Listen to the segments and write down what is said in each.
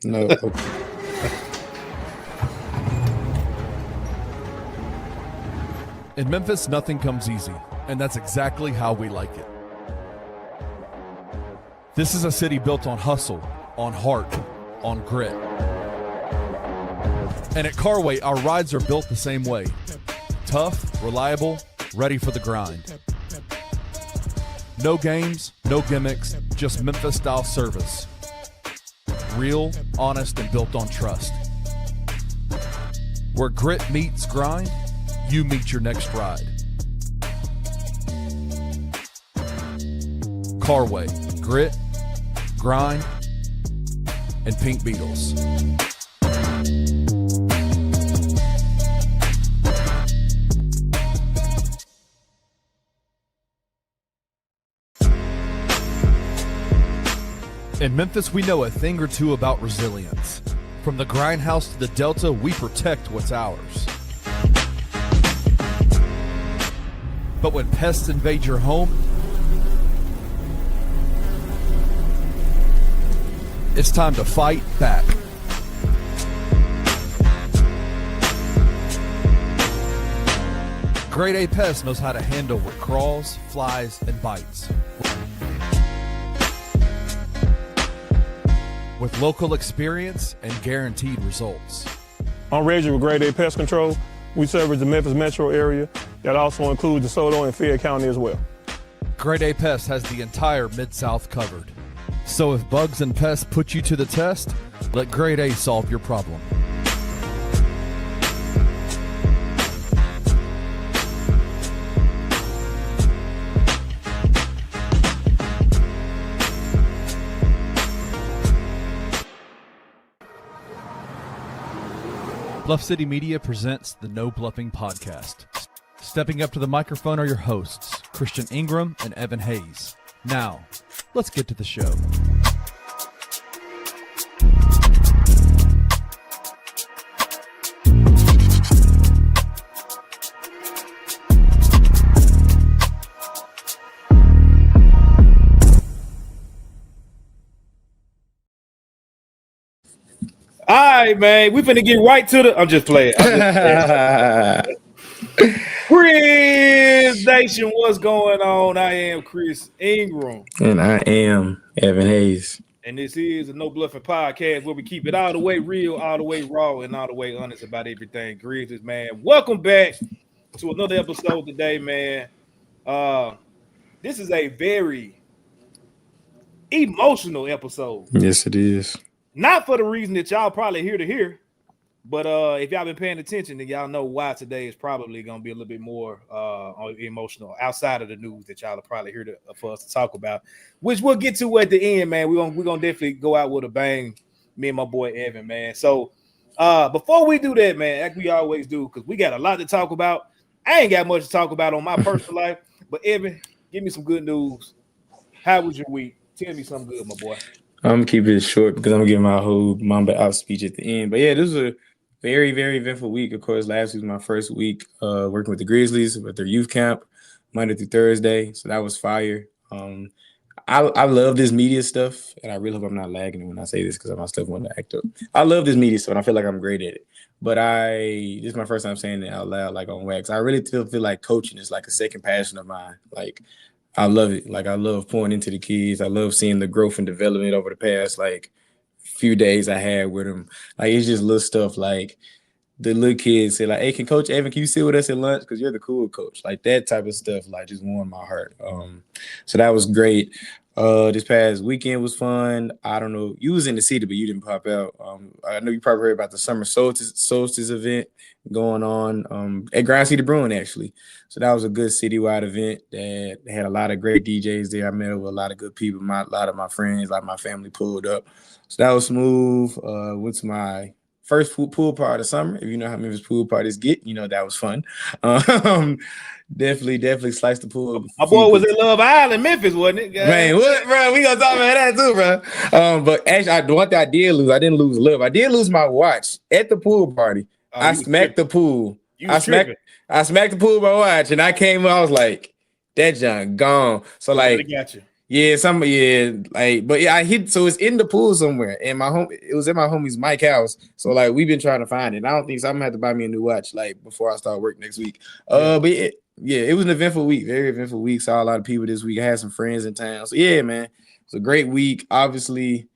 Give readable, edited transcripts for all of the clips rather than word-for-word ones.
No. In Memphis, nothing comes easy, and that's exactly how we like it. This is a city built on hustle, on heart, on grit. And at Carway, our rides are built the same way. Tough, reliable, ready for the grind. No games, no gimmicks, just Memphis-style service. Real, honest, and built on trust. Where grit meets grind, you meet your next ride. Carway, grit, grind, and Pink Beetles. In Memphis, we know a thing or two about resilience. From the grindhouse to the Delta, we protect what's ours. But when pests invade your home, it's time to fight back. Grade A Pest knows how to handle what crawls, flies, and bites. With local experience and guaranteed results. I'm Reggie with Grade A Pest Control. We service the Memphis metro area. That also includes DeSoto and Fayette County as well. Grade A Pest has the entire Mid-South covered. So if bugs and pests put you to the test, let Grade A solve your problem. Bluff City Media presents the No Bluffing Podcast. Stepping up to the microphone are your hosts, Christian Ingram and Evan Hayes. Now, let's get to the show. All right, man. We finna get right to the. I'm just playing. Grizz Nation, what's going on? I am Chris Ingram. And I am Evan Hayes. And this is a No Bluffing Podcast where we keep it all the way real, all the way raw, and all the way honest about everything. Grizzlies, man. Welcome back to another episode today, man. This is a very emotional episode. Yes, it is. Not for the reason that y'all probably here to hear, but if y'all been paying attention, then y'all know why today is probably going to be a little bit more emotional outside of the news that y'all are probably here for us to talk about, which we'll get to at the end, man. We're gonna definitely go out with a bang, me and my boy Evan, man. So before we do that, man, like we always do, because we got a lot to talk about. I ain't got much to talk about on my personal life, but Evan, give me some good news. How was your week? Tell me something good, my boy. I'm gonna keep it short because I'm gonna give my whole Mamba out speech at the end. But yeah, this was a very, very eventful week. Of course, last week was my first week working with the Grizzlies with their youth camp, Monday through Thursday. So that was fire. I love this media stuff, and I really hope I'm not lagging when I say this because my stuff want to act up. I love this media stuff, and I feel like I'm great at it. But this is my first time saying it out loud, like on wax. I really still feel like coaching is like a second passion of mine. Like, I love it. Like, I love pouring into the kids. I love seeing the growth and development over the past, like, few days I had with them. Like, it's just little stuff. Like, the little kids say, like, hey, can Coach Evan, can you sit with us at lunch? Because you're the cool coach. Like, that type of stuff, like, just warmed my heart. So that was great. This past weekend was fun. I don't know. You was in the city, but you didn't pop out. I know you probably heard about the summer solstice event going on at Grind City Brewing, actually. So that was a good citywide event that had a lot of great DJs there. I met with a lot of good people. A lot of my friends, like my family, pulled up. So that was smooth. Went to my first pool party of the summer. If you know how Memphis pool parties get, you know that was fun. Definitely sliced the pool. My boy was in Love Island, Memphis, wasn't it? Man, what, bro? We gonna talk about that too, bro. But actually, one thing I did lose. I didn't lose love. I did lose my watch at the pool party. I smacked the pool. I smacked the pool with my watch, and I came. I was like, that junk gone. So like, got you. Yeah, but yeah, I hit. So it's in the pool somewhere, and it was at my homie's Mike house. So like we've been trying to find it. And I don't think so. I'm gonna have to buy me a new watch like before I start work next week. But it was an eventful week, very eventful week. Saw a lot of people this week. I had some friends in town. So yeah, man, it's a great week. Obviously,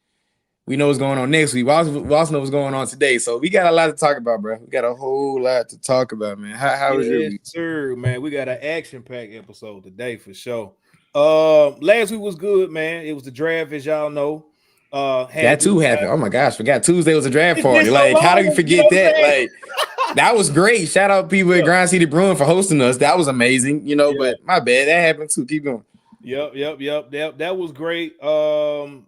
we know what's going on next week. We also know what's going on today. So we got a lot to talk about, bro. We got a whole lot to talk about, man. How was your week? Sir, man. We got an action-packed episode today for sure. Last week was good, man. It was the draft, as y'all know. That too happened. Oh my gosh, forgot Tuesday was a draft party. So like, how do you long, forget that? Like, that was great. Shout out people at Grind City Brewing for hosting us. That was amazing, but my bad. That happened too. Keep going. Yep. That was great. The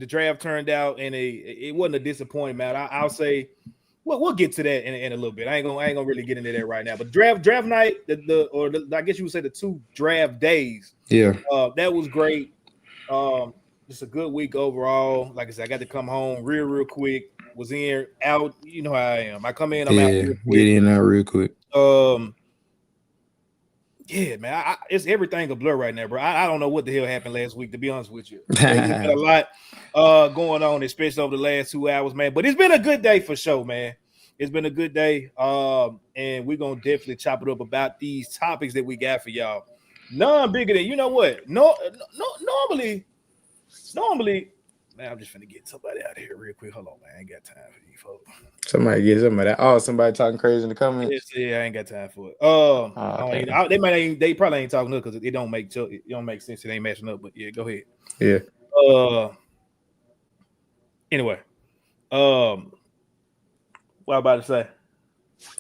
draft turned out and it wasn't a disappointment, man. I'll say we'll get to that in a little bit. I ain't gonna really get into that right now. But draft night, I guess you would say the 2 draft days. Yeah. That was great. Just a good week overall. Like I said, I got to come home real quick. Was in, out. You know how I am. I come in, I'm out real quick. Get in and out real quick. Yeah, man. It's everything a blur right now, bro. I don't know what the hell happened last week, to be honest with you. There's been a lot going on, especially over the last 2 hours, man. But it's been a good day for sure, man. It's been a good day. And we're gonna definitely chop it up about these topics that we got for y'all. None bigger than, you know what? Normally, man, I'm just finna get somebody out of here real quick. Hold on, man. I ain't got time for these folks. Somebody get somebody. Oh, somebody talking crazy in the comments. Yeah, I ain't got time for it. Okay. They probably ain't talking because it don't make sense. It ain't matching up. But yeah, go ahead. Yeah. Anyway, what I about to say?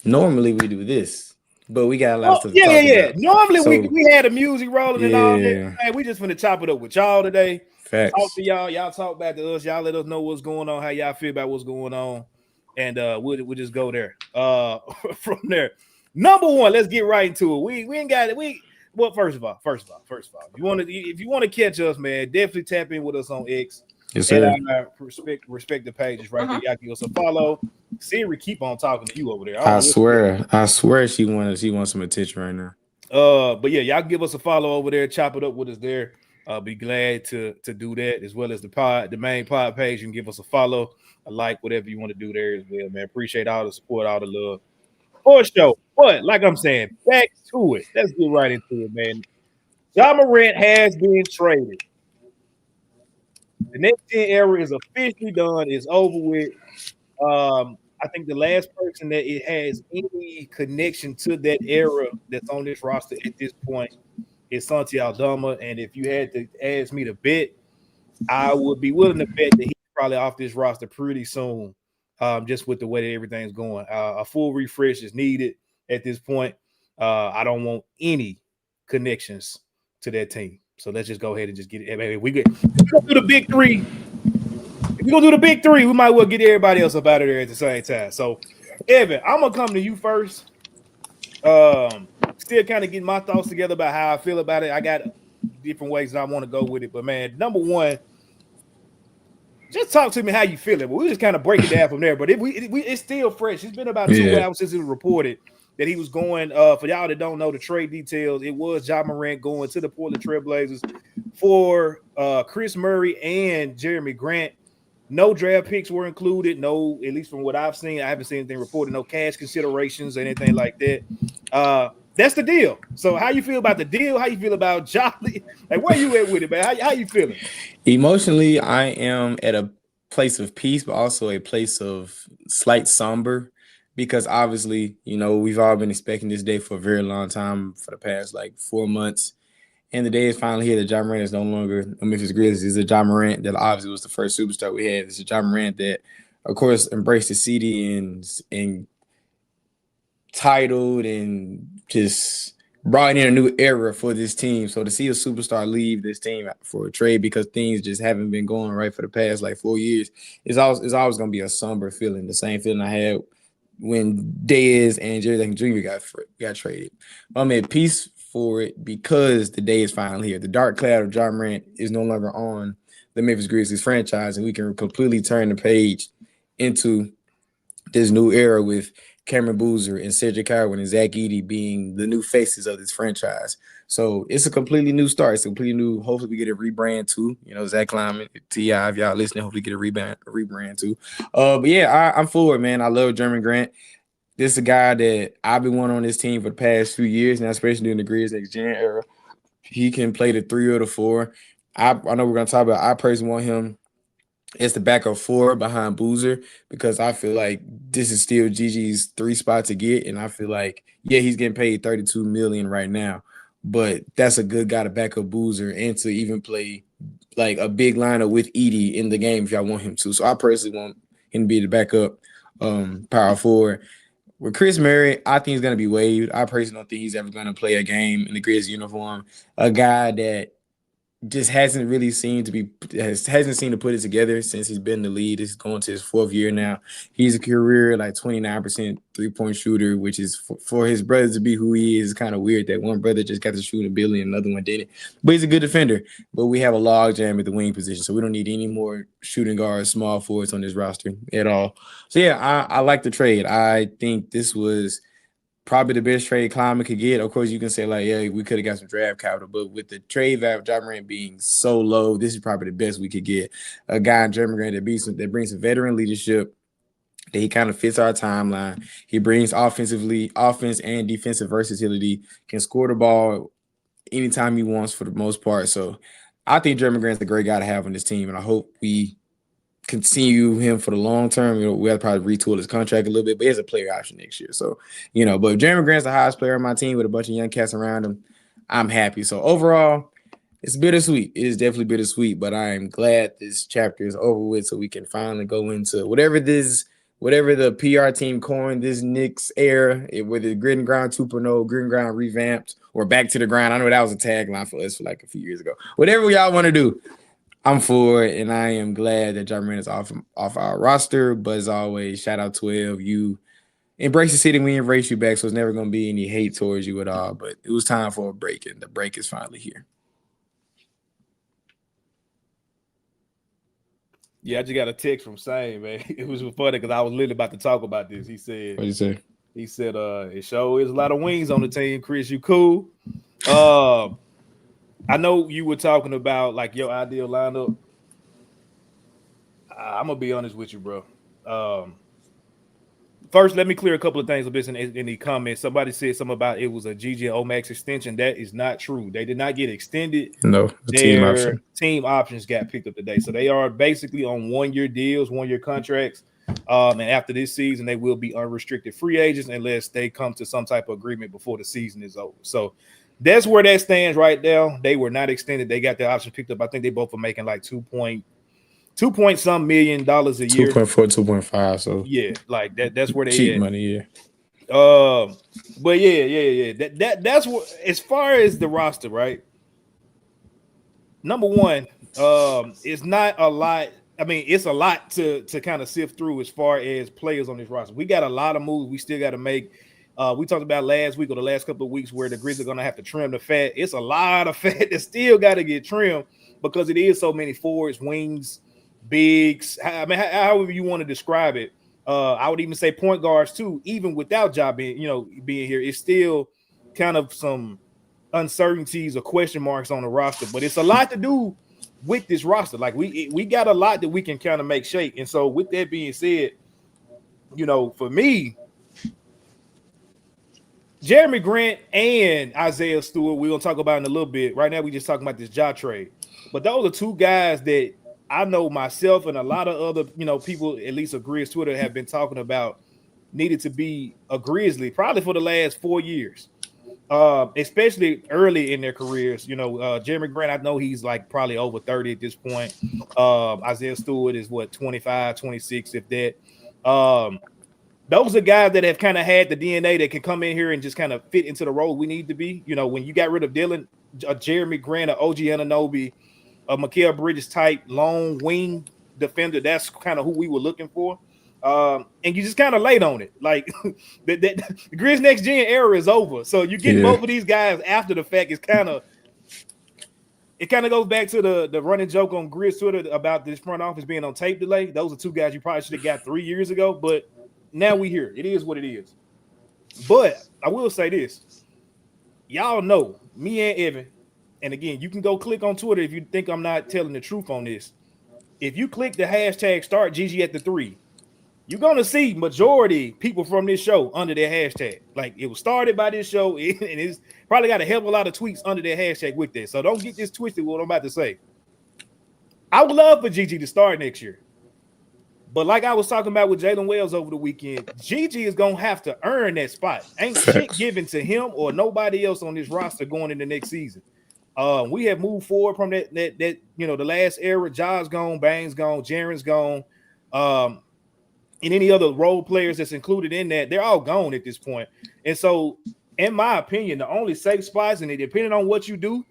Normally we do this, but we got a lot of stuff. Yeah. Normally we had the music rolling and all that. Man, we just finna chop it up with y'all today. Facts. Talk to y'all. Y'all talk back to us. Y'all let us know what's going on, how y'all feel about what's going on, and we'll just go there. From there, number one, let's get right into it. We ain't got it. Well, first of all, if you want to catch us, man, definitely tap in with us on X. Yes, sir. And our respective pages right there. Y'all give us a follow. Siri, keep on talking to you over there. I swear she wants some attention right now. But yeah, y'all give us a follow over there. Chop it up with us there. Be glad to do that, as well as the main pod page. You can give us a follow, a like, whatever you want to do there as well, man. Appreciate all the support, all the love. For sure. But like I'm saying, back to it. Let's get right into it, man. Ja Morant has been traded. The next 10 era is officially done. It's over with. I think the last person that it has any connection to that era that's on this roster at this point is Santi Aldama. And if you had to ask me to bet, I would be willing to bet that he's probably off this roster pretty soon, just with the way that everything's going. A full refresh is needed at this point. I don't want any connections to that team. So let's just go ahead and just get it. If we go do the big three. If we're gonna do the big three, we might well get everybody else up out of there at the same time. So, Evan, I'm gonna come to you first. Still kind of getting my thoughts together about how I feel about it. I got different ways that I want to go with it, but man, number one, just talk to me how you feel it. We'll just kind of break it down from there. But it's still fresh. It's been about 2 hours since it was reported that he was going. For y'all that don't know the trade details, it was Ja Morant going to the Portland Trailblazers for Chris Murray and Jeremy Grant. No draft picks were included. No, at least from what I've seen, I haven't seen anything reported. No cash considerations or anything like that. That's the deal. So how you feel about the deal? How you feel about Jolly? Like, where you at with it, man? How you feeling? Emotionally, I am at a place of peace, but also a place of slight somber, because obviously, we've all been expecting this day for a very long time, for the past 4 months. And the day is finally here that Ja Morant is no longer a Memphis Grizzlies. It's a Ja Morant that obviously was the first superstar we had. It's a Ja Morant that, of course, embraced the city and titled and just brought in a new era for this team. So to see a superstar leave this team for a trade because things just haven't been going right for the past 4 years, it's always going to be a somber feeling. The same feeling I had when Dez and Jerry Lakin Jr. got traded. I'm at peace for it because the day is finally here. The dark cloud of Ja Morant is no longer on the Memphis Grizzlies franchise, and we can completely turn the page into this new era with Cameron Boozer and Cedric Howard and Zach Edey being the new faces of this franchise. So it's a completely new start. It's a completely new. Hopefully, we get a rebrand too. Zach Lyman, T.I., if y'all listening, hopefully get a rebrand too. But yeah, I'm forward, man. I love Jeremy Grant. This is a guy that I've been wanting on this team for the past few years now, especially during the Grizz next gen era. He can play the 3 or the 4. I know we're gonna talk about. I personally want him as the backup 4 behind Boozer because I feel like this is still Gigi's 3 spot to get, and I feel like he's getting paid $32 million right now, but that's a good guy to back up Boozer and to even play like a big lineup with Edie in the game if y'all want him to. So I personally want him to be the backup power forward. With Chris Murray, I think he's going to be waived. I personally don't think he's ever going to play a game in the Grizz uniform. A guy that just hasn't seemed to put it together since he's been in the lead. He's going to his 4th year now. He's a career like 29% 3-point shooter, which is for his brother to be who he is kind of weird that one brother just got to shoot a billion and another one didn't. But he's a good defender. But we have a log jam at the wing position, so we don't need any more shooting guards, small forwards on this roster at all. So yeah, I like the trade. I think this was probably the best trade Kleiman could get. Of course, you can say, like, yeah, we could have got some draft capital, but with the trade value of Ja Morant being so low, this is probably the best we could get. A guy in Jeremy Grant that brings some veteran leadership, that he kind of fits our timeline. He brings offense and defensive versatility, can score the ball anytime he wants for the most part. So I think Jeremy Grant's a great guy to have on this team, and I hope we continue him for the long term. We have to probably retool his contract a little bit, but he has a player option next year. So, but if Jeremy Grant's the highest player on my team with a bunch of young cats around him, I'm happy. So overall, it's bittersweet. It is definitely bittersweet, but I am glad this chapter is over with so we can finally go into whatever the PR team coined this Knicks era, whether Grid and Grind 2.0, Grid and Grind revamped, or Back to the Grind. I know that was a tagline for us for like a few years ago. Whatever y'all want to do, I'm for it, and I am glad that Ja Morant is off our roster. But as always, shout out 12. You embrace the city, we embrace you back, so it's never going to be any hate towards you at all. But it was time for a break, and the break is finally here. Yeah, I just got a text from Same, man. It was funny because I was literally about to talk about this. He said, What'd you say? He said, it sure is a lot of wings on the team, Chris. You cool? I know you were talking about like your ideal lineup. I'm gonna be honest with you, bro. First, let me clear a couple of things in the comments. Somebody said something about it was a GG Omax extension. That is not true. They did not get extended. No, their team options got picked up today. So they are basically on 1-year deals, 1-year contracts. And after this season, they will be unrestricted free agents unless they come to some type of agreement before the season is over. So that's where that stands right now. They were not extended. They got their options picked up. I think they both are making like $2 point some $million a year. 2.4, 2.5. So yeah, like that's where they cheap at. money, yeah. But yeah. That's what, as far as the roster, right? Number one, it's not a lot. I mean, it's a lot to kind of sift through as far as players on this roster. We got a lot of moves we still got to make. We talked about last week or the last couple of weeks where the Grizzlies are going to have to trim the fat. It's a lot of fat that still got to get trimmed because it is so many forwards, wings, bigs. I mean, however you want to describe it. I would even say point guards too, even without Ja being here. It's still kind of some uncertainties or question marks on the roster, but it's a lot to do with this roster. Like we got a lot that we can kind of make shake. And so with that being said, for me, Jeremy Grant and Isaiah Stewart, we're going to talk about in a little bit. Right now, we just talking about this Ja trade. But those are two guys that I know myself and a lot of other, people, at least a Grizz Twitter, have been talking about needed to be a Grizzly probably for the last 4 years, especially early in their careers. Jeremy Grant, I know he's like probably over 30 at this point. Isaiah Stewart is 25, 26, if that. Those are guys that have kind of had the DNA that can come in here and just kind of fit into the role we need to be. When you got rid of Dylan, Jeremy Grant, OG Anunoby, a Mikal Bridges type long wing defender, that's kind of who we were looking for. And you just kind of laid on it. Like the Grizz next gen era is over. So you get both of these guys after the fact. It kind of goes back to the running joke on Grizz Twitter about this front office being on tape delay. Those are two guys you probably should have got 3 years ago, but now we here. It is what it is. But I will say this. Y'all know me and Evan, and again, you can go click on Twitter if you think I'm not telling the truth on this. If you click the hashtag start GG at the 3, you're gonna see majority people from this show under their hashtag. Like it was started by this show, and it's probably got a hell of a lot of tweets under their hashtag with that. So don't get this twisted. What I'm about to say. I would love for GG to start next year, but like I was talking about with Jalen Wells over the weekend, GG is gonna have to earn that spot. Ain't shit given to him or nobody else on this roster going into next season. We have moved forward from that the last era. Ja's gone, Bane's gone, Jaren's gone. And any other role players that's included in that, they're all gone at this point. And so, in my opinion, the only safe spots, and it depending on what you do,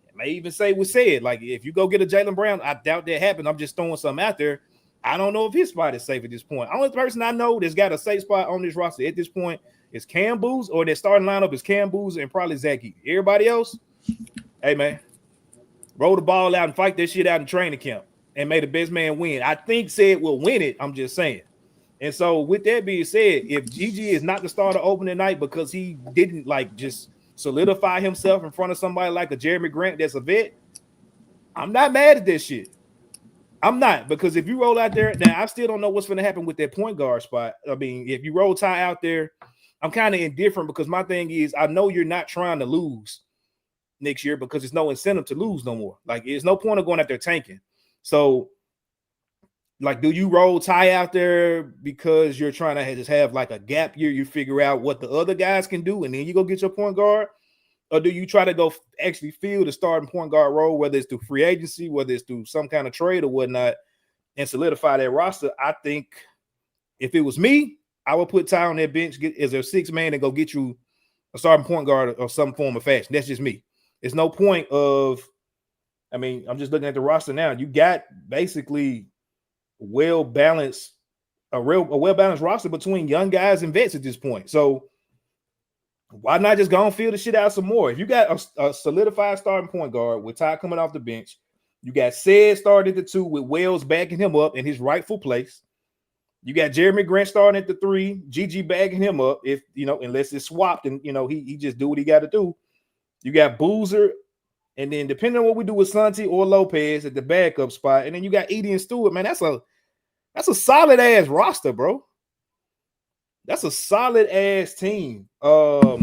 it may even say was said, like if you go get a Jaylen Brown, I doubt that happened. I'm just throwing something out there. I don't know if his spot is safe at this point. Only person I know that's got a safe spot on this roster at this point is Cam Boozer, or their starting lineup is Cam Boozer and probably Zach Eaton. Everybody else, hey man, roll the ball out and fight that shit out in training camp. And may the best man win. I think said will win it. I'm just saying. And so with that being said, if GG is not the starter opening night because he didn't like just solidify himself in front of somebody like a Jeremy Grant that's a vet, I'm not mad at this shit. I'm not, because if you roll out there, now I still don't know what's going to happen with that point guard spot. I mean, if you roll Ty out there, I'm kind of indifferent because my thing is I know you're not trying to lose next year because there's no incentive to lose no more. Like there's no point of going out there tanking. So, like, do you roll Ty out there because you're trying to just have like a gap year? You figure out what the other guys can do, and then you go get your point guard, or do you try to go actually fill the starting point guard role, whether it's through free agency, whether it's through some kind of trade or whatnot, and solidify that roster? I think if it was me, I would put Ty on that bench as a sixth man and go get you a starting point guard of some form of fashion. That's just me. There's no point of. I mean, I'm just looking at the roster now. You got basically a well-balanced roster between young guys and vets at this point. So why not just go and fill the shit out some more? If you got a solidified starting point guard with Ty coming off the bench, you got Said starting at the 2 with Wells backing him up in his rightful place. You got Jeremy Grant starting at the 3, GG bagging him up if unless it's swapped and he just do what he got to do. You got Boozer. And then depending on what we do with Santi or Lopez at the backup spot, and then you got Edie and Stewart, man, that's a solid ass roster, bro. That's a solid ass team. I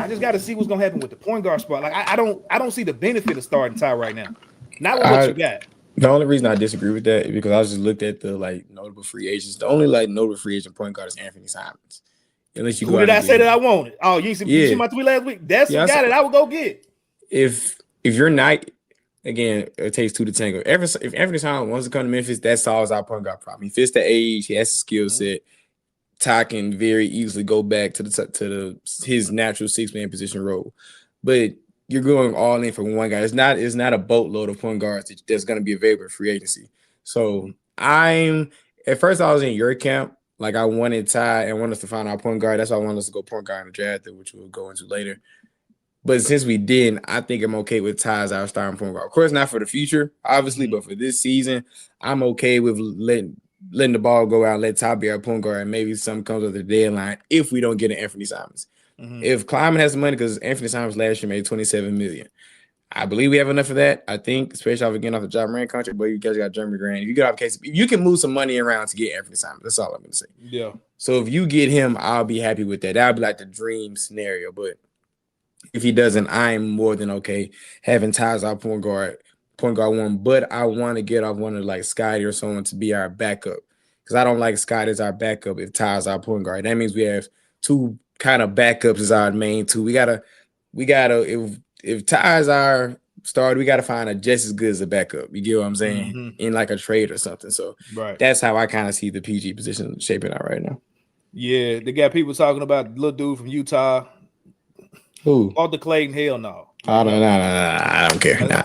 just got to see what's gonna happen with the point guard spot. Like I don't see the benefit of starting Ty right now. Not with what you got. The only reason I disagree with that is because I just looked at the notable free agents. The only notable free agent point guard is Anthony Simons. Unless you Who did I say that I wanted? Oh, you see my tweet last week? That's the guy that I would go get. If you're not, again, it takes 2 to tango. If Anthony Simons wants to come to Memphis, that solves our point guard problem. He fits the age, he has the skill set. Ty can very easily go back to his natural 6-man position role. But you're going all in for one guy. It's not a boatload of point guards that's going to be available in free agency. So at first I was in your camp. Like I wanted Ty and wanted us to find our point guard. That's why I wanted us to go point guard in the draft, which we'll go into later. But since we didn't, I think I'm okay with Ty as our starting point guard. Of course, not for the future, obviously, but for this season, I'm okay with letting the ball go out and let Ty be our point guard, and maybe something comes with the deadline if we don't get an Anthony Simons. Mm-hmm. If Kleiman has the money, because Anthony Simons last year made $27 million. I believe we have enough of that. I think, especially off again off the Ja Morant contract, but you guys got Jeremy Grant. If you get off case, you can move some money around to get Anthony Simons. That's all I'm going to say. Yeah. So if you get him, I'll be happy with that. That'll be like the dream scenario. But if he doesn't, I'm more than okay having Ty's our point guard one. But I want to get off one of like Scotty or someone to be our backup, because I don't like Scotty as our backup if Ty's our point guard. That means we have 2 kind of backups as our main 2. We gotta if Ty's our starter, we gotta find a just as good as a backup. You get what I'm saying? Mm-hmm. In like a trade or something. So That's how I kind of see the PG position shaping out right now. Yeah, they got people talking about the little dude from Utah. Who? Arthur Clayton? Hell no. Oh, no. I don't care. Nah.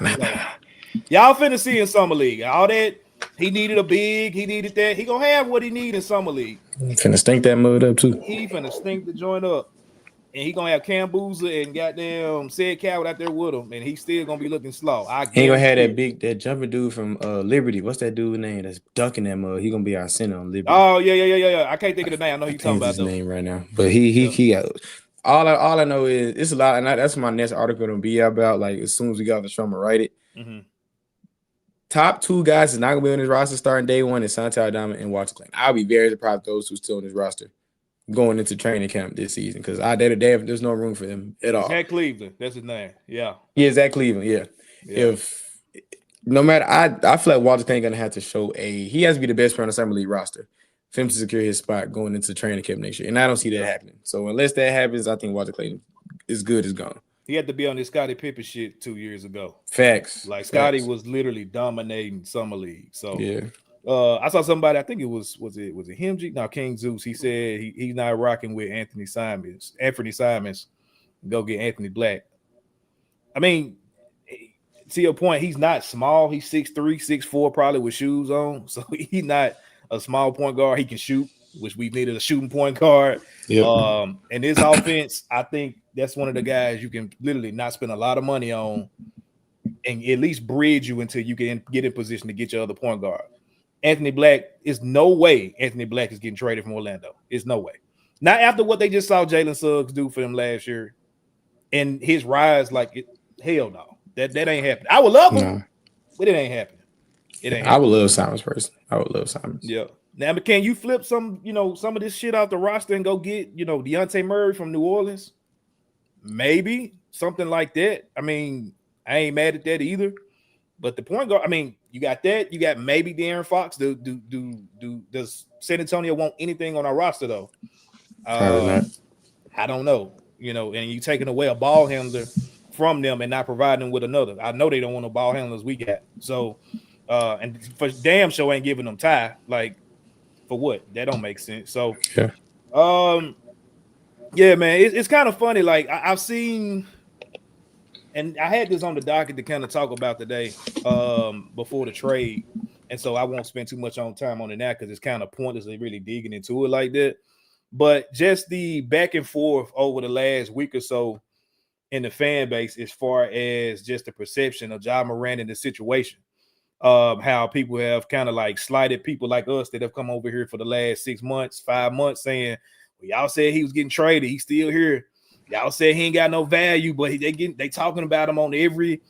Y'all finna see in Summer League. All that, he needed a big, he needed that. He gonna have what he need in Summer League. Finna stink that mud up too. He finna stink the joint up. And he gonna have Cam Boozer and goddamn Said Coward out there with him, and he's still gonna be looking slow. He gonna have that jumping dude from Liberty. What's that dude's name that's dunking that mud? He gonna be our center on Liberty. Oh yeah. I can't think of the name. I know you're talking about his name right now, but he got. all I know is it's a lot, and that's my next article gonna be about. Like as soon as we got off the show, I'm gonna write it. Mm-hmm. Top 2 guys is not gonna be on this roster starting day 1 is Santiago Diamond and Walter Clayton. I'll be very surprised if those who's still on this roster going into training camp this season because there's no room for them at all. Zach Cleveland, that's his name. Yeah, Zach Cleveland. Yeah. If no matter, I feel like Walter Clayton gonna have to show he has to be the best player on the summer league roster for him to secure his spot going into training camp next year, and I don't see that happening. So unless that happens, I think Walter Clayton is good as gone. He had to be on this Scottie Pippen shit 2 years ago. Facts. Like Scottie was literally dominating summer league. So yeah. I saw somebody, I think it was it him? No, King Zeus. He said he's not rocking with Anthony Simons. Go get Anthony Black. I mean, to your point, he's not small. He's 6'3", 6'4", probably with shoes on. So he's not a small point guard. He can shoot, which we needed a shooting point guard. Yep. And this offense, I think that's one of the guys you can literally not spend a lot of money on and at least bridge you until you can get in position to get your other point guard. Anthony Black, is no way Anthony Black is getting traded from Orlando. It's no way. Not after what they just saw Jalen Suggs do for them last year and his rise, hell no. That ain't happening. I would love him, but it ain't happening. I would love Simons person. I would love Simons. Yeah. Now, but can you flip some of this shit out the roster and go get, Dejounte Murray from New Orleans? Maybe something like that. I mean, I ain't mad at that either. But the point guard, I mean, you got that. You got maybe De'Aaron Fox. Does San Antonio want anything on our roster though? I don't know. And you taking away a ball handler from them and not providing them with another. I know they don't want no ball handlers we got. So, and for damn sure ain't giving them Ty. Like, for what? That don't make sense. So, yeah, man, it's kind of funny. Like I've seen, and I had this on the docket to kind of talk about today before the trade, and so I won't spend too much time on it now because it's kind of pointlessly really digging into it like that. But just the back and forth over the last week or so in the fan base, as far as just the perception of Ja Morant in the situation, how people have kind of like slighted people like us that have come over here for the last 6 months, 5 months, saying, well, y'all said he was getting traded, he's still here. Y'all said he ain't got no value, but they talking about him on every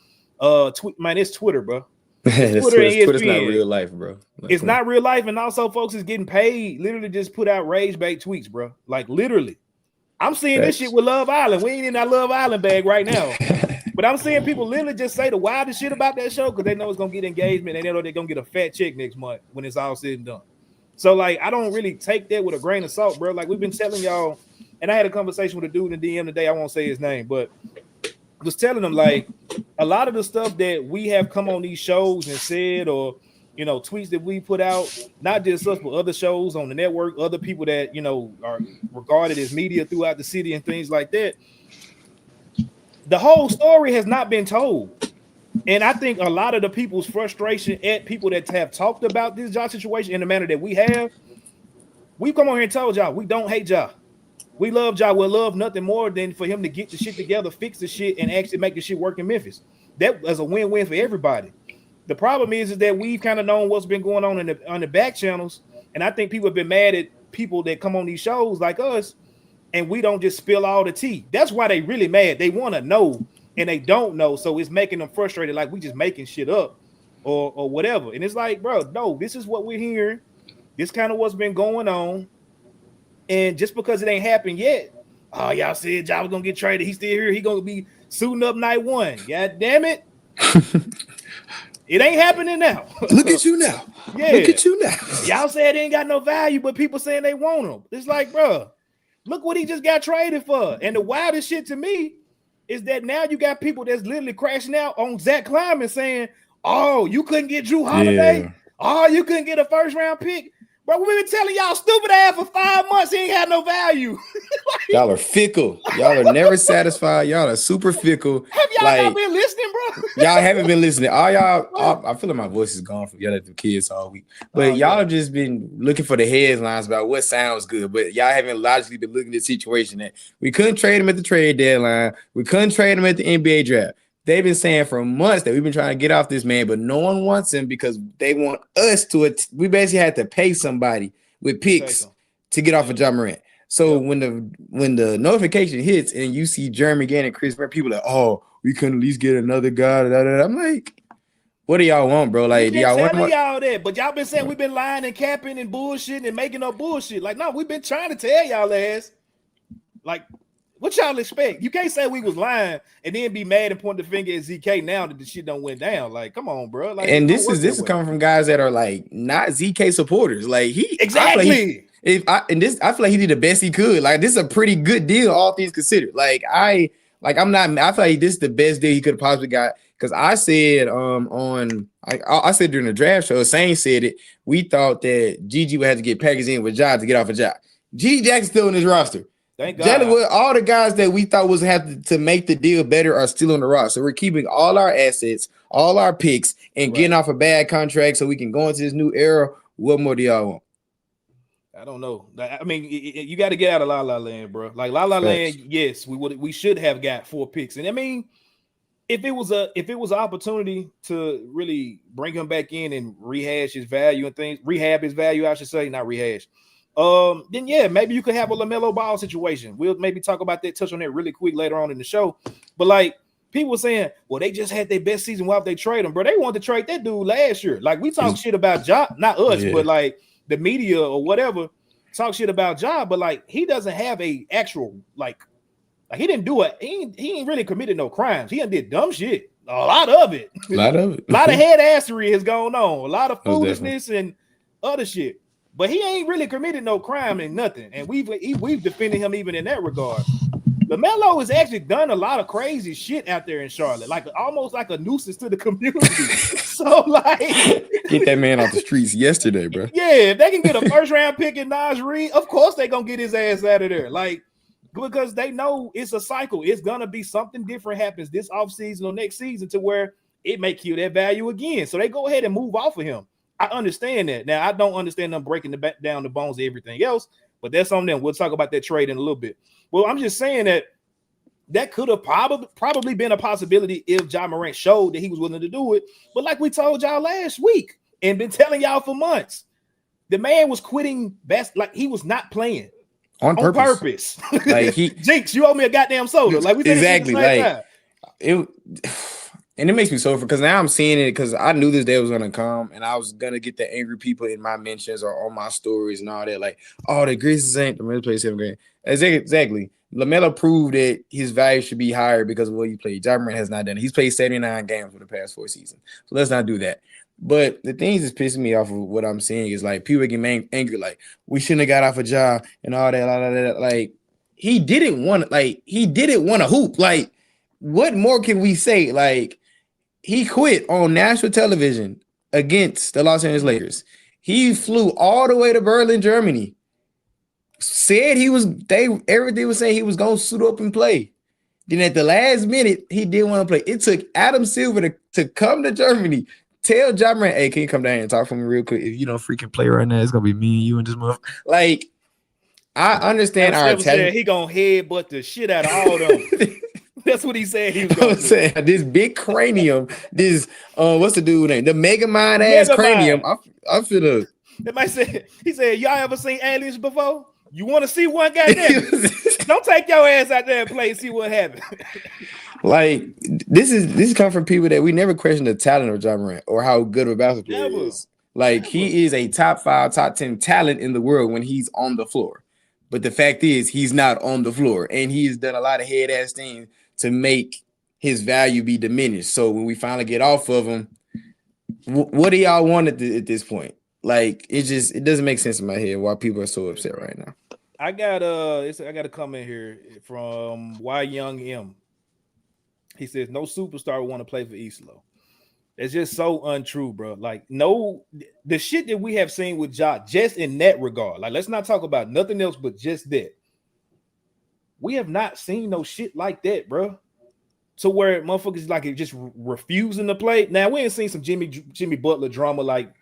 tweet. Man, it's Twitter, bro. Twitter's not real life, bro. It's not real life, and also folks is getting paid. Literally, just put out rage bait tweets, bro. Like literally, I'm seeing this shit with Love Island. We ain't in that Love Island bag right now, but I'm seeing people literally just say the wildest shit about that show because they know it's gonna get engagement and they know they're gonna get a fat check next month when it's all said and done. So like, I don't really take that with a grain of salt, bro. Like we've been telling y'all, and I had a conversation with a dude in DM today. I won't say his name, but was telling them like a lot of the stuff that we have come on these shows and said, or tweets that we put out, not just us, but other shows on the network, other people that are regarded as media throughout the city and things like that. The whole story has not been told. And I think a lot of the people's frustration at people that have talked about this job situation in the manner that we've come on here and told y'all we don't hate y'all. We love Ja. We'll love nothing more than for him to get the shit together, fix the shit, and actually make the shit work in Memphis. That was a win-win for everybody. The problem is that we've kind of known what's been going on the back channels, and I think people have been mad at people that come on these shows like us, and we don't just spill all the tea. That's why they really mad. They want to know, and they don't know, so it's making them frustrated, like we just making shit up or whatever. And it's like, bro, no, this is what we're hearing. This kind of what's been going on. And just because it ain't happened yet, y'all said Ja was gonna get traded. He's still here. He gonna be suiting up night one. God damn it. It ain't happening now. Look at you now. Yeah. Look at you now. Y'all said it ain't got no value, but people saying they want him. It's like, bro, look what he just got traded for. And the wildest shit to me is that now you got people that's literally crashing out on Zach Kleiman saying, oh, you couldn't get Drew Holiday. Yeah. Oh, you couldn't get a first round pick. Bro, we've been telling y'all stupid ass for 5 months. He ain't had no value. Y'all are fickle. Y'all are never satisfied. Y'all are super fickle. Have y'all not been listening, bro? Y'all haven't been listening. I feel like my voice is gone from yelling at the kids all week. But y'all have just been looking for the headlines about what sounds good. But y'all haven't logically been looking at the situation that we couldn't trade him at the trade deadline. We couldn't trade him at the NBA draft. They've been saying for months that we've been trying to get off this man, but no one wants him because they want us to. We basically had to pay somebody with picks to get off of Ja Morant. So when the notification hits and you see Jeremy Gann and Chris, people are like, oh, we couldn't at least get another guy. I'm like, what do y'all want, bro? Like, do y'all want y'all that? But y'all been saying we've been lying and capping and bullshitting and making up bullshit. Like, no, we've been trying to tell y'all ass. Like, what y'all expect? You can't say we was lying and then be mad and point the finger at ZK now that the shit done went down. Like, come on, bro. Like, and this is coming from guys that are like not ZK supporters. Like exactly. I feel like he did the best he could. Like, this is a pretty good deal, all things considered. I feel like this is the best deal he could have possibly got. Because I said I said during the draft show, Sane said it. We thought that Gigi would have to get packaged in with Ja to get off a job. Gigi Jackson's still in his roster. Thank God. All the guys that we thought was have to make the deal better are still on the roster. So we're keeping all our assets, all our picks, and getting off a bad contract so we can go into this new era. What more do y'all want? I don't know. I mean, you got to get out of La La Land, bro. Like La La Land, yes, we should have got 4 picks. And I mean, if it was an opportunity to really bring him back in and rehash his value and things, rehab his value, I should say, not rehash. Then yeah, maybe you could have a LaMelo Ball situation. We'll maybe talk about that, touch on that really quick later on in the show. But like people saying, well, they just had their best season. Why would they trade him, bro? They wanted to trade that dude last year. Like we talk shit about Ja, not us, but like the media or whatever talk shit about Ja, but like he doesn't have a actual like he didn't do it. He ain't really committed no crimes. He did dumb shit. A lot of it. A lot of head assery has gone on. A lot of foolishness and other shit. But he ain't really committed no crime and nothing. And we've defended him even in that regard. LaMelo has actually done a lot of crazy shit out there in Charlotte, like almost like a nuisance to the community. So like, get that man off the streets yesterday, bro. Yeah, if they can get a first round pick in Naj Reid, of course they gonna get his ass out of there. Like, because they know it's a cycle. It's gonna be something different happens this offseason or next season to where it may kill that value again. So they go ahead and move off of him. I understand that. Now I don't understand them breaking down the bones of everything else, but that's on them. We'll talk about that trade in a little bit. Well, I'm just saying that could have probably been a possibility if Ja Morant showed that he was willing to do it. But like we told y'all last week and been telling y'all for months, the man was quitting best, like he was not playing on purpose. Like Jinx, you owe me a goddamn soda. Like we exactly like it. And it makes me so because now I'm seeing it because I knew this day was gonna come and I was gonna get the angry people in my mentions or on my stories and all that. Like, oh, the Grizzlies ain't the middle play 7 grand. Exactly. LaMelo proved that his value should be higher because of what he played. Ja Morant has not done it. He's played 79 games for the past 4 seasons. So let's not do that. But the things that's pissing me off of what I'm seeing is like people get angry, like we shouldn't have got off a Ja and all that. Like he didn't want to hoop. Like, what more can we say? Like, he quit on national television against the Los Angeles Lakers. He flew all the way to Berlin, Germany. Said everything was saying he was gonna suit up and play. Then at the last minute, he didn't want to play. It took Adam Silver to come to Germany, tell Ja Morant, hey, can you come down here and talk for me real quick? If you don't freaking play right now, it's gonna be me and you and this motherfucker. Like, I understand our attachment. He gonna headbutt the shit out of all them. That's what he said he was going to say. This big cranium, this what's the dude name? The Mega Mind ass cranium. I feel the. He said, y'all ever seen aliens before? You want to see one? Goddamn! Don't take your ass out there and play and see what happens. Like this is coming from people that we never questioned the talent of Ja Morant or how good of a basketball player he is. Like he is a top 5, top 10 talent in the world when he's on the floor. But the fact is, he's not on the floor, and he's done a lot of head ass things to make his value be diminished. So when we finally get off of him, what do y'all want at this point? Like it doesn't make sense in my head why people are so upset right now. I got a comment here from Y Young M. He says no superstar would want to play for Islo. It's just so untrue, bro. Like no, the shit that we have seen with Ja, just in that regard. Like let's not talk about nothing else but just that. We have not seen no shit like that, bro. To where motherfuckers like it just refusing to play. Now we ain't seen some Jimmy Butler drama like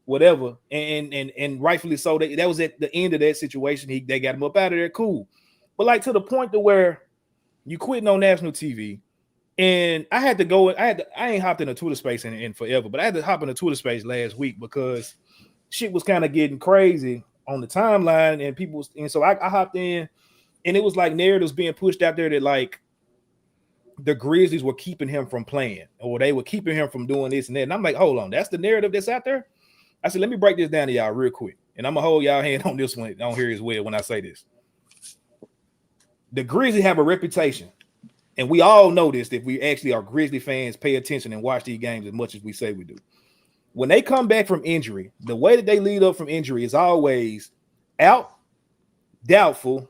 whatever, and rightfully so. That was at the end of that situation. They got him up out of there, cool. But like to the point to where you quitting on national TV, and I had to go. I ain't hopped in a Twitter space in forever, but I had to hop in a Twitter space last week because shit was kind of getting crazy on the timeline, and people, and so I hopped in, and it was like narratives being pushed out there that like the Grizzlies were keeping him from playing, or they were keeping him from doing this and that. And I'm like, hold on, that's the narrative that's out there. I said, let me break this down to y'all real quick, and I'm gonna hold y'all hand on this one. Don't hear as well when I say this. The Grizzlies have a reputation, and we all know this. If we actually are Grizzly fans, pay attention and watch these games as much as we say we do. When they come back from injury, the way that they lead up from injury is always out, doubtful,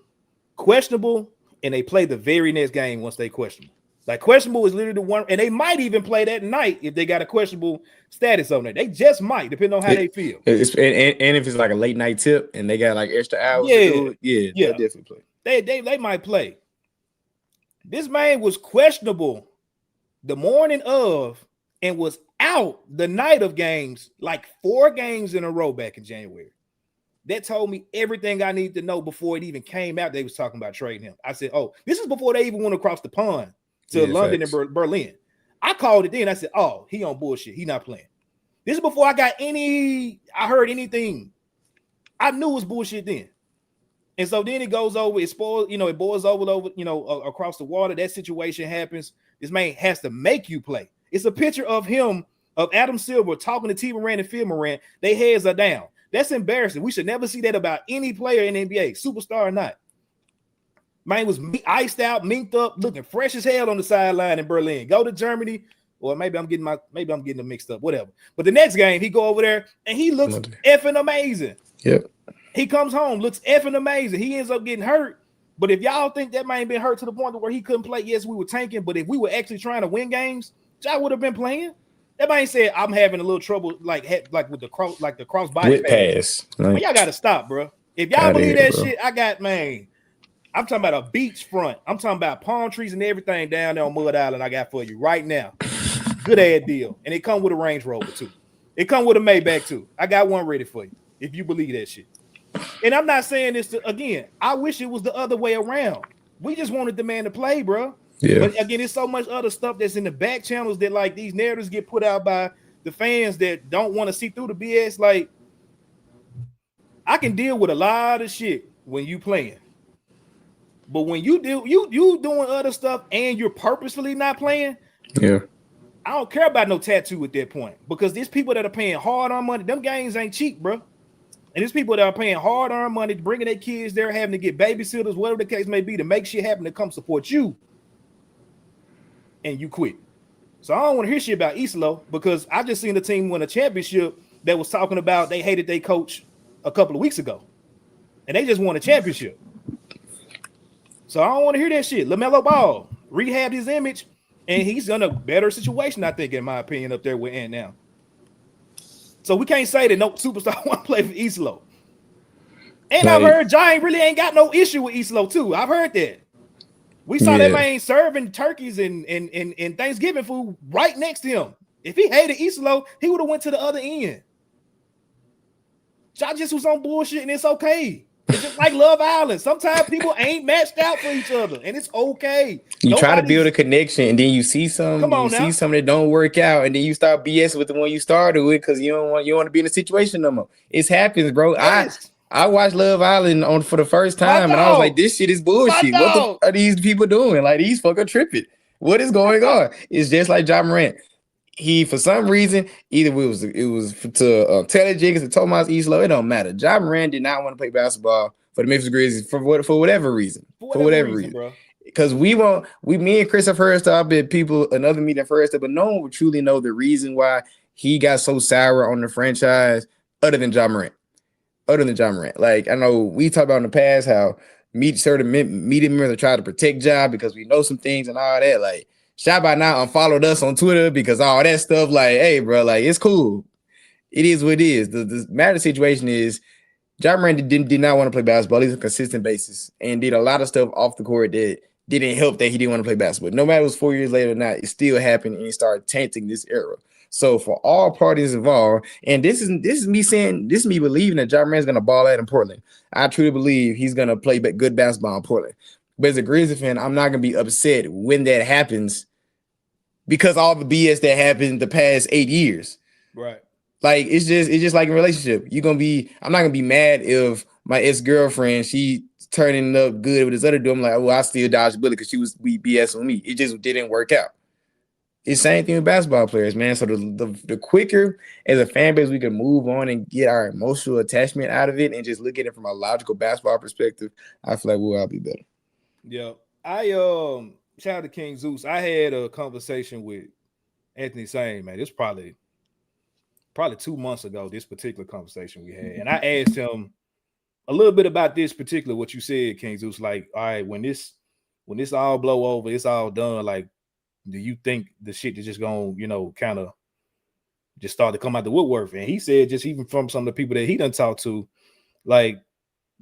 questionable, and they play the very next game once they questionable. Like questionable is literally the one, and they might even play that night if they got a questionable status on there. They just might, depending on how they feel. And if it's like a late night tip and they got like extra hours to do it, they'll definitely play. They might play. This man was questionable the morning of and was out the night of games, like 4 games in a row back in January. That told me everything I need to know before it even came out. They was talking about trading him. I said, oh, this is before they even went across the pond to London and Berlin. I called it then. I said, oh, he on bullshit. He not playing. This is before I heard anything. I knew it was bullshit then. And so then it goes over, it spoils, it boils over, across the water. That situation happens. This man has to make you play. It's a picture of him, of Adam Silver talking to T. Morant and Phil Morant. Their heads are down. That's embarrassing. We should never see that about any player in the NBA, superstar or not. Man was iced out, minked up, looking fresh as hell on the sideline in Berlin. Go to Germany, or maybe I'm getting them mixed up, whatever. But the next game, he go over there and he looks effing amazing. Yep. He comes home, looks effing amazing. He ends up getting hurt. But if y'all think that man been hurt to the point where he couldn't play, yes, we were tanking. But if we were actually trying to win games, y'all would have been playing. That man said, "I'm having a little trouble, like with the cross body pass." Like, y'all got to stop, bro. If y'all believe that shit, I'm talking about a beachfront. I'm talking about palm trees and everything down there on Mud Island. I got for you right now. Good ass deal, and it come with a Range Rover too. It come with a Maybach too. I got one ready for you if you believe that shit. And I'm not saying this again. I wish it was the other way around. We just wanted the man to play, bro. Yeah. But again, there's so much other stuff that's in the back channels that like these narratives get put out by the fans that don't want to see through the BS. Like, I can deal with a lot of shit when you playing, but when you doing other stuff and you're purposefully not playing, I don't care about no tattoo at that point, because these people that are paying hard on money, them games ain't cheap, bro. And there's people that are paying hard-earned money, bringing their kids there, having to get babysitters, whatever the case may be, to make shit happen to come support you. And you quit. So I don't want to hear shit about Islo, because I just seen the team win a championship that was talking about they hated their coach a couple of weeks ago. And they just won a championship. So I don't want to hear that shit. LaMelo Ball rehabbed his image, and he's in a better situation, I think, in my opinion, up there with Ant now. So we can't say that no superstar want to play for Islo. And I've heard Giant really ain't got no issue with Islo too. I've heard that. We saw that man serving turkeys and Thanksgiving food right next to him. If he hated Islo, he would have went to the other end. Ja just was on bullshit, and it's okay. It's just like Love Island. Sometimes people ain't matched out for each other, and it's okay. You try to build a connection, and then you see something that don't work out, and then you start BS with the one you started with because you don't want to be in a situation no more. It happens, bro. Yes. I watched Love Island for the first time, and I was like, this shit is bullshit. What the are these people doing? Like, these fuckers tripping. What is going on? It's just like Ja Morant. He, for some reason, either it was to Taylor Jenkins and Tomas Islo. It don't matter. Ja Morant did not want to play basketball for the Memphis Grizzlies for whatever reason. For whatever reason, bro. Because me and Chris have heard stuff. I've been people another meeting have heard stuff, but no one would truly know the reason why he got so sour on the franchise other than Ja Morant. Like, I know we talked about in the past how certain media members have tried to protect Ja because we know some things and all that. Like, Shot by now unfollowed us on Twitter because all that stuff, like, hey, bro, like, it's cool. It is what it is. The matter situation is Ja Morant did not want to play basketball. He's on a consistent basis and did a lot of stuff off the court that didn't help that he didn't want to play basketball. No matter if it was 4 years later or not, it still happened, and it started tainting this era. So for all parties involved, and this is me believing that Ja Morant's gonna ball out in Portland. I truly believe he's gonna play good basketball in Portland. But as a Grizzlies fan, I'm not gonna be upset when that happens because all the BS that happened the past 8 years. Right. Like, it's just like a relationship. I'm not gonna be mad if my ex-girlfriend, she turning up good with this other dude. I'm like, well, I still dodged the bullet because we BS with me. It just didn't work out. It's the same thing with basketball players, man. So the quicker as a fan base we can move on and get our emotional attachment out of it and just look at it from a logical basketball perspective, I feel like we'll all be better. Yeah. I shout out to King Zeus. I had a conversation with Anthony Sane, man. It's probably 2 months ago, this particular conversation we had. And I asked him a little bit about this particular, what you said, King Zeus. Like, all right, when this all blow over, it's all done, like, do you think the shit is just gonna, kind of just start to come out the woodwork? And he said, just even from some of the people that he done talked to, like,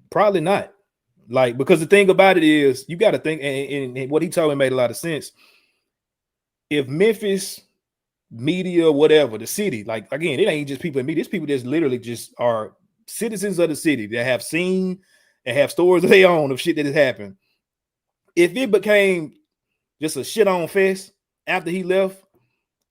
probably not. Like, because the thing about it is, you got to think, and what he told me made a lot of sense. If Memphis media, whatever, the city, like, again, it ain't just people in media, it's people that literally just are citizens of the city that have seen and have stories of their own of shit that has happened. If it became just a shit on fest after he left,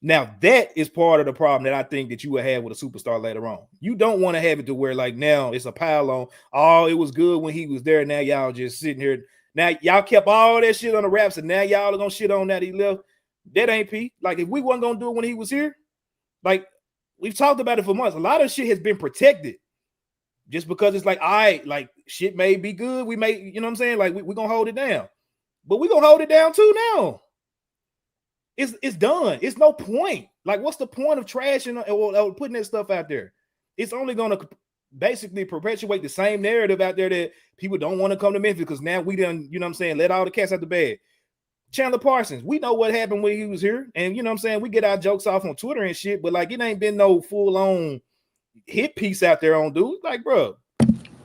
now that is part of the problem that I think that you would have with a superstar later on. You don't want to have it to where, like, now it's a pile on. Oh, it was good when he was there. Now y'all just sitting here. Now y'all kept all that shit on the wraps, and now y'all are gonna shit on that he left. That ain't P. Like, if we wasn't gonna do it when he was here, like, we've talked about it for months. A lot of shit has been protected just because it's like, all right, like, shit may be good. We may, you know what I'm saying? Like, we're gonna hold it down. But we're gonna hold it down too now. It's done. It's no point. Like, what's the point of trashing or putting that stuff out there? It's only gonna basically perpetuate the same narrative out there that people don't want to come to Memphis because now we done, you know what I'm saying, let all the cats out the bed. Chandler Parsons, we know what happened when he was here, and you know what I'm saying, we get our jokes off on Twitter and shit, but like, it ain't been no full-on hit piece out there on dude. Like, bro,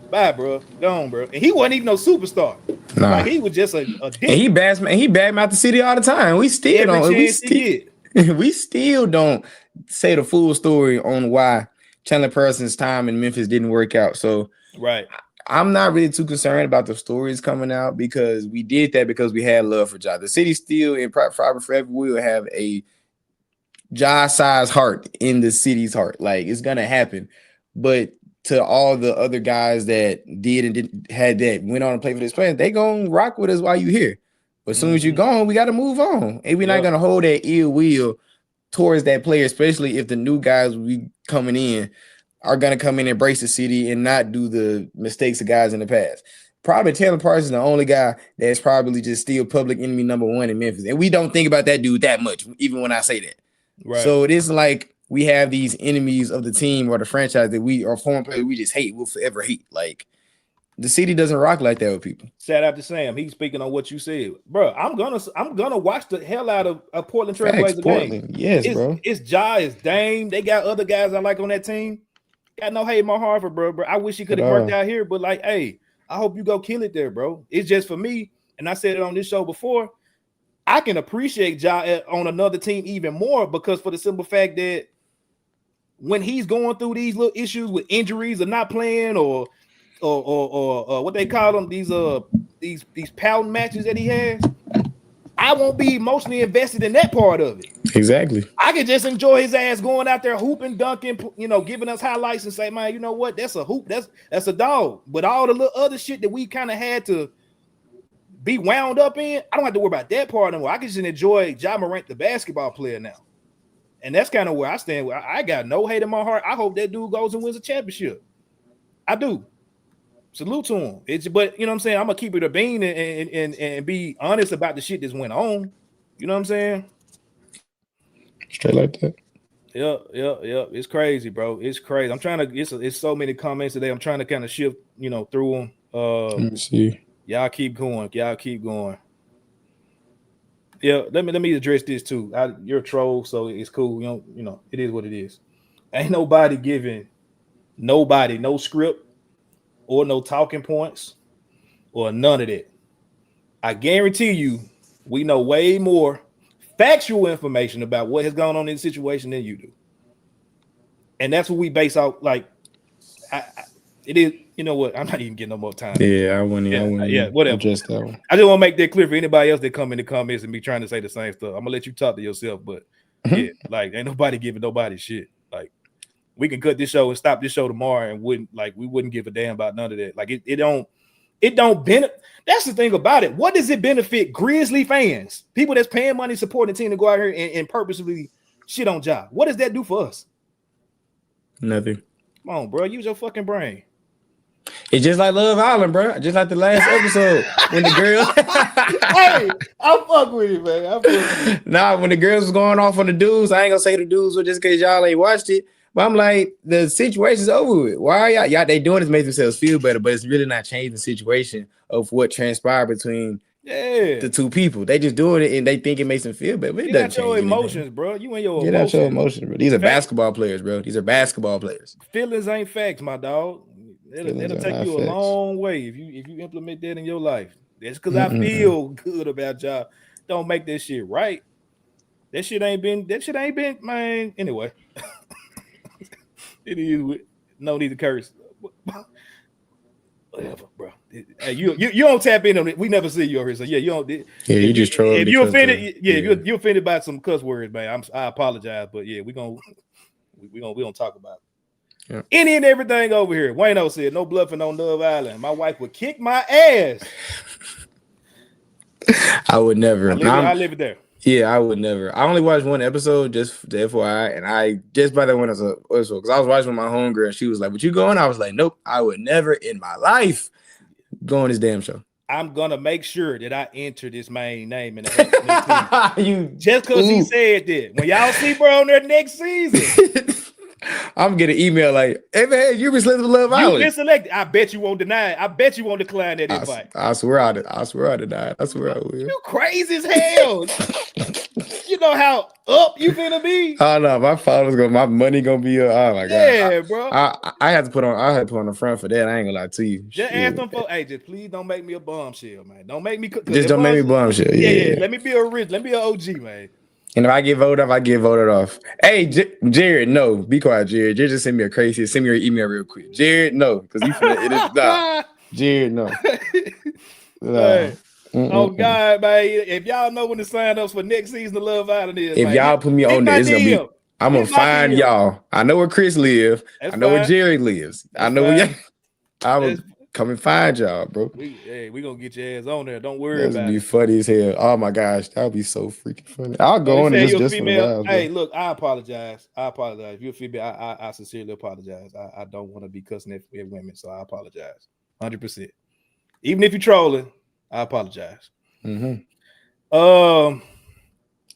bye, bro, gone, bro. And he wasn't even no superstar. Nah. Like, he was just a dick. And he bags him out the city all the time. We still we still don't say the full story on why Chandler Parsons' time in Memphis didn't work out. So right, I'm not really too concerned about the stories coming out because we did that because we had love for Ja. The city still, in forever will have a Ja-sized heart in the city's heart. Like, it's gonna happen. But to all the other guys that did and didn't had that went on to play for this plan, they gonna rock with us while you here. But as soon as you're gone, we got to move on, and we're not gonna hold that ill will towards that player, especially if the new guys we coming in are gonna come in and embrace the city and not do the mistakes of guys in the past. Probably Taylor Parsons is the only guy that's probably just still public enemy number one in Memphis, and we don't think about that dude that much, even when I say that. Right. So it is like we have these enemies of the team or the franchise that we are former players we just hate. We'll forever hate. Like, the city doesn't rock like that with people. Shout out to Sam. He's speaking on what you said, bro. I'm gonna watch the hell out of a Portland Trailblazers game. Yes, bro. It's Ja, it's Dame. They got other guys I like on that team. Got no hate in my heart for bro. I wish he could have worked out here, but like, hey, I hope you go kill it there, bro. It's just for me, and I said it on this show before. I can appreciate Ja on another team even more because for the simple fact that when he's going through these little issues with injuries or not playing or what they call them, these pouting matches that he has, I won't be emotionally invested in that part of it. Exactly. I can just enjoy his ass going out there hooping, dunking, giving us highlights and say, man, you know what? That's a hoop. That's a dog. But all the little other shit that we kind of had to be wound up in, I don't have to worry about that part anymore. I can just enjoy Ja Morant, the basketball player now. And that's kind of where I stand. I got no hate in my heart. I hope that dude goes and wins a championship. I do. Salute to him. But you know what I'm saying? I'm gonna keep it a bean and be honest about the shit that's went on. You know what I'm saying? Straight like that. Yeah. It's crazy, bro. It's crazy. I'm trying to. It's so many comments today. I'm trying to kind of shift, through them. Let me see. Y'all keep going. Yeah, let me address this too. You're a troll, so it's cool. It is what it is. Ain't nobody giving nobody no script or no talking points or none of that. I guarantee you, we know way more factual information about what has gone on in the situation than you do. And that's what we base out. Like, it is. You know what? I'm not even getting no more time. Yeah, I wouldn't. Yeah, whatever. Just that one. I just want to make that clear for anybody else that come in the comments and be trying to say the same stuff. I'm gonna let you talk to yourself, but yeah, like, ain't nobody giving nobody shit. Like, we can cut this show and stop this show tomorrow and we wouldn't give a damn about none of that. Like it don't benefit. That's the thing about it. What does it benefit Grizzly fans, people that's paying money supporting the team, to go out here and purposely shit on job? What does that do for us? Nothing. Come on, bro. Use your fucking brain. It's just like Love Island, bro. Just like the last episode when the girl. Hey, I fuck with it, man. I fuck with it. Nah, when the girls was going off on the dudes, I ain't gonna say the dudes were just because y'all ain't watched it. But I'm like, the situation's over with. Why are y'all they doing this to make themselves feel better, but it's really not changing the situation of what transpired between the two people. They just doing it and they think it makes them feel better. But it Get doesn't out your change emotions, anything. bro. You and your Get emotions. out your emotions, bro. These are basketball players, bro. These are basketball players. Feelings ain't facts, my dog. It'll take you a long way if you implement that in your life. That's because I feel good about y'all. Don't make that shit right. That shit ain't been, man. Anyway. It is no need to curse. Whatever, bro. Hey, you don't tap in on it. We never see you over here. So yeah, you don't. Yeah, you just troll. If you offended, if you're offended by some cuss words, man, I apologize. But yeah, we gonna talk about it. Yeah. Any and everything over here. Wayno said, no bluffing on Love Island. My wife would kick my ass. I would never. I live it there. Yeah, I would never. I only watched one episode, just the FYI, and I just by that one as a because I was watching with my homegirl, and she was like, "But you going?" I was like, "Nope, I would never in my life go on this damn show." I'm gonna make sure that I enter this main name in the you just because he said that. When y'all see bro on there next season. I'm gonna get an email like, "Hey man, you been selected for Love Island. You been selected. I bet you won't deny it. I bet you won't decline that invite. I swear I deny it. I swear I will. You crazy as hell. You know how up you finna be. Oh no, my money gonna be up. Oh my god. Yeah, bro. I had to put on the front for that. I ain't gonna lie to you. Just ask them for, hey, just please don't make me a bombshell, man. Don't make me. Just don't make me bombshell. Yeah. Let me be a rich. Let me be an OG, man. And if I get voted off, I get voted off. Hey, Jared, no. Be quiet, Jared. Jared just send me a crazy. Send me your email real quick. Jared, no. Because it is nah. Jared, no. Hey. Oh, God, man. If y'all know when the sign-ups for next season of Love Island is, if y'all put me on there, it's going to be, I'm going to find y'all. I know where Chris lives. I know where Jerry lives. I know where I will come and find y'all, bro. We going to get your ass on there. Don't worry about it. That'd be funny as hell. Oh, my gosh. That would be so freaking funny. I'll go on this just female, for the vibes, look, I apologize. If you're a female, I sincerely apologize. I don't want to be cussing at women, so I apologize. 100%. Even if you're trolling, I apologize. Jerry,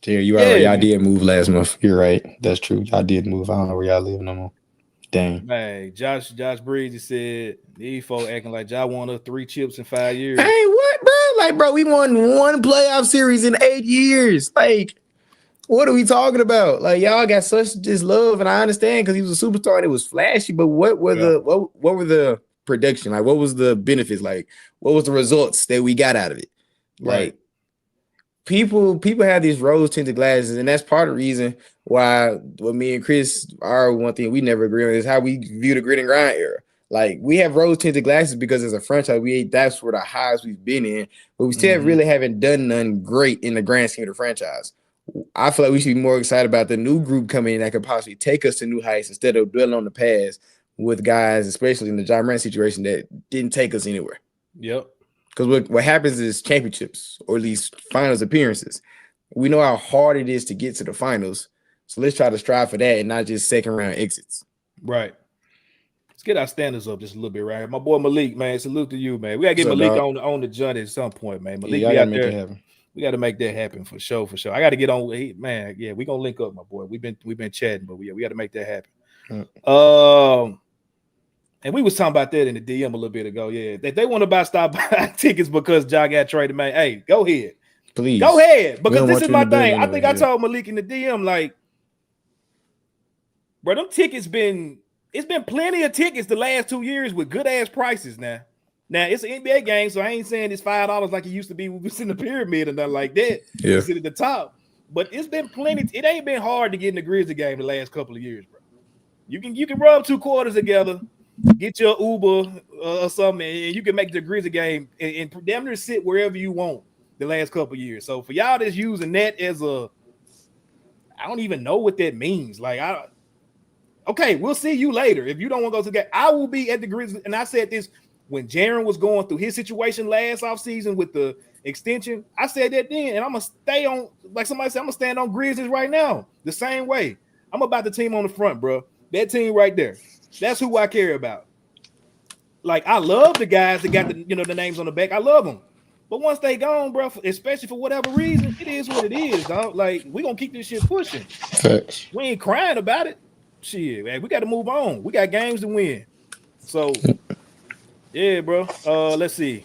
you already y'all did move last month. You're right. That's true. Y'all did move. I don't know where y'all live no more. Dang. Man, Josh Breezy said these folks acting like y'all won us 3 chips in 5 years. Hey, what, bro? Like, bro, we won 1 playoff series in 8 years. Like, what are we talking about? Like, y'all got such this love, and I understand because he was a superstar and it was flashy. But what were the production? Like, what was the benefits? Like, what was the results that we got out of it? Like, people have these rose tinted glasses, and that's part of the reason why what me and Chris are one thing we never agree on is how we view the grit and grind era. Like, we have rose tinted glasses because as a franchise, that's where the highs we've been in, but we still really haven't done none great in the grand scheme of the franchise. I feel like we should be more excited about the new group coming in that could possibly take us to new heights instead of dwelling on the past with guys, especially in the Ja Morant situation, that didn't take us anywhere. Yep. Because what happens is championships, or at least finals appearances. We know how hard it is to get to the finals. So let's try to strive for that and not just second round exits. Right. Let's get our standards up just a little bit right here. My boy Malik, man, salute to you, man. We gotta get Malik on the joint at some point, man. Malik, we gotta make that happen for sure. I gotta get on, man. Yeah, we gonna link up, my boy. We've been chatting, but we gotta make that happen. And we was talking about that in the DM a little bit ago. Yeah, they want to buy tickets because Ja got traded, man. Hey, go ahead. Please. Go ahead. Because this is my thing. I think I told Malik in the DM, like, bro, them tickets it's been plenty of tickets the last 2 years with good ass prices now. Now it's an NBA game, so I ain't saying it's $5 like it used to be when we was in the pyramid or nothing like that. Yeah. We sit at the top. But it's been plenty. It ain't been hard to get in the Grizzly game the last couple of years, bro. You can rub 2 quarters together. Get your Uber or something, and you can make the Grizzly game and damn near sit wherever you want the last couple of years. So for y'all that's using that as I don't even know what that means. Like Okay, we'll see you later. If you don't want to go to the game, I will be at the Grizzlies. And I said this when Jaren was going through his situation last offseason with the extension. I said that then, and I'm gonna stay on, like somebody said, I'm gonna stand on Grizzlies right now. The same way. I'm about the team on the front, bro. That team right there. That's who I care about. Like, I love the guys that got the names on the back. I love them. But once they gone, bro, especially for whatever reason, it is what it is, dog. Like, we gonna keep this shit pushing. We ain't crying about it. Shit, man, we got to move on. We got games to win. So, yeah, bro. Let's see.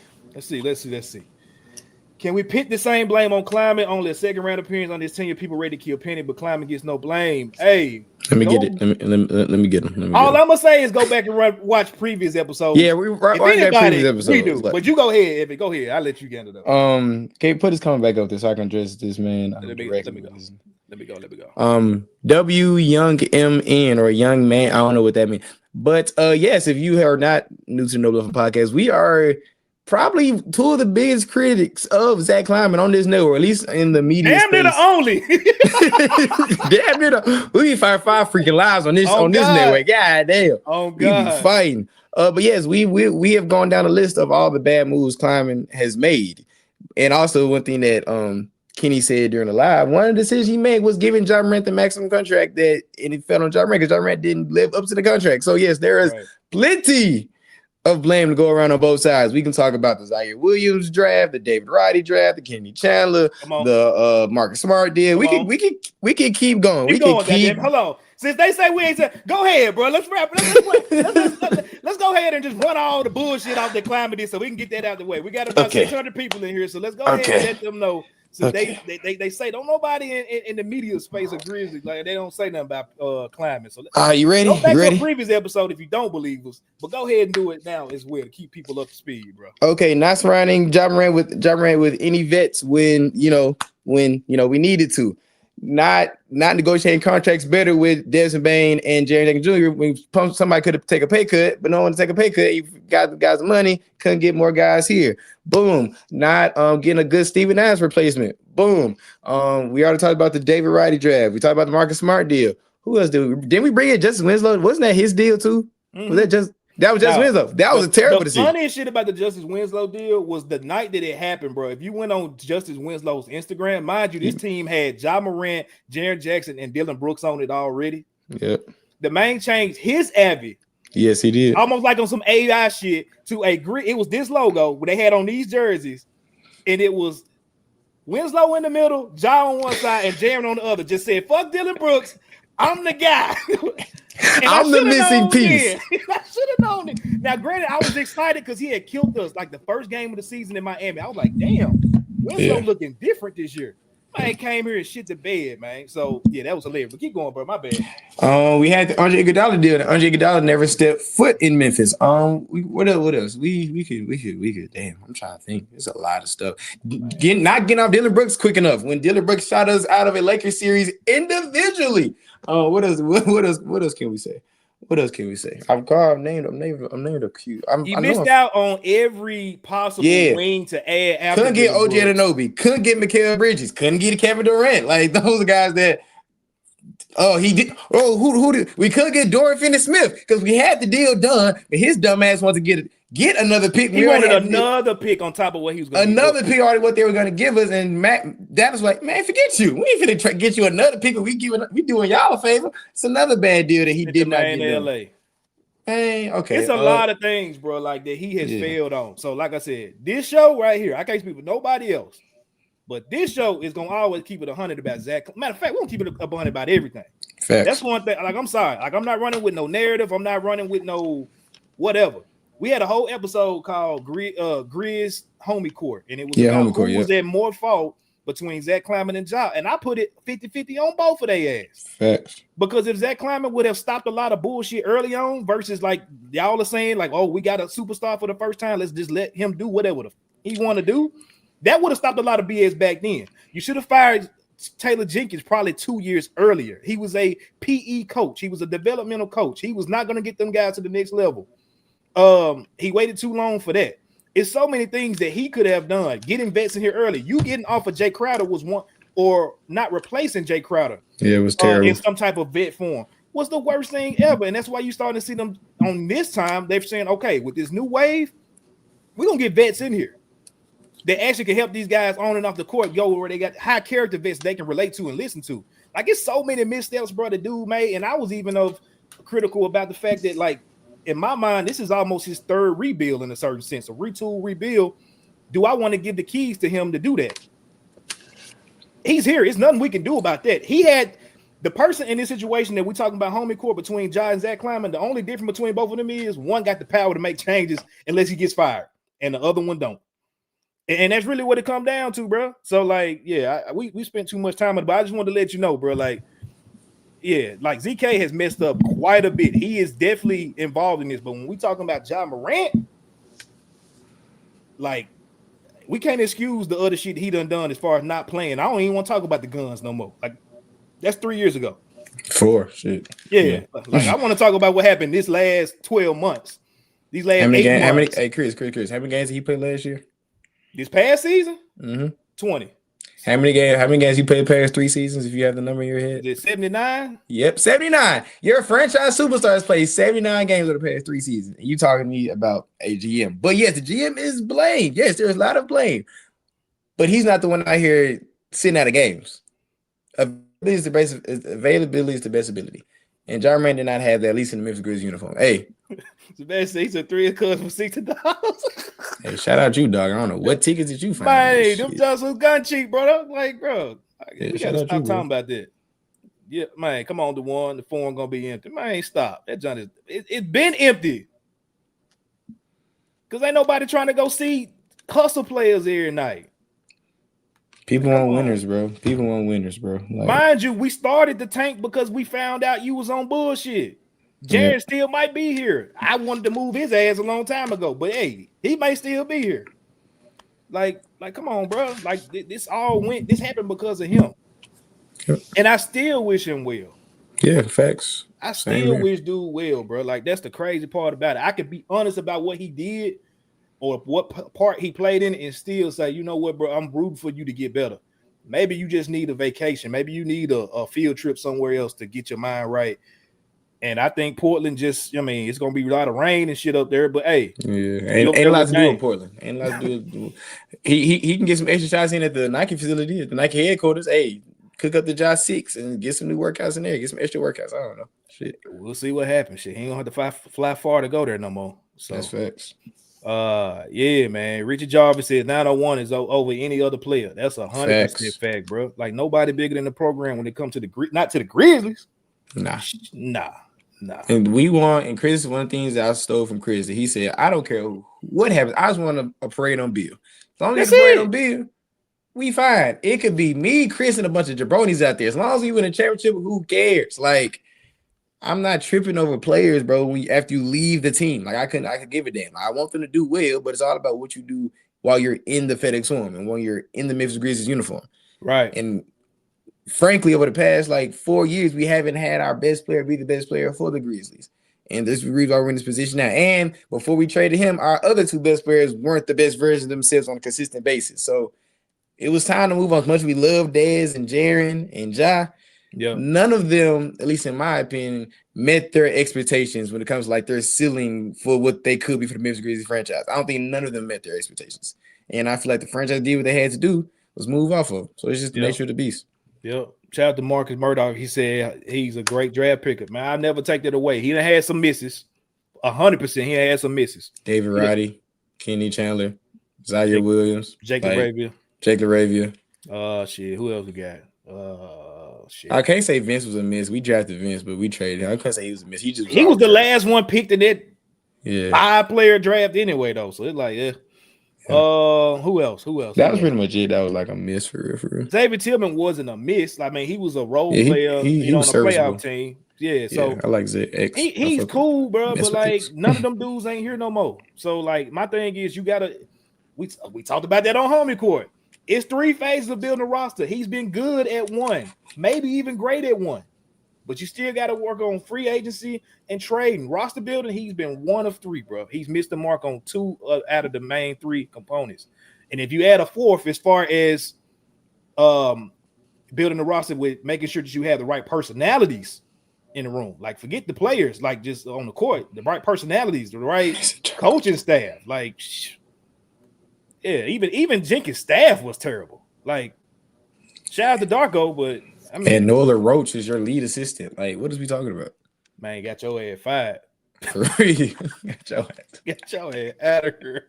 Can we pit the same blame on Climate? Only a second round appearance on this tenure. People ready to kill Penny, but Climate gets no blame. Hey, let me get it. Let me get him. All I'm gonna say is go back and watch previous episodes. Yeah, we got previous episodes. We do, but you go ahead, Evan. Go ahead. I'll let you get it up. Okay, put his comment back up there so I can address this man. Let me go. W Young MN or Young Man. I don't know what that means. But yes, if you are not new to No Bluffin podcast, we are probably two of the biggest critics of Zach Kleiman on this network, at least in the media. Damn, they're the only. Damn, we be five freaking lives on this network. God damn. Oh God, we be fighting. But yes, we have gone down a list of all the bad moves Kleiman has made, and also one thing that Kenny said during the live, one of the decisions he made was giving Ja Morant the maximum contract and it fell on Ja Morant because Ja Morant didn't live up to the contract. So yes, there is plenty of blame to go around on both sides. We can talk about the Zaire Williams draft, the David Roddy draft, the Kenny Chandler, the Marcus Smart deal. We can keep going. Hold on. Since they say we ain't said, go ahead, bro. Let's wrap it. Let's go ahead and just run all the bullshit off the Climate so we can get that out of the way. We got about 600 people in here, so let's go ahead and let them know. So they say don't nobody in the media space of Grizzlies, like they don't say nothing about Climate. So you ready? Go back to the previous episode if you don't believe us, but go ahead and do it now as well to keep people up to speed, bro. Okay, not surrounding Ja Morant with any vets when we needed to. Not negotiating contracts better with Desmond Bain and Jaren Jackson Jr. When somebody could have taken a pay cut, but no one to take a pay cut. You got the guys money, couldn't get more guys here. Boom. Not getting a good Steven Adams replacement. Boom. We already talked about the David Roddy draft. We talked about the Marcus Smart deal. Who else didn't we bring in Justice Winslow? Wasn't that his deal too? Mm-hmm. That was Justice Winslow. That was a terrible decision. The funniest shit about the Justice Winslow deal was the night that it happened, bro. If you went on Justice Winslow's Instagram, mind you, this team had Ja Morant, Jaren Jackson, and Dylan Brooks on it already. Yep. The man changed his Avi. Yes, he did. Almost like on some AI shit to it was this logo where they had on these jerseys, and it was Winslow in the middle, Ja on one side, and Jaren on the other. Just said, fuck Dylan Brooks. I'm the guy. I'm the missing piece. I should have known it. Now, granted, I was excited because he had killed us like the first game of the season in Miami. I was like, damn, Winslow looking different this year. Man came here and shit the bed, man. So yeah, that was hilarious. But keep going, bro. My bad. We had the Andre Iguodala deal. Andre Iguodala never stepped foot in Memphis. What else? We could. Damn, I'm trying to think. There's a lot of stuff. Not getting off Dylan Brooks quick enough. When Dylan Brooks shot us out of a Lakers series individually. What else can we say? I'm named a Q. You missed out on every possible wing to add. After couldn't get OG Anunoby. Couldn't get Mikal Bridges. Couldn't get Kevin Durant. Like those are guys that. He did. Who did? We couldn't get Dorian Finney-Smith because we had the deal done, but his dumb ass wanted to get another pick. He wanted another pick on top of what he was going to another pick already what they were going to give us, and that was like, man, forget you. We ain't finna get you another pick. We doing y'all a favor. It's another bad deal that he did not get in LA. Hey, okay. It's a lot of things, bro, like that he has failed on. So, like I said, this show right here, I can't speak with nobody else. But this show is gonna always keep it 100 about Zach. Matter of fact, we're gonna keep it 100 about everything. Facts. That's one thing. Like, I'm sorry. Like, I'm not running with no narrative. I'm not running with no whatever. We had a whole episode called Grizz Homie Court, and it was about who was at more fault between Zach Kleiman and Ja. And I put it 50-50 on both of their ass. Facts. Because if Zach Kleiman would have stopped a lot of bullshit early on versus like y'all are saying, like, oh, we got a superstar for the first time. Let's just let him do whatever he want to do. That would have stopped a lot of BS back then. You should have fired Taylor Jenkins probably 2 years earlier. He was a PE coach. He was a developmental coach. He was not going to get them guys to the next level. He waited too long for that. It's so many things that he could have done. Getting vets in here early. You getting off of Jay Crowder was one, or not replacing Jay Crowder. Yeah, it was terrible. In some type of vet form was the worst thing ever. And that's why you starting to see them on this time. They're saying, okay, with this new wave, we're going to get vets in here. They actually can help these guys on and off the court go where they got high character vets they can relate to and listen to. Like, it's so many missteps, bro, the dude made. And I was even critical about the fact that, like, in my mind, this is almost his third rebuild in a certain sense, a retool rebuild. Do I want to give the keys to him to do that? He's here. There's nothing we can do about that. He had the person in this situation that we're talking about, homie court between Ja and Zach Kleiman. The only difference between both of them is one got the power to make changes unless he gets fired, and the other one don't. And that's really what it comes down to, bro. So, like, yeah, we spent too much time on it, but I just wanted to let you know, bro, like, yeah, like ZK has messed up quite a bit. He is definitely involved in this, but when we talking about Ja Morant, like, we can't excuse the other shit he done as far as not playing. I don't even want to talk about the guns no more. Like, that's 3 years ago. 4 shit. Yeah. Like, I want to talk about what happened this last 12 months. These last 8 months. Hey, Chris, how many games did he play last year? This past season? 20. How many games you played the past 3 seasons, if you have the number in your head? Is it 79? Yep, 79. Your franchise superstars played 79 games over the past 3 seasons. And you talking to me about a GM. But yes, the GM is blamed. Yes, there's a lot of blame. But he's not the one out here sitting out of games. Availability is the best ability. And Ja Morant did not have that, at least in the Memphis Grizz uniform. Hey. Sebastian, he said 3 cuts for $60. Hey, shout out you, dog. I don't know what tickets did you find. Man, them just was gun cheap, bro. Like, bro, yeah, we gotta stop talking about that. Yeah, man, come on, the form gonna be empty. Man, stop. That John it's been empty. Cause ain't nobody trying to go see hustle players every night. People want winners, bro. Like, mind you, we started the tank because we found out you was on bullshit. Jared still might be here. I wanted to move his ass a long time ago, but hey, he may still be here. Like, come on, bro. Like, this happened because of him. Yep. And I still wish him well. Yeah, facts. I still wish dude well, bro. Like, that's the crazy part about it. I could be honest about what he did or what part he played in and still say, you know what, bro, I'm rooting for you to get better. Maybe you just need a vacation. Maybe you need a field trip somewhere else to get your mind right. And I think Portland it's going to be a lot of rain and shit up there, but hey. Yeah, ain't a lot to do in Portland. Ain't a lot to do. He can get some extra shots in at the Nike facility, at the Nike headquarters. Hey, cook up the Josh 6 and get some new workouts in there. Get some extra workouts. I don't know. Shit. We'll see what happens. Shit, he ain't going to have to fly far to go there no more. So that's facts. Yeah, man. Richie Jarvis said 901 is over any other player. That's 100% fact, bro. Like, nobody bigger than the program when it comes to not to the Grizzlies. Nah. And Chris, one of the things that I stole from Chris, that he said, I don't care what happens. I just want a parade on Bill. As long as it's a parade on Bill, we fine. It could be me, Chris, and a bunch of jabronis out there. As long as we win a championship, who cares? Like, I'm not tripping over players, bro. After you leave the team, like, I could give a damn. I want them to do well, but it's all about what you do while you're in the FedEx Forum and when you're in the Memphis Grizzlies uniform. Right. And frankly, over the past 4 years, we haven't had our best player be the best player for the Grizzlies. And this reason why we're in this position now. And before we traded him, our other 2 best players weren't the best versions of themselves on a consistent basis. So it was time to move on. As much as we love Dez and Jaren and Ja, none of them, at least in my opinion, met their expectations when it comes to their ceiling for what they could be for the Memphis Grizzlies franchise. I don't think none of them met their expectations. And I feel like the franchise did what they had to do was move off of. So it's just the nature of the beast. Yep. Shout out to Marcus Murdoch. He said he's a great draft picker. Man, I never take that away. He done had some misses. 100%. He had some misses. David Roddy, Kenny Chandler, Zaire Williams, Jake LaRavia. Shit. Who else we got? Shit. I can't say Vince was a miss. We drafted Vince, but we traded him. I can't say he was a miss. He was the last one picked in that 5-player draft anyway, though. So it's like, who else? That was pretty much it. That was like a miss for real. David Tillman wasn't a miss. I mean, he was a role player he on a playoff team. Yeah, so I like Zach. He's cool, bro. But none of them dudes ain't here no more. So my thing is, you gotta. We talked about that on homie court. It's 3 phases of building a roster. He's been good at 1, maybe even great at 1. But you still got to work on free agency and trading. Roster building, he's been 1 of 3, bro. He's missed the mark on 2 out of the main 3 components. And if you add a 4th, as far as building the roster with making sure that you have the right personalities in the room. Like, forget the players, like just on the court, the right personalities, the right coaching staff. Like, yeah, even Jenkins' staff was terrible. Like, shout out to Darko, but I mean, and Nola Roach is your lead assistant. Like, what is we talking about? man, got your ass fired. For real. Get your ass out of here.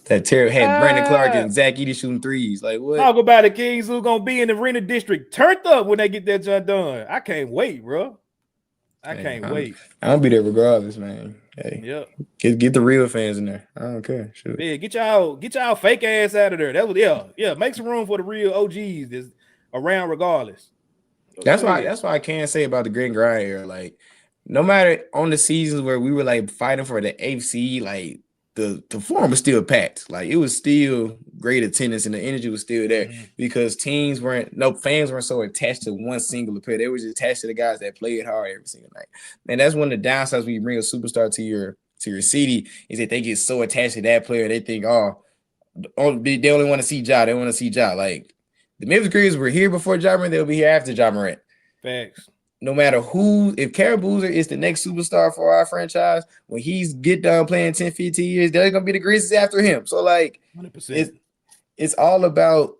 That terrible had Brandon Clark and Zach Edey shooting threes. Like, what? Talk about the Kings who gonna be in the Arena District turned up when they get that job done. I can't wait, bro. I can't wait. I'll be there regardless, man. Hey, yep. Get the real fans in there. I don't care. Sure. Yeah, get y'all fake ass out of there. That was make some room for the real OGs that's around regardless. That's why I can say about the grit and grind era. Like, no matter on the seasons where we were like fighting for the AFC, like the forum was still packed. Like, it was still great attendance and the energy was still there because fans weren't so attached to one single player. They were just attached to the guys that played hard every single night. And that's one of the downsides when you bring a superstar to your city is that they get so attached to that player. They think, they only want to see Ja. They want to see Ja. Like, the Memphis Grizzlies were here before Ja Morant. They'll be here after Ja Morant. Facts. No matter who, if Karim Boozer is the next superstar for our franchise, when he's get done playing 10, 15 years, they're going to be the Grizzlies after him. So, like, 100%. It's all about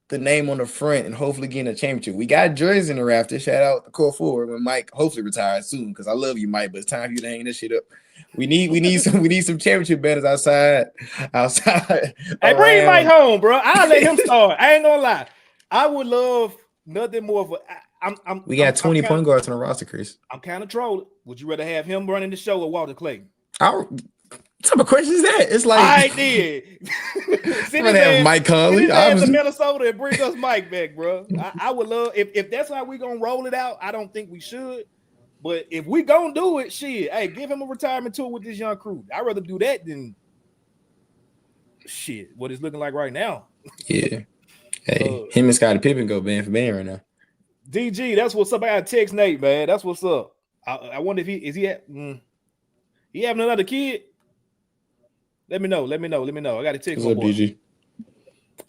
the name on the front and hopefully getting a championship. We got jerseys in the rafter. Shout out the core forward when Mike hopefully retires soon, because I love you, Mike, but it's time for you to hang this shit up. We need some championship banners outside. Hey, bring Mike home, bro. I'll let him start. I ain't gonna lie. I would love nothing more for. We got 20 point guards on the roster, Chris. I'm kind of trolling. Would you rather have him running the show or Walter Clayton? What type of question is that? It's like I did. I'm gonna have Mike Conley. To Minnesota and bring us Mike back, bro. I would love if that's how we gonna roll it out. I don't think we should, but if we gonna do it, shit. Hey, give him a retirement tour with this young crew. I'd rather do that than shit. What it's looking like right now. Yeah. Hey, him and Scottie Pippen go band for band right now. DG, that's what's up. I got text Nate, man. That's what's up. I wonder if he having another kid. Let me know. I got to text my boy. DG?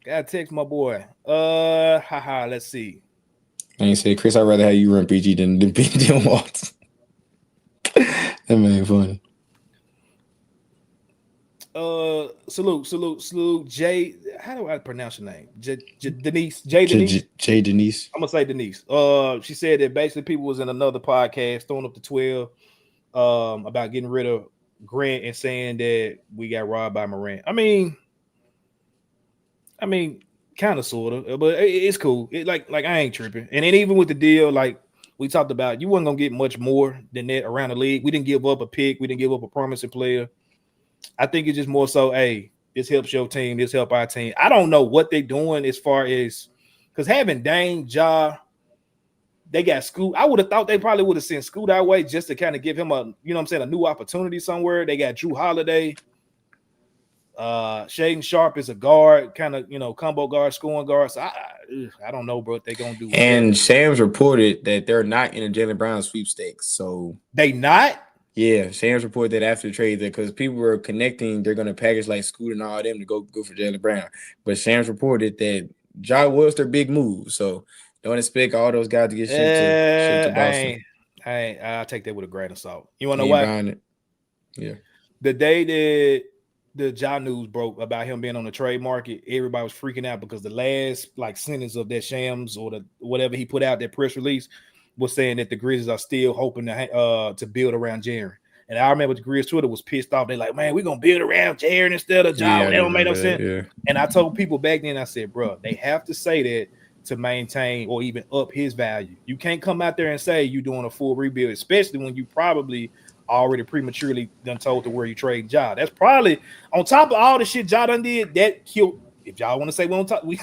Got to text my boy. Let's see. I ain't say, Chris, I'd rather have you run PG than Walt. That man funny. Salute. Jay, how do I pronounce your name? Denise. Denise. I'm gonna say Denise. She said that basically people was in another podcast throwing up the 12 about getting rid of Grant and saying that we got robbed by Morant. I mean, kind of, sort of, but it's cool. Like I ain't tripping. And then even with the deal, like we talked about, you wasn't gonna get much more than that around the league. We didn't give up a pick. We didn't give up a promising player. I think it's just more so, hey, this helps your team. This help our team. I don't know what they're doing as far as because having Dame, Ja, they got Scoot. I would have thought they probably would have sent Scoot our way just to kind of give him a new opportunity somewhere. They got Drew Holiday. Shaden Sharp is a guard, kind of, combo guard, scoring guard. So I don't know, bro, what they're going to do. And Shams reported that they're not in a Jaylen Brown sweepstakes. So they not? Yeah, Shams reported that after the trade because people were connecting, they're going to package like Scoot and all them to go for Jaylen Brown. But Shams reported that Ja was their big move. So don't expect all those guys to get shipped to Boston. I'll take that with a grain of salt. You want to know why? Yeah. The day that the Ja news broke about him being on the trade market, everybody was freaking out because the last sentence of that Shams or the whatever he put out, that press release, was saying that the Grizzlies are still hoping to build around Jaren. And I remember the Grizz Twitter was pissed off. They're like, man, we're going to build around Jaren instead of Ja. That don't make no sense. Yeah. And I told people back then, I said, bro, they have to say that to maintain or even up his value. You can't come out there and say you're doing a full rebuild, especially when you probably already prematurely done told to where you trade Ja. That's probably on top of all the shit Ja done did, that killed. If y'all want to say we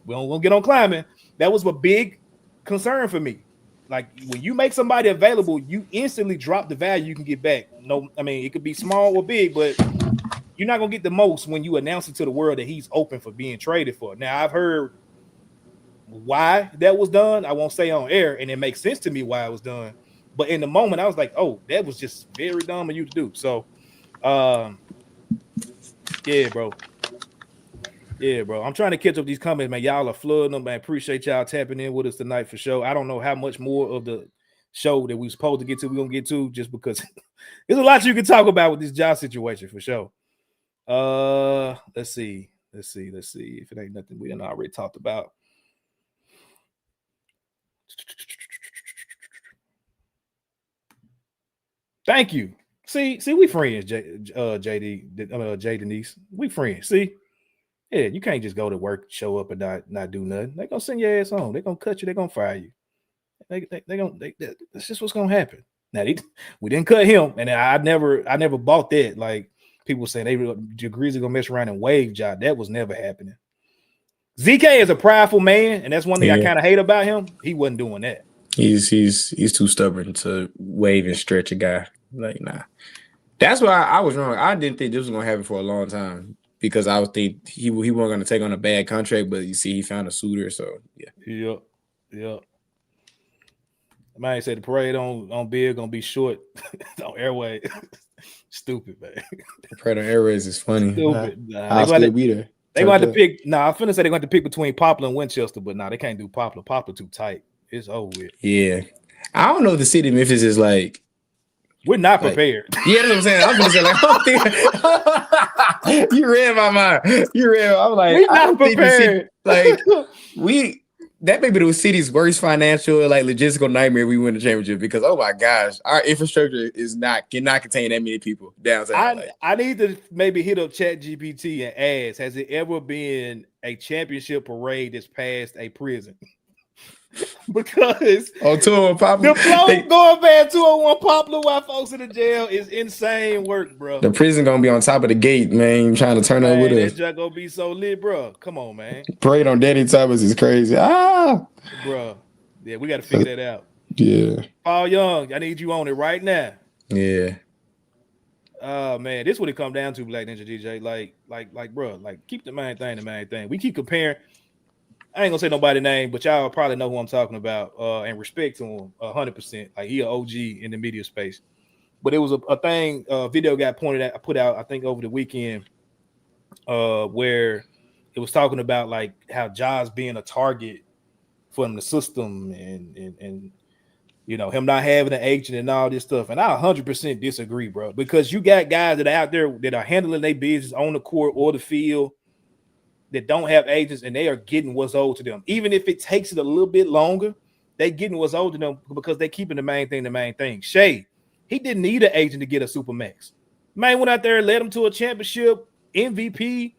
don't get on climbing, that was a big concern for me. Like when you make somebody available, you instantly drop the value you can get back. No, I mean, it could be small or big, but you're not gonna get the most when you announce it to the world that he's open for being traded for. Now, I've heard why that was done. I won't say on air, and it makes sense to me why it was done. But in the moment, I was like, oh, that was just very dumb of you to do. So, yeah, bro. Yeah, bro. I'm trying to catch up these comments, man. Y'all are flooding them, man. Appreciate y'all tapping in with us tonight for sure. I don't know how much more of the show that we supposed to get to, we're gonna get to, just because there's a lot you can talk about with this job situation for sure. Let's see if it ain't nothing we done already talked about. Thank you. See, we friends, Jay Denise. We friends. See, yeah, you can't just go to work, show up, and not do nothing. They gonna send your ass home. They gonna cut you. They gonna fire you. That's just what's gonna happen. Now we didn't cut him, and I never bought that. Like people saying the Grizzlies gonna mess around and waive job. That was never happening. ZK is a prideful man, and that's one thing I kind of hate about him. He wasn't doing that. He's too stubborn to wave and stretch a guy. Like, nah. That's why I was wrong. I didn't think this was gonna happen for a long time because I would think he wasn't gonna take on a bad contract, but you see, he found a suitor. So yeah. Yep. The man said the parade on Bill gonna be short on airway. Stupid, man. The parade on airways is funny. Stupid. I'll still be there. They want to pick. I'm finna say they're going to pick between Poplar and Winchester, but they can't do Poplar. Poplar too tight. It's over with. Yeah, I don't know if the city of Memphis is like. We're not prepared. Yeah, that's what I'm saying. I'm gonna say like, I don't think you read my mind. I'm like, we're not prepared. That may be the city's worst financial, logistical nightmare. We win the championship because, oh my gosh, our infrastructure cannot contain that many people downtown. I need to maybe hit up ChatGPT and ask, has it ever been a championship parade that's past a prison? Because on 201 Poplar, the flow going past 201 Poplar while folks in the jail is insane work, bro. The prison gonna be on top of the gate, man, trying to turn up with us. That junk gonna be so lit, bro. Come on, man. Parade on Danny Thomas is crazy. Bro. Yeah, we got to figure that out. Yeah. Paul Young, I need you on it right now. Yeah. Man, this is what it come down to, Black Ninja DJ. Bro, keep the main thing. We keep comparing. I ain't gonna say nobody's name, but y'all probably know who I'm talking about. And respect to him 100%. Like he an OG in the media space. But it was a thing, video got put out, I think over the weekend, where it was talking about like how Ja's being a target from the system and you know him not having an agent and all this stuff. And I 100% disagree, bro, because you got guys that are out there that are handling their business on the court or the field that don't have agents, and they are getting what's owed to them. Even if it takes it a little bit longer, they getting what's owed to them because they keeping the main thing. Shay, he didn't need an agent to get a Supermax. Man went out there and led him to a championship, MVP,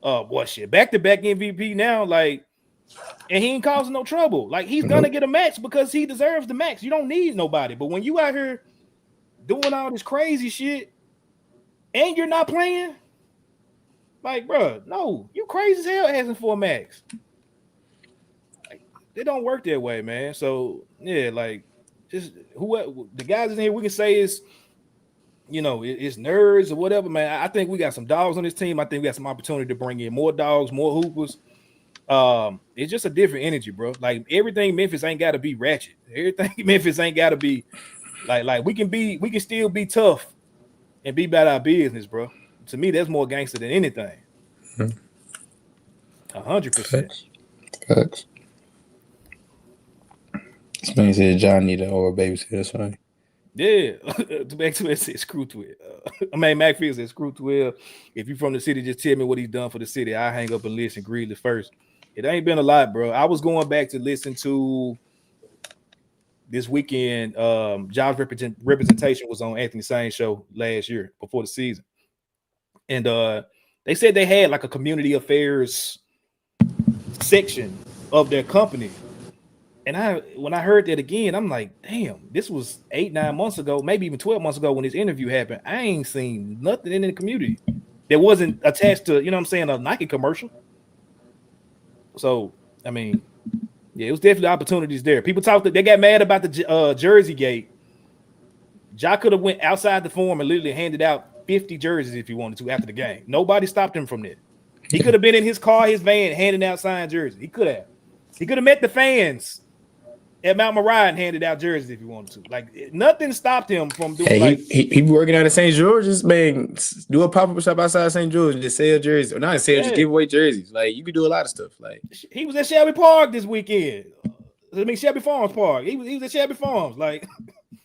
back-to-back MVP now, and he ain't causing no trouble. Like, he's gonna get a max because he deserves the max. You don't need nobody. But when you out here doing all this crazy shit and you're not playing, like, bro, no, you crazy as hell asking for a max. Like, it don't work that way, man. So yeah, just the guys in here we can say is, it's nerds or whatever, man. I think we got some dogs on this team. I think we got some opportunity to bring in more dogs, more hoopers. It's just a different energy, bro. Like everything Memphis ain't got to be ratchet. Everything Memphis ain't got to be like we can still be tough and be about our business, bro. To me, that's more gangster than anything. 100%. Facts. This man said John need an old babysitter. That's funny. Yeah. Back to it, said screw to it. Macfield said screw to it. If you from the city, just tell me what he's done for the city. I hang up and listen. Grizzlies first. It ain't been a lot, bro. I was going back to listen to this weekend. Jobs representation was on Anthony Sain's show last year before the season. And they said they had like a community affairs section of their company. And when I heard that again, I'm like, damn, this was 8-9 months ago, maybe even 12 months ago when this interview happened. I ain't seen nothing in the community that wasn't attached to, a Nike commercial. So, I mean, yeah, it was definitely opportunities there. People they got mad about the jersey gate. Ja could have went outside the forum and literally handed out 50 jerseys if he wanted to after the game. Nobody stopped him from that. He could have been in his car, his van, handing out signed jerseys. He could have met the fans at Mount Moriah and handed out jerseys if he wanted to. Like, nothing stopped him from doing. Hey, he working out at St. George's, man. Do a pop-up shop outside St. George and just sell jerseys, or not sell, just give away jerseys. Like, you could do a lot of stuff. Like, he was at Shelby Park this weekend. Shelby Farms Park. He was at Shelby Farms. Like,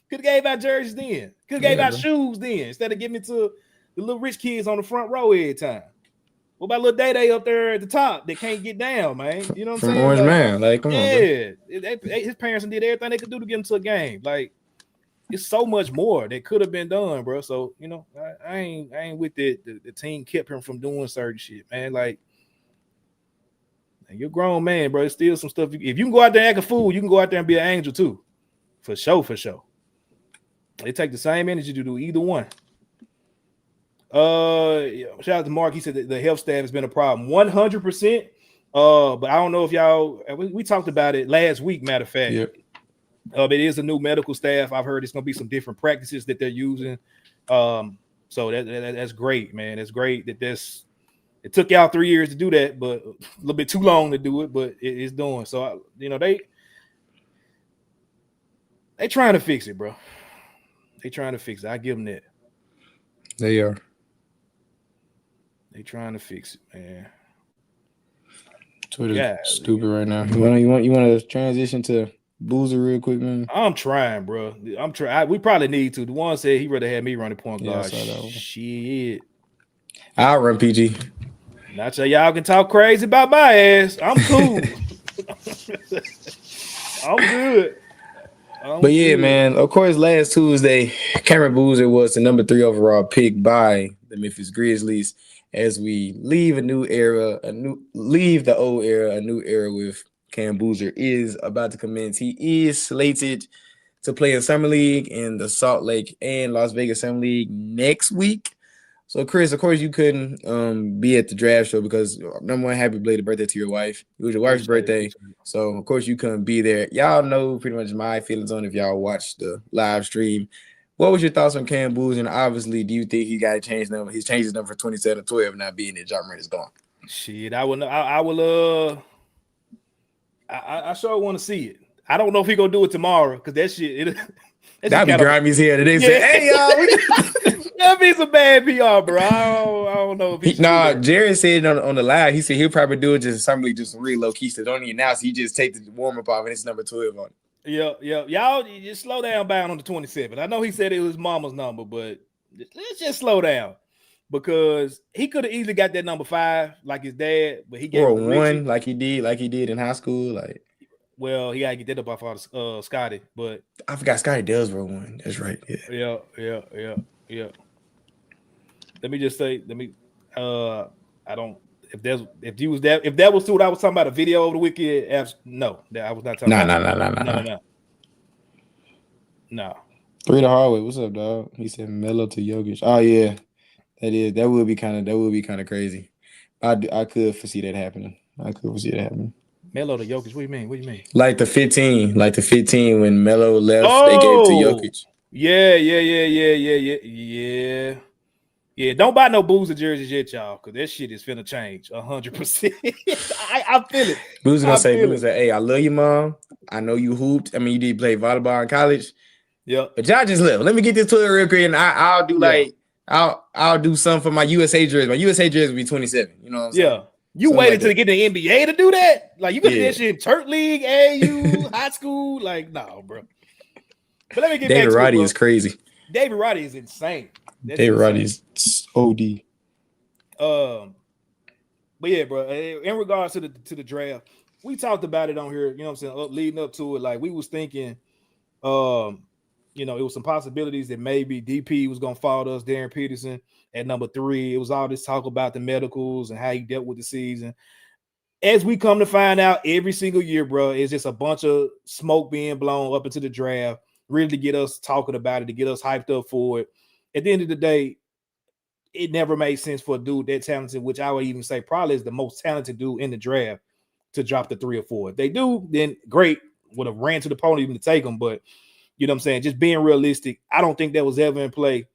could have gave out jerseys then. Could have gave out shoes then instead of giving it to the little rich kids on the front row every time. What about little Day up there at the top that can't get down, man? You know what I'm saying? Orange Man, like, come on, bro. His parents did everything they could do to get him to a game. Like, it's so much more that could have been done, bro. So, you know, I ain't with it. The team kept him from doing certain shit, man. Like, you're a grown man, bro. It's still some stuff. If you can go out there and act a fool, you can go out there and be an angel too. For sure. They take the same energy to do either one. Shout out to Mark. He said that the health staff has been a problem. 100%. But I don't know if y'all we talked about it last week, matter of fact. Yep. It is a new medical staff. I've heard it's gonna be some different practices that they're using. So that's great, man. It's great that it took y'all 3 years to do that, but a little bit too long to do it, but it's doing. So you know, they trying to fix it, bro. They trying to fix it. I give them that. They are. They trying to fix it, man. Twitter's stupid right now. You want to transition to Boozer real quick, man? I'm trying, bro. I'm trying. We probably need to. The one said he rather had me running point guard. Shit. I'll run PG. Not so y'all can talk crazy about my ass. I'm cool. I'm good. But yeah, man, of course, last Tuesday, Cameron Boozer was the number 3 overall pick by the Memphis Grizzlies. As we leave a new era, leave the old era, a new era with Cam Boozer is about to commence. He is slated to play in Summer League in the Salt Lake and Las Vegas Summer League next week. So, Chris, of course, you couldn't be at the draft show because, number one, happy belated birthday to your wife. It was your wife's birthday. So, of course, you couldn't be there. Y'all know pretty much my feelings on if y'all watched the live stream. What was your thoughts on Cam Boozer? And obviously, do you think he got to change number? He's changed his number for 27-12, not being there. Ja Morant is gone. Shit, I sure want to see it. I don't know if he gonna do it tomorrow because that shit. That'd be grimy here today. Say, hey y'all, that'd be some bad PR, bro. I don't know if Jared said on the live. He said he'll probably do it just something just really low key. So don't even announce. He just take the warm up off and it's number 12 on it. Yeah. Y'all just slow down bound on the 27. I know he said it was mama's number, but let's just slow down because he could have easily got that number 5 like his dad, but he gave or Richie. 1 like he did in high school. Like, well, he gotta get that up off of Scotty, but I forgot Scotty does roll 1. That's right. Yeah. Let me just say, I don't. If that was what I was talking about, a video over the weekend, no, that I was not talking about. No. 3 the hallway. What's up, dog? He said Melo to Jokic. Oh yeah, that would be kind of crazy. I could foresee that happening. Melo to Jokic. What do you mean? Like the 15 when Melo left, they gave to Jokic. Yeah, don't buy no Boozer jerseys yet, y'all, because that shit is finna change 100%. I feel it. Boozer gonna say, hey, I love you, mom. I know you hooped. I mean, you did play volleyball in college. Yeah. But y'all just live. Let me get this to it real quick, and I'll do I'll do something for my USA jersey. My USA jersey will be 27. You know what I'm saying? Yeah. You waited till to get the NBA to do that? Like, you could do that shit in church league, AAU, high school. Like, no, bro. But let me get David back to Roddy it, is crazy. David Roddy is insane. David Roddy is OD. But yeah, bro. In regards to the draft, we talked about it on here. You know what I'm saying? Leading up to it, like we was thinking, it was some possibilities that maybe DP was gonna fall to us, Darren Peterson at number 3. It was all this talk about the medicals and how he dealt with the season. As we come to find out, every single year, bro, it's just a bunch of smoke being blown up into the draft, really to get us talking about it, to get us hyped up for it. At the end of the day, it never made sense for a dude that talented, which I would even say probably is the most talented dude in the draft, to drop the 3 or 4. If they do, then great. Would have ran to the podium to take them, but you know what I'm saying? Just being realistic, I don't think that was ever in play.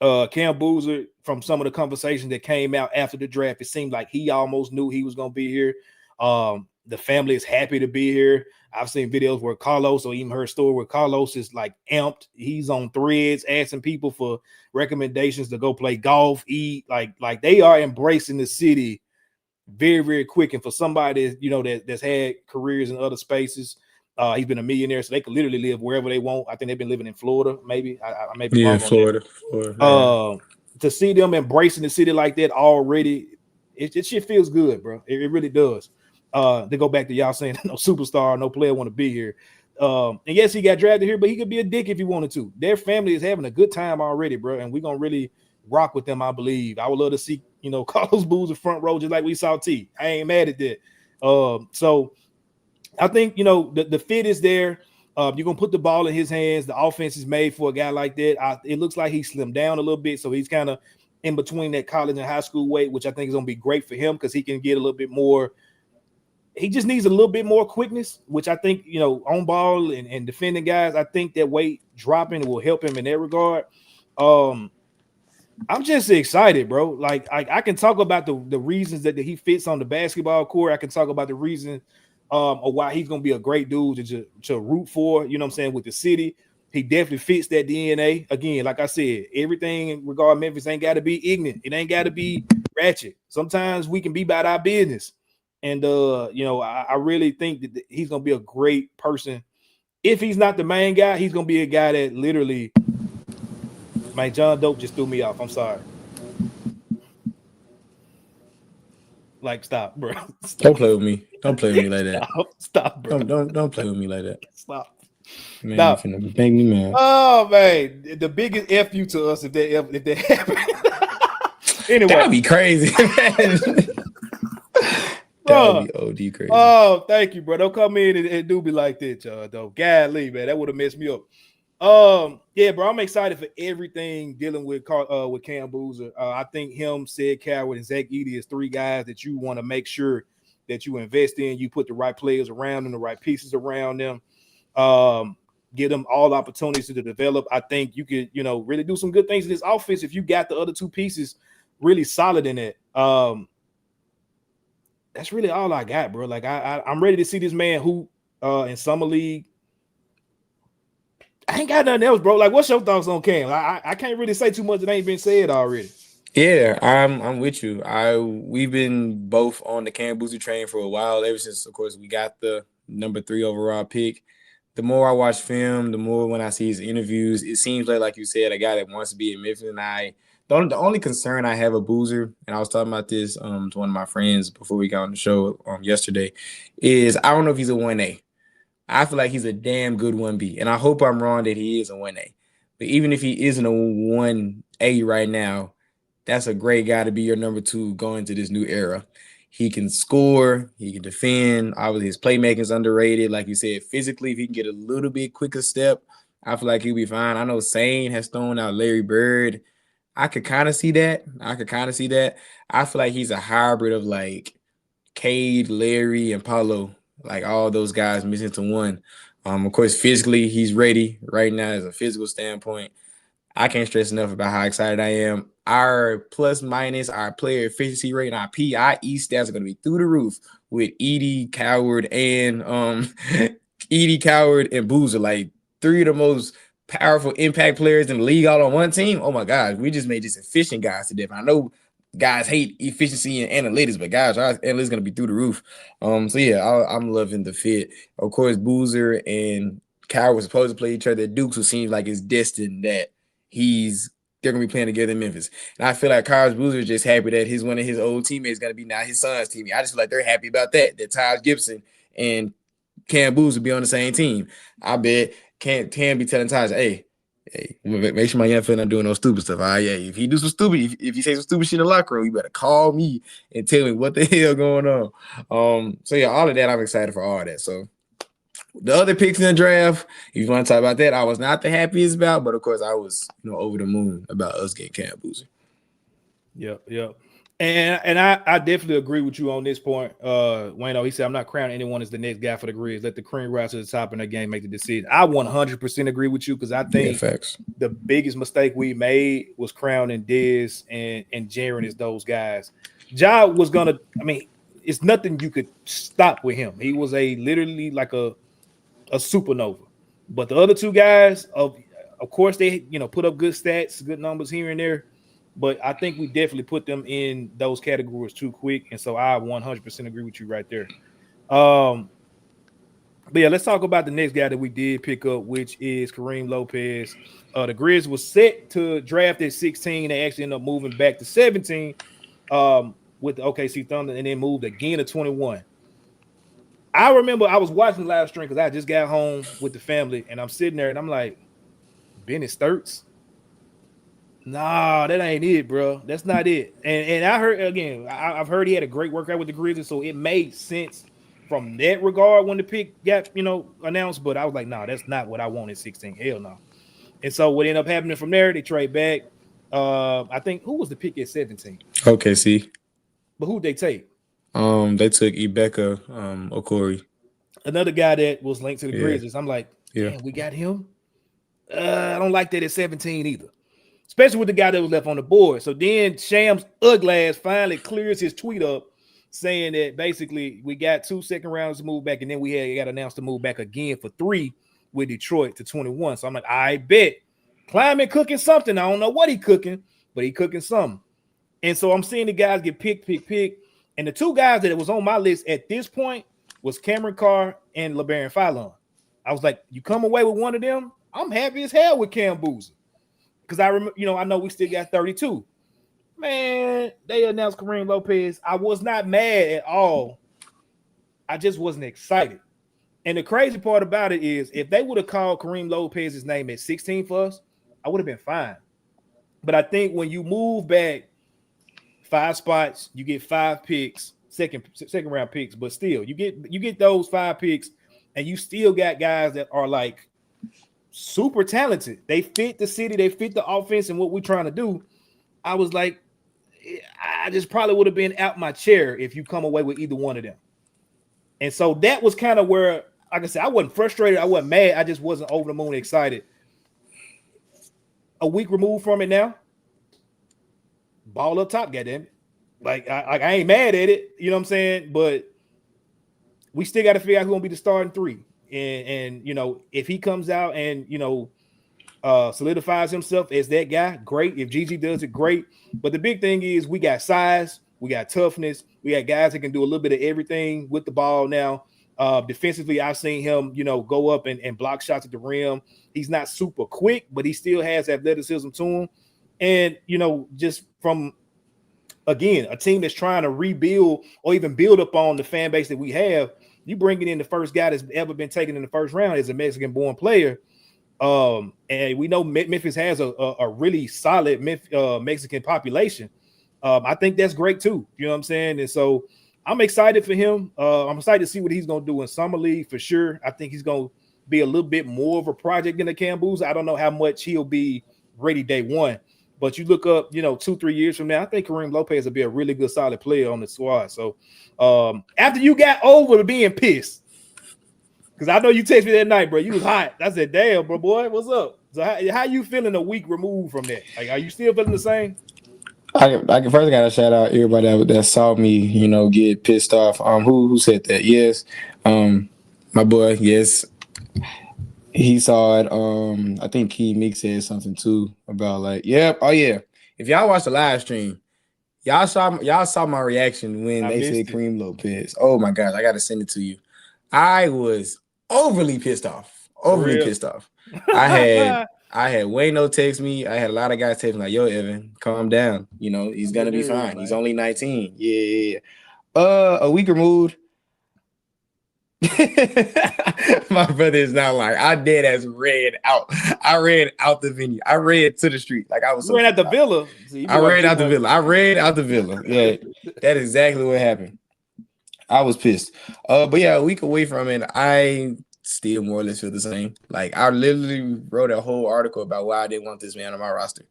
Cam Boozer, from some of the conversations that came out after the draft, it seemed like he almost knew he was going to be here. The family is happy to be here. I've seen videos where Carlos, or even heard a story where Carlos is like amped. He's on Threads asking people for recommendations to go play golf, eat. Like they are embracing the city very, very quick. And for somebody that's had careers in other spaces, he's been a millionaire, so they could literally live wherever they want. I think they've been living in Florida, maybe. I may be wrong on Florida. To see them embracing the city like that already, it shit feels good, bro. It really does. To go back to y'all saying no superstar, no player want to be here. And yes, he got drafted here, but he could be a dick if he wanted to. Their family is having a good time already, bro, and we're gonna really rock with them, I believe. I would love to see, Carlos Boozer front row just like we saw T. I ain't mad at that. So I think the fit is there. You're gonna put the ball in his hands. The offense is made for a guy like that. It looks like he slimmed down a little bit, so he's kind of in between that college and high school weight, which I think is gonna be great for him because he can get a little bit more. He just needs a little bit more quickness, which I think, on ball and defending guys, I think that weight dropping will help him in that regard. I'm just excited, bro. Like I can talk about the reasons that he fits on the basketball court. I can talk about the reason of why he's going to be a great dude to root for, you know what I'm saying, with the city. He definitely fits that DNA. Again, like I said, everything regarding Memphis ain't got to be ignorant. It ain't got to be ratchet. Sometimes we can be about our business. And, I really think that he's going to be a great person. If he's not the main guy, he's going to be a guy that literally, man, John Dope just threw me off. I'm sorry. Like, stop, bro. Stop. Don't play with me. Don't play with me like that. Stop, bro. Don't play with me like that. Stop. Man, Stop. you finna make me mad. Oh, man. The biggest F you to us if that happened. Anyway. That would be crazy, man. That would be OD crazy. Oh, thank you, bro. Don't come in and do me like that, y'all, though. Golly, man. That would have messed me up. Yeah, bro. I'm excited for everything dealing with Cam Boozer. I think him, Sid Coward, and Zach Edey is three guys that you want to make sure that you invest in. You put the right players around them, the right pieces around them. Give them all opportunities to develop. I think you could, really do some good things in this offense if you got the other two pieces really solid in it. That's really all I got, bro. Like I'm ready to see this man hoop in summer league. I ain't got nothing else, bro. Like, what's your thoughts on Cam? I can't really say too much that ain't been said already. Yeah, I'm with you. We've been both on the Cam Boozer train for a while, ever since, of course, we got the number 3 overall pick. The more I watch film, the more when I see his interviews, it seems like you said, a guy that wants to be in Memphis. And the only concern I have with Boozer, and I was talking about this to one of my friends before we got on the show yesterday, is I don't know if he's a 1A. I feel like he's a damn good 1B, and I hope I'm wrong that he is a 1A. But even if he isn't a 1A right now, that's a great guy to be your number 2 going into this new era. He can score, he can defend. Obviously, his playmaking is underrated. Like you said, physically, if he can get a little bit quicker step, I feel like he'll be fine. I know Sane has thrown out Larry Bird. I could kind of see that. I feel like he's a hybrid of like Cade, Larry, and Paulo. Like all those guys mixed into one. Of course, physically, he's ready right now as a physical standpoint. I can't stress enough about how excited I am. Our plus minus, our player efficiency rate, and our PIE stats are going to be through the roof with Edey, Coward, and Boozer, like 3 of the most powerful impact players in the league all on one team. Oh my gosh, we just made just efficient guys to death. I know guys hate efficiency and analytics, but guys, our analytics going to be through the roof. So yeah, I'm loving the fit. Of course, Boozer and Coward were supposed to play each other at Duke, so it seems like it's destined that they're gonna be playing together in Memphis. And I feel like Carlos Boozer is just happy that one of his old teammates is gonna be now his son's teammate. I just feel like they're happy about that Taj Gibson and Cam Boozer be on the same team. I bet Cam be telling Taj, hey, make sure my young fella not doing no stupid stuff. Yeah, if he do some stupid, if he say some stupid shit in the locker room, you better call me and tell me what the hell going on. So yeah, all of that, I'm excited for all that. So the other picks in the draft, if you want to talk about that, I was not the happiest about, but of course I was, over the moon about us getting Cam Boozer. Yep. And I definitely agree with you on this point. Wayno, he said, I'm not crowning anyone as the next guy for the Grizz. Let the cream rise to the top in the game, make the decision. I 100% agree with you because I think the biggest mistake we made was crowning Dez and Jaren as those guys. Ja was going to, it's nothing you could stop with him. He was literally like a supernova. But the other two guys, of course, they put up good stats, good numbers here and there. but I think we definitely put them in those categories too quick. And so I 100% agree with you right there. But yeah, let's talk about the next guy that we did pick up, which is Karim Lopez. The Grizz was set to draft at 16. They actually ended up moving back to 17 with the OKC Thunder, and then moved again to 21. I remember I was watching the live stream because I just got home with the family, and I'm sitting there, and I'm like, Bennett Sturts? Nah, that ain't it, bro. That's not it. And I heard, again, I've heard he had a great workout with the Grizzlies, so it made sense from that regard when the pick got, announced, but I was like, nah, that's not what I want at 16. Hell no. And so what ended up happening from there, they trade back. I think, who was the pick at 17? OKC. But who'd they take? They took Ibeka Okori. Another guy that was linked to the Grizzlies. I'm like, damn, we got him? I don't like that at 17 either. Especially with the guy that was left on the board. So then Shams ugly ass finally clears his tweet up saying that basically we got 2 second rounds to move back, and then we got announced to move back again for 3 with Detroit to 21. So I'm like, I bet Kleiman cooking something. I don't know what he cooking, but he cooking something. And so I'm seeing the guys get picked. And the 2 guys that was on my list at this point was Cameron Carr and LeBaron Fallon. I was like, you come away with one of them, I'm happy as hell with Cam Boozer. Because I remember, I know we still got 32. Man, they announced Karim Lopez. I was not mad at all. I just wasn't excited. And the crazy part about it is, if they would have called Karim Lopez's name at 16 for us, I would have been fine. But I think when you move back 5 spots, you get 5 picks, second round picks, but still, you get those 5 picks, and you still got guys that are like super talented. They fit the city, they fit the offense and what we're trying to do. I was like, I just probably would have been out my chair if you come away with either one of them. And so that was kind of where, like I said, I wasn't frustrated, I wasn't mad, I just wasn't over the moon excited. A week removed from it now, ball up top, goddamn it. Like I ain't mad at it, you know what I'm saying? But we still got to figure out who's gonna be the starting 3. And if he comes out and solidifies himself as that guy, great. If Gigi does it, great. But the big thing is we got size, we got toughness, we got guys that can do a little bit of everything with the ball now. Defensively, I've seen him, go up and block shots at the rim. He's not super quick, but he still has athleticism to him. And, just from, again, a team that's trying to rebuild or even build up on the fan base that we have, you bringing in the first guy that's ever been taken in the first round as a Mexican-born player. And we know Memphis has a really solid Mexican population. I think that's great too. You know what I'm saying? And so I'm excited for him. I'm excited to see what he's going to do in Summer League for sure. I think he's going to be a little bit more of a project than the Cam Boozer. I don't know how much he'll be ready day one. But you look up, 2-3 years from now, I think Karim Lopez will be a really good, solid player on the squad. So after you got over to being pissed, because I know you texted me that night, bro, you was hot. I said, damn, bro, boy, what's up? So how you feeling a week removed from that? Like, are you still feeling the same? I first got to shout out everybody that saw me, get pissed off. Who said that? Yes, my boy. Yes, he saw it. I think Key Meek said something too about like, yep, oh yeah. If y'all watched the live stream, y'all saw my reaction when they said Karim Lopez. Oh my gosh, I got to send it to you. I was overly pissed off. I had Wayno text me. I had a lot of guys text me like, yo, Evan, calm down. He's gonna be fine. He's only 19. Yeah. A week removed. My brother is not lying. I dead as ran out. I ran out the venue. I ran to the street. Like I was ran out the villa. I ran out the villa. Yeah, that is exactly what happened. I was pissed. But yeah, a week away from it, I still more or less feel the same. Like I literally wrote a whole article about why I didn't want this man on my roster.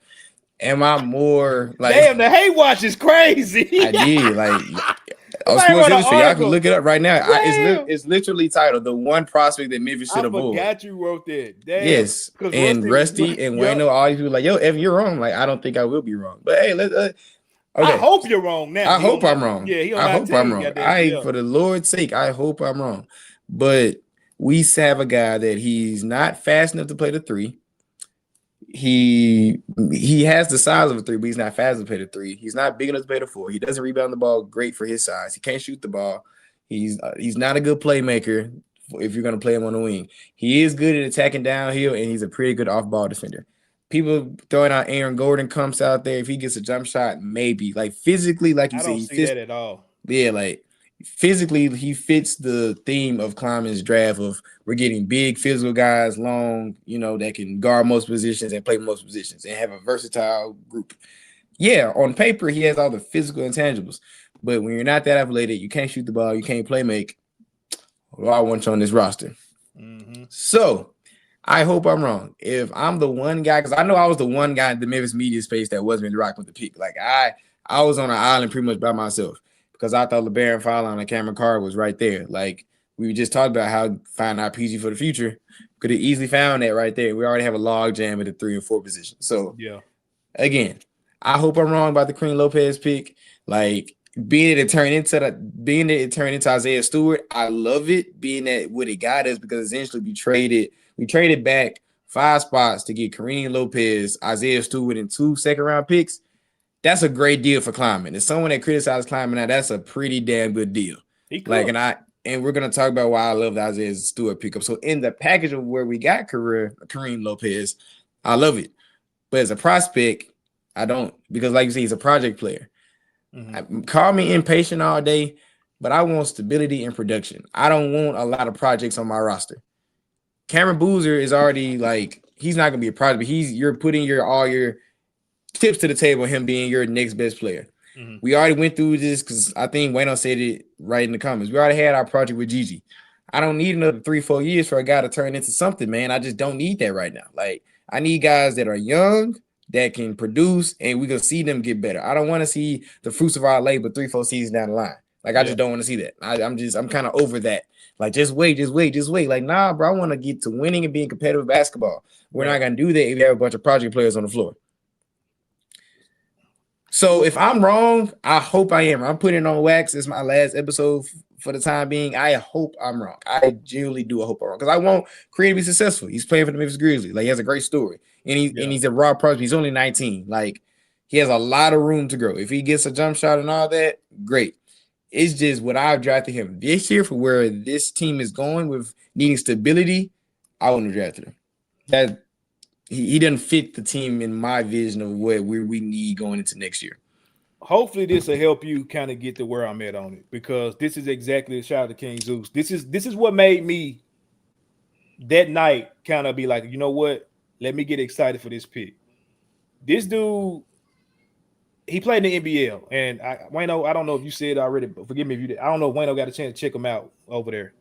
Am I more like damn, the hate watch is crazy? I did like on Sports Industry, y'all can look it up right now. It's literally titled "The One Prospect That Memphis Should Avoid." I forgot you wrote that. Damn. Yes, and Rusty and Wayno, all these people like, yo, Evan, you're wrong. Like I don't think I will be wrong, but hey, let's. Okay. I hope you're wrong now. I hope I'm wrong. Yeah, I hope I'm wrong. For the Lord's sake, I hope I'm wrong. But we have a guy that he's not fast enough to play the 3. he has the size of a 3, but he's not fast enough to play the 3. He's not big enough to play the 4. He doesn't rebound the ball great for his size. He can't shoot the ball. He's not a good playmaker if you're going to play him on the wing. He is good at attacking downhill, and he's a pretty good off-ball defender. People throwing out Aaron Gordon comes out there. If he gets a jump shot, maybe. Like, physically, like you said, I don't see that at all. Yeah, like, physically, he fits the theme of Kleiman's draft of we're getting big physical guys, long, that can guard most positions and play most positions and have a versatile group. Yeah, on paper, he has all the physical intangibles. But when you're not that athletic, you can't shoot the ball, you can't play make. Well, I want you on this roster. Mm-hmm. So I hope I'm wrong. If I'm the one guy, because I know I was the one guy in the Memphis media space that wasn't rocking with the pick. Like I was on an island pretty much by myself because I thought LeBaron Fowler and Cameron Carter was right there. Like we just talked about how find our PG for the future. Could have easily found that right there. We already have a log jam at the 3 and 4 position. So yeah, again, I hope I'm wrong about the Karim Lopez pick. Like being that it turned into Isaiah Stewart, I love it. Being that what it got us because essentially we traded back 5 spots to get Karim Lopez, Isaiah Stewart, and 2 second-round picks. That's a great deal for Kleiman. As someone that criticizes Kleiman now, that's a pretty damn good deal. And we're gonna talk about why I love the Isaiah Stewart pickup. So in the package of where we got Karim Lopez, I love it. But as a prospect, I don't, because like you say, he's a project player. Mm-hmm. Call me impatient all day, but I want stability and production. I don't want a lot of projects on my roster. Cameron Boozer is already like, he's not gonna be a project, but you're putting all your tips to the table, him being your next best player. Mm-hmm. We already went through this because I think Wayno said it right in the comments. We already had our project with Gigi. I don't need another 3-4 years for a guy to turn into something, man. I just don't need that right now. Like, I need guys that are young, that can produce, and we can see them get better. I don't want to see the fruits of our labor 3-4 seasons down the line. Like, I just don't want to see that. I'm kind of over that. Like, just wait. Like, nah, bro, I want to get to winning and being competitive basketball. We're not going to do that if you have a bunch of project players on the floor. So if I'm wrong, I hope I am. I'm putting it on wax. It's my last episode for the time being. I hope I'm wrong. I genuinely do hope I'm wrong because I want Karim to be successful. He's playing for the Memphis Grizzlies. Like, he has a great story. And he's a raw prospect. He's only 19. Like, he has a lot of room to grow. If he gets a jump shot and all that, great. It's just what I've drafted him this year for where this team is going with needing stability. I wouldn't have drafted him. That he doesn't fit the team in my vision of what we need going into next year. Hopefully this will help you kind of get to where I'm at on it, because this is exactly a shout out to King Zeus. This is what made me that night kind of be like, you know what? Let me get excited for this pick. This dude, he played in the NBL, and Wayno, I don't know if you said it already, but forgive me if you did. I don't know if Wayno got a chance to check him out over there.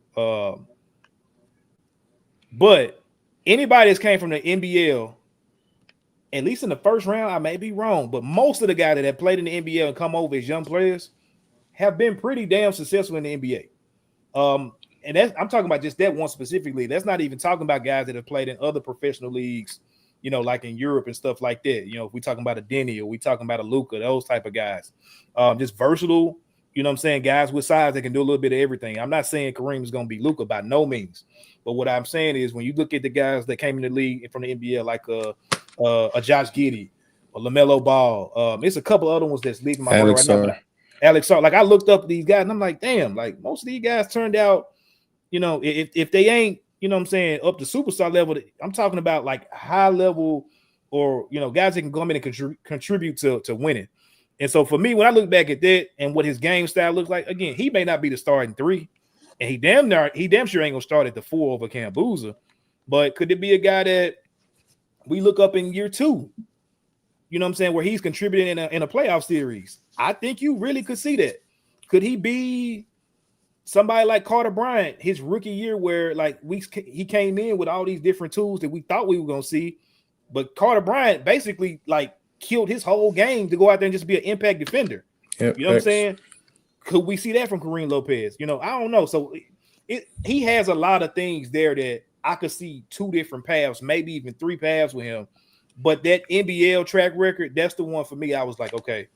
But anybody that's came from the NBL, at least in the first round, I may be wrong, but most of the guys that have played in the NBL and come over as young players have been pretty damn successful in the NBA. And I'm talking about just that one specifically. That's not even talking about guys that have played in other professional leagues, like in Europe and stuff like that. If we talking about a Denny or we talking about a Luka, those type of guys, just versatile, what I'm saying, guys with size that can do a little bit of everything. I'm not saying Kareem is going to be Luka by no means, but what I'm saying is when you look at the guys that came in the league from the NBL, like a Josh Giddey or LaMelo Ball, there's a couple other ones that's leaving my brain right now. Alex Sarr, like I looked up these guys and I'm like, damn, like most of these guys turned out, if they ain't, up to superstar level, I'm talking about like high level or, guys that can come in and contribute to winning. And so for me, when I look back at that and what his game style looks like, again, he may not be the starting 3, and he damn sure ain't gonna start at the 4 over Cam Boozer, but could it be a guy that we look up in year 2, where he's contributing in a playoff series? I think you really could see that. Could he be somebody like Carter Bryant, his rookie year, where like he came in with all these different tools that we thought we were gonna see, but Carter Bryant basically like killed his whole game to go out there and just be an impact defender. Yep, what I'm saying? Could we see that from Karim Lopez? I don't know. So he has a lot of things there that I could see 2 different paths, maybe even 3 paths with him. But that NBL track record, that's the one for me. I was like, okay,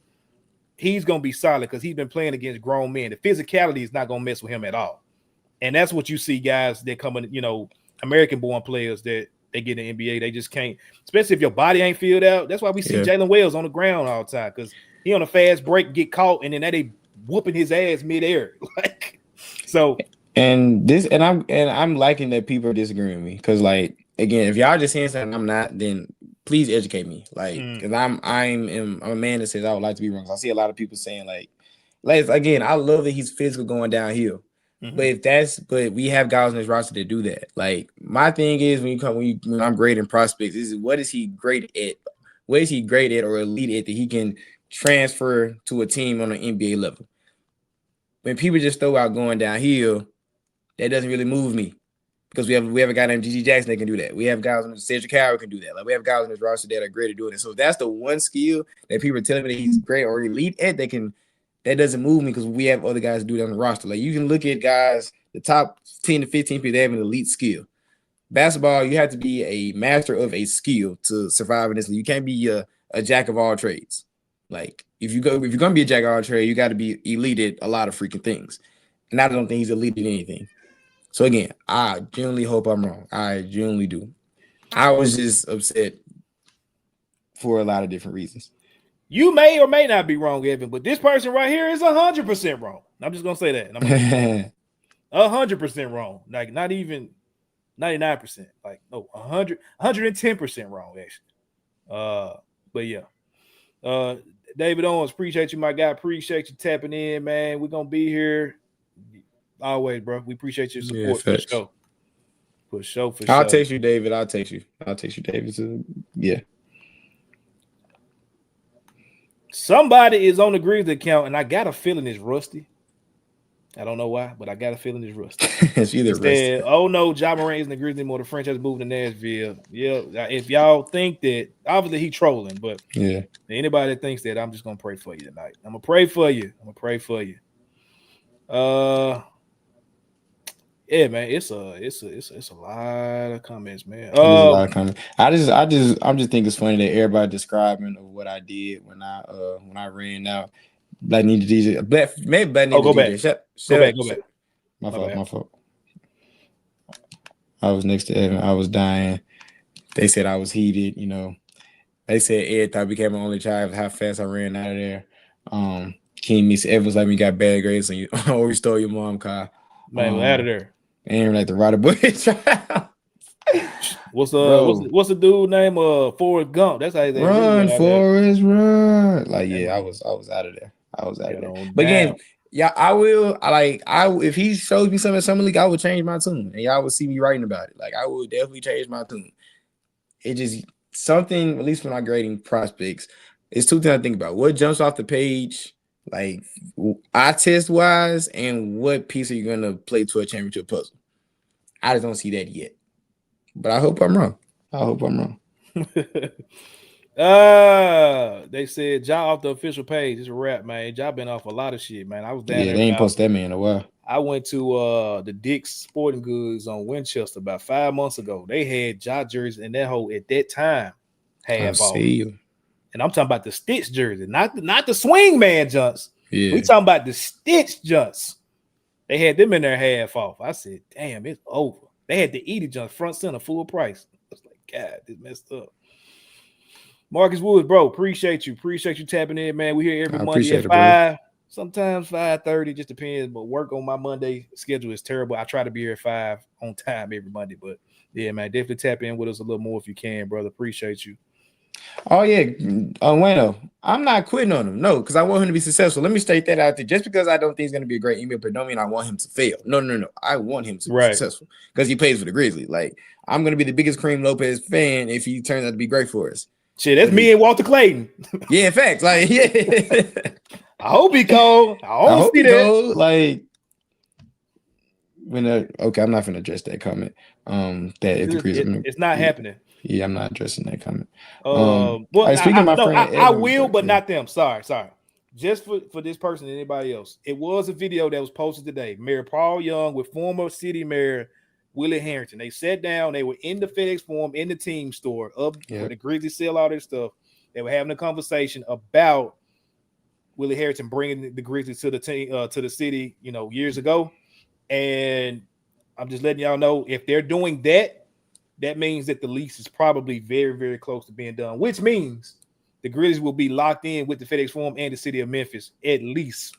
he's going to be solid because he's been playing against grown men. The physicality is not going to mess with him at all. And that's what you see guys that come in, American-born players that they get in the NBA. They just can't, especially if your body ain't filled out. That's why we see Jalen Wells on the ground all the time, because he on a fast break, get caught, and then they whooping his ass midair. Like, so. And I'm liking that people are disagreeing with me, because like, again, if y'all just saying something I'm not, then please educate me. Like, because I'm a man that says I would like to be wrong. I see a lot of people saying like again, I love that he's physical going downhill. But we have guys on this roster that do that. Like, my thing is, when I'm grading prospects, is what is he great at? What is he great at or elite at that he can transfer to a team on an NBA level? When people just throw out going downhill, that doesn't really move me, because we have a guy named G.G. Jackson that can do that. We have guys on the Cedric Howard can do that. Like, we have guys on this roster that are great at doing it. So if that's the one skill that people are telling me that he's great or elite at, that doesn't move me, because we have other guys who do that on the roster. Like, you can look at guys, the top 10 to 15 people, they have an elite skill. Basketball, you have to be a master of a skill to survive in this league. You can't be a jack of all trades. Like, if you're gonna be a jack of all trades, you got to be elite at a lot of freaking things. And I don't think he's elite at anything. So again, I genuinely hope I'm wrong. I genuinely do. I was just upset for a lot of different reasons. You may or may not be wrong, Evan, but this person right here is 100% wrong. I'm just gonna say that. And I'm 100% wrong. Like, not even 99%. Like, no, 110% wrong, actually. But yeah. David Owens, appreciate you, my guy. Appreciate you tapping in, man. We're gonna be here always, bro. We appreciate your support for the show. For sure. I'll text you, David. I'll text you, David. Yeah. Somebody is on the Grizz account, and I got a feeling it's Rusty. I don't know why, but I got a feeling it's Rusty. It's either Rusty. Oh no, Ja Morant is in the Grizzlies anymore. The franchise moved to Nashville. Yeah, if y'all think that, obviously he trolling, but yeah, anybody that thinks that, I'm just gonna pray for you tonight. I'm gonna pray for you. Yeah, man, it's a lot of comments, man. A lot of comments. I'm just think it's funny that everybody describing of what I did when I ran out. Black need to DJ. Maybe Black need to DJ. Go back. My fault. I was next to Evan. I was dying. They said I was heated. You know, they said Ed thought I became my only child. How fast I ran out of there. King Miss Evans like me got bad grades and you always stole your mom car. Man, out of there. And like the Ryder Boy trial. What's the dude name? Forrest Gump. That's how they run, Forrest, run. Like, yeah, I was out of there. But again, yeah, if he shows me something in Summer League, I would change my tune, and y'all would see me writing about it. Like, I would definitely change my tune. It just something, at least when I'm grading prospects, it's two things I think about: what jumps off the page, like eye test wise, and what piece are you gonna play to a championship puzzle. I just don't see that yet, but I hope I'm wrong. They said Ja off the official page. It's a wrap, man. Ja been off a lot of shit, man. I was down there. They ain't post that man in a while. I went to the Dick's Sporting Goods on Winchester about 5 months ago. They had Ja jerseys in that hole at that time. Half off. And I'm talking about the Stitch jersey, not the swing man junks. Yeah. We talking about the Stitch junks. They had them in there half off. I said, damn, it's over. They had the Edie junks front center, full price. I was like, God, this messed up. Marcus Woods, bro, appreciate you tapping in, man. We here every Monday at 5, sometimes 5:30, just depends. But work on my Monday schedule is terrible. I try to be here at 5 on time every Monday. But yeah, man, definitely tap in with us a little more if you can, brother. Appreciate you. Oh yeah, Bueno, I'm not quitting on him. No, because I want him to be successful. Let me state that out there. Just because I don't think he's going to be a great email, but don't mean I want him to fail. No. I want him to be successful because he plays for the Grizzlies. Like, I'm going to be the biggest Karim Lopez fan if he turns out to be great for us. Shit, that's me and Walter Clayton. Yeah, in fact, like, yeah. I hope he cold. I hope he cold. Like, okay, I'm not going to address that comment. It's not happening. Yeah, I'm not addressing that comment. I will, but not them. Sorry. Just for this person and anybody else. It was a video that was posted today. Mayor Paul Young with former city mayor Willie Harrington. They sat down. They were in the FedEx Forum in the team store where the Grizzlies sell all their stuff. They were having a conversation about Willie Harrington bringing the Grizzlies to the team to the city, years ago. And I'm just letting y'all know, if they're doing that, that means that the lease is probably very, very close to being done, which means the Grizzlies will be locked in with the FedEx Forum and the city of Memphis at least.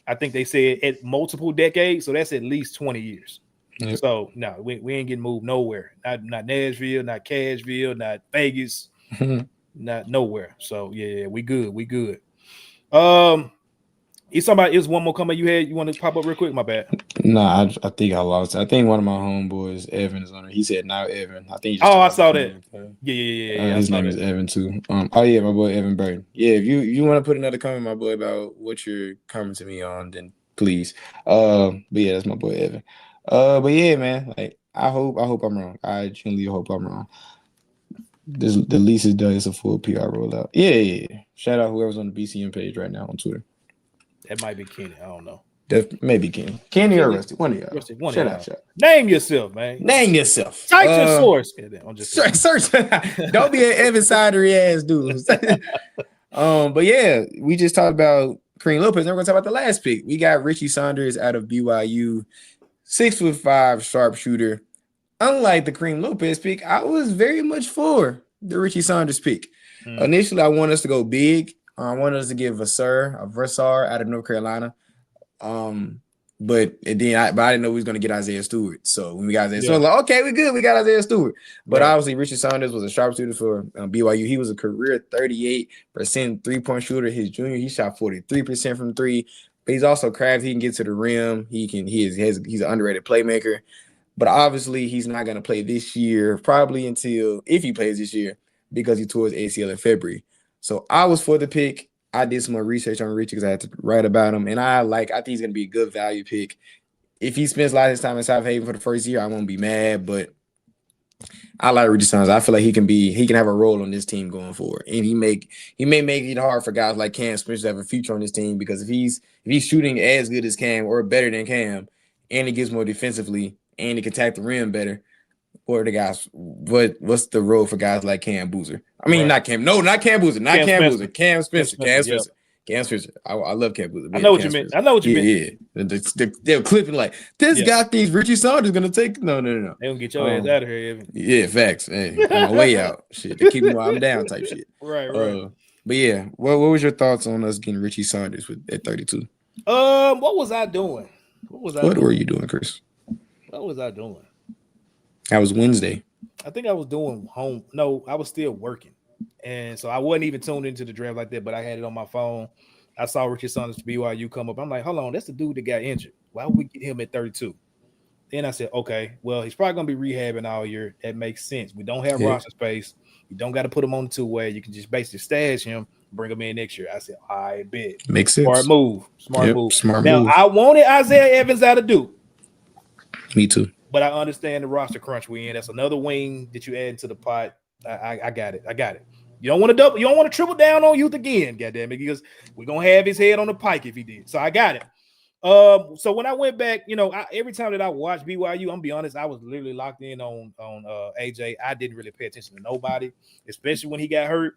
I think they said at multiple decades, so that's at least 20 years. Yep. So no, we ain't getting moved nowhere. Not Nashville, not Cashville, not Vegas, not nowhere. So yeah, we good. Is one more comment you had? You want to pop up real quick? My bad. Nah, I think I lost. I think one of my homeboys, Evan, is on it. He said now Evan. I think. I saw that. Yeah. His name is Evan too. Oh yeah, my boy Evan Burton. Yeah, if you want to put another comment, my boy, about what you're commenting me on, then please. But yeah, that's my boy Evan. But yeah, man. Like I hope I'm wrong. I genuinely hope I'm wrong. The lease is done. It's a full PR rollout. Yeah. Shout out whoever's on the BCM page right now on Twitter. That might be Kenny. I don't know. Maybe Kenny or Rusty. One of y'all. Rusty, Shout out. Name yourself, man. Name yourself. Cite your source. I'm just search. Don't be an Evan Sidery ass dude. But yeah, we just talked about Karim Lopez. Now we're gonna talk about the last pick. We got Richie Saunders out of BYU, 6'5" sharpshooter. Unlike the Karim Lopez pick, I was very much for the Richie Saunders pick. Initially, I want us to go big. I wanted us to get Vassar out of North Carolina. But I didn't know we was going to get Isaiah Stewart. So when we got Isaiah Stewart, I was like, okay, we're good. We got Isaiah Stewart. But obviously, Richie Saunders was a sharpshooter for BYU. He was a career 38% three-point shooter. His junior, he shot 43% from three. But he's also crafty. He can get to the rim. He's an underrated playmaker. But obviously, he's not going to play this year, probably until if he plays this year, because he tore his ACL in February. So I was for the pick. I did some more research on Richie because I had to write about him. And I think he's going to be a good value pick. If he spends a lot of his time in South Haven for the first year, I won't be mad. But I like Richie Saunders. I feel like he can have a role on this team going forward. And he may make it hard for guys like Cam Spencer to have a future on this team, because if he's shooting as good as Cam or better than Cam, and he gets more defensively and he can attack the rim better, what are the guys? What's the role for guys like Cam Boozer? I mean, not Cam. No, not Cam Boozer. Not Cam Boozer. Cam Spencer. Cam Spencer. Cam Spencer. I love Cam Boozer. I know what you meant. Yeah. They're clipping like, this guy thinks Richie Saunders going to take. No. They're going to get your ass out of here, Evan. Yeah, facts. Hey, on my way out. Shit. To keep me while I'm down type shit. Right. But yeah, what was your thoughts on us getting Richie Saunders at 32? What was I doing? What were you doing, Chris? What was I doing? That was Wednesday. I think I was doing home. No, I was still working. And so I wasn't even tuned into the draft like that, but I had it on my phone. I saw Richie Saunders to BYU come up. I'm like, hold on, that's the dude that got injured. Why would we get him at 32? Then I said, okay, well, he's probably going to be rehabbing all year. That makes sense. We don't have roster space. You don't got to put him on the two-way. You can just basically stash him, bring him in next year. I said, I bet. Makes sense. Smart move. Smart move. Now, I wanted Isaiah Evans out of Duke. Me too. But I understand the roster crunch we in. That's another wing that you add into the pot. I got it. You don't want to double. You don't want to triple down on youth again, goddamn it, because we're gonna have his head on the pike if he did. So I got it. So when I went back, every time that I watched BYU, I'm gonna be honest, I was literally locked in on AJ. I didn't really pay attention to nobody, especially when he got hurt.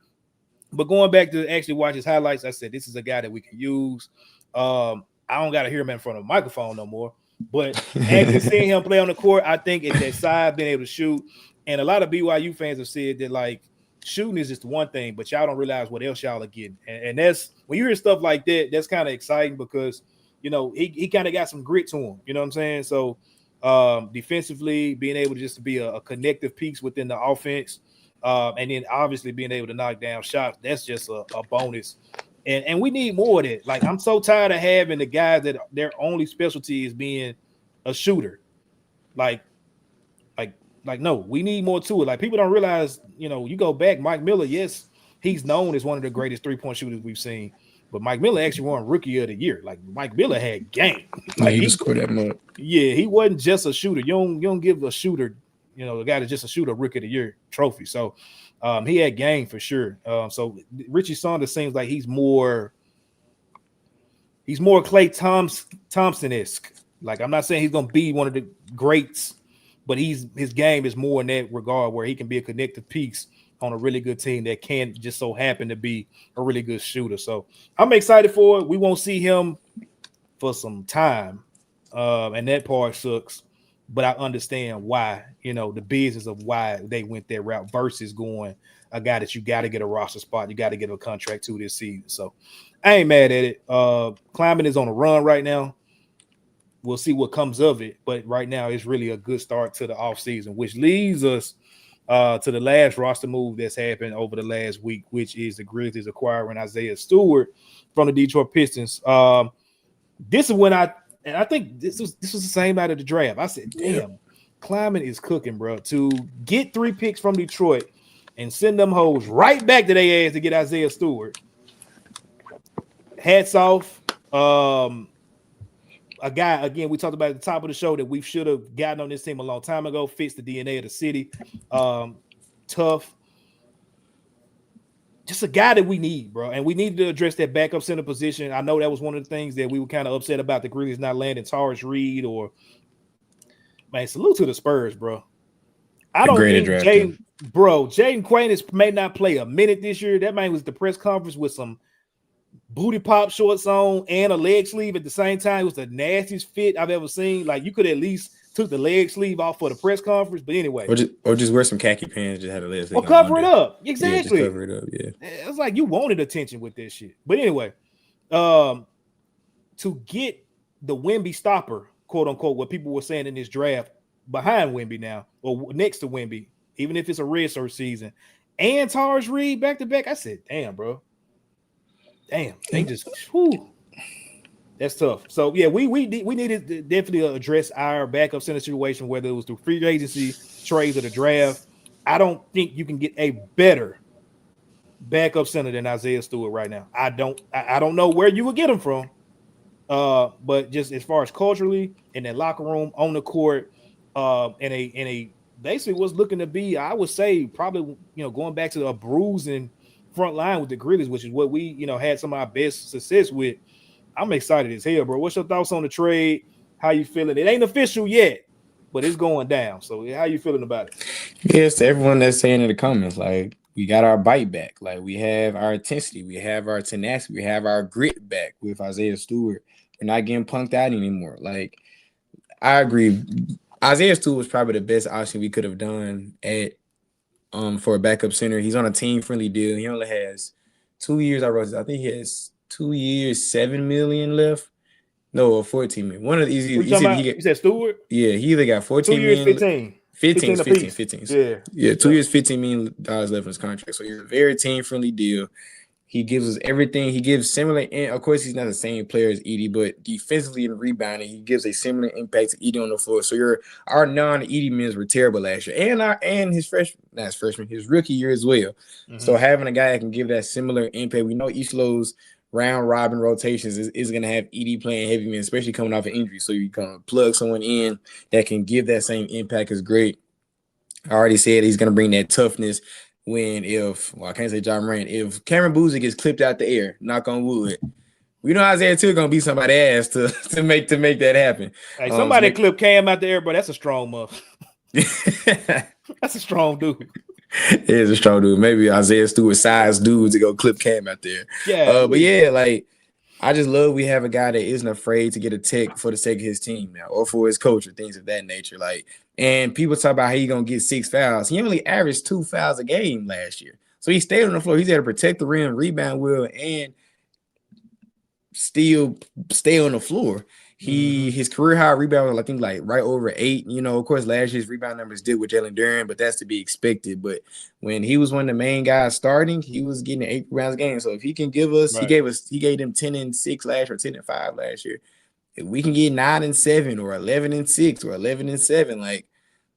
But going back to actually watch his highlights, I said this is a guy that we can use. I don't got to hear him in front of a microphone no more. But actually seeing him play on the court, I think at that side, being able to shoot, and a lot of BYU fans have said that like shooting is just one thing, but y'all don't realize what else y'all are getting. And that's when you hear stuff like that, that's kind of exciting because he kind of got some grit to him. You know what I'm saying? So defensively, being able to be a connective piece within the offense, and then obviously being able to knock down shots, that's just a bonus. And we need more of that. Like, I'm so tired of having the guys that their only specialty is being a shooter. Like, no, we need more to it. Like, people don't realize, you go back, Mike Miller, yes, he's known as one of the greatest three-point shooters we've seen. But Mike Miller actually won Rookie of the Year. Like, Mike Miller had game. Like, he scored that much. Yeah, he wasn't just a shooter. You don't give a shooter, the guy that's just a shooter, Rookie of the Year trophy. So, he had game for sure. So Richie Saunders seems like he's more Klay Thompson-esque. Like, I'm not saying he's gonna be one of the greats, but his game is more in that regard where he can be a connective piece on a really good team that can just so happen to be a really good shooter. So I'm excited for it. We won't see him for some time, and that part sucks. but I understand why, the business of why they went that route versus going a guy that you got to get a roster spot, you got to get a contract to this season. So I ain't mad at it. Climbing is on a run right now. We'll see what comes of it, but right now it's really a good start to the offseason, which leads us to the last roster move that's happened over the last week, which is the Grizzlies acquiring Isaiah Stewart from the Detroit Pistons. This is when I think this was the same night of the draft. I said, damn, Climbing is cooking, bro. To get 3 picks from Detroit and send them hoes right back to their ass to get Isaiah Stewart. Hats off. A guy, again, we talked about at the top of the show that we should have gotten on this team a long time ago, fits the DNA of the city. Tough. Just a guy that we need, bro. And we need to address that backup center position. I know that was one of the things that we were kind of upset about the Grizzlies not landing Tariq Reed or, man, salute to the Spurs, bro. I don't think Jaden Quainix may not play a minute this year. That man was at the press conference with some booty pop shorts on and a leg sleeve at the same time. It was the nastiest fit I've ever seen. Like, you could at least took the leg sleeve off for the press conference, but anyway. Or just wear some khaki pants, just have a leg sleeve. Or cover it up. Exactly. Yeah, cover it up, yeah. It's like you wanted attention with this shit. But anyway, to get the Wemby stopper, quote unquote, what people were saying in this draft, behind Wemby now, or next to Wemby, even if it's a red shirt season, and Tariq Reed back to back, I said, damn, bro. Damn, they just that's tough. So yeah, we needed to definitely address our backup center situation, whether it was through free agency, trades, or the draft. I don't think you can get a better backup center than Isaiah Stewart right now. I don't know where you would get him from. But just as far as culturally in that locker room, on the court, in a basically what's looking to be, I would say probably going back to a bruising front line with the Grizzlies, which is what we had some of our best success with. I'm excited as hell, bro. What's your thoughts on the trade? How you feeling? It ain't official yet, but it's going down. So how you feeling about it? Yes, to everyone that's saying in the comments, like, we got our bite back. Like, we have our intensity, we have our tenacity, we have our grit back with Isaiah Stewart. We're not getting punked out anymore. Like, I agree. Isaiah Stewart was probably the best option we could have done at for a backup center. He's on a team-friendly deal. He only has 2 years. I think he has 2 years, $7 million left. No, or 14 million. One of these. You said Stewart? Yeah, he either got 14 2 years, million. 15. Yeah, 2 years, $15 million left in his contract. So he's a very team-friendly deal. He gives us everything. He gives similar, and of course, he's not the same player as Edie, but defensively and rebounding, he gives a similar impact to Edie on the floor. So our non-Edie minutes were terrible last year, and his rookie year as well. Mm-hmm. So having a guy that can give that similar impact, we know Islo's round robin rotations is going to have Edie playing heavy minutes, especially coming off an injury. So you can plug someone in that can give that same impact is great. I already said he's going to bring that toughness. I can't say John Morant, if Cameron Boozer gets clipped out the air, knock on wood, we know Isaiah too gonna be somebody's ass to make that happen. Hey, somebody clip Cam out the air, but that's a strong muff. That's a strong dude. It is a strong dude. Maybe Isaiah Stewart size dude to go clip Cam out there. Yeah, but yeah, like, I just love we have a guy that isn't afraid to get a tech for the sake of his team now, or for his coach, or things of that nature. Like, and people talk about how he gonna get 6 fouls. He only averaged 2 fouls a game last year, so he stayed on the floor. He's able to protect the rim, rebound well, and still stay on the floor. His career high rebound was, I think, like right over 8. Of course, last year's rebound numbers did with Jalen Duren, but that's to be expected. But when he was one of the main guys starting, he was getting 8 rebounds a game. So if he can give us, right. he gave them 10 and 6 last year, or 10 and 5 last year. If we can get 9 and 7, or 11 and 6, or 11 and 7, like,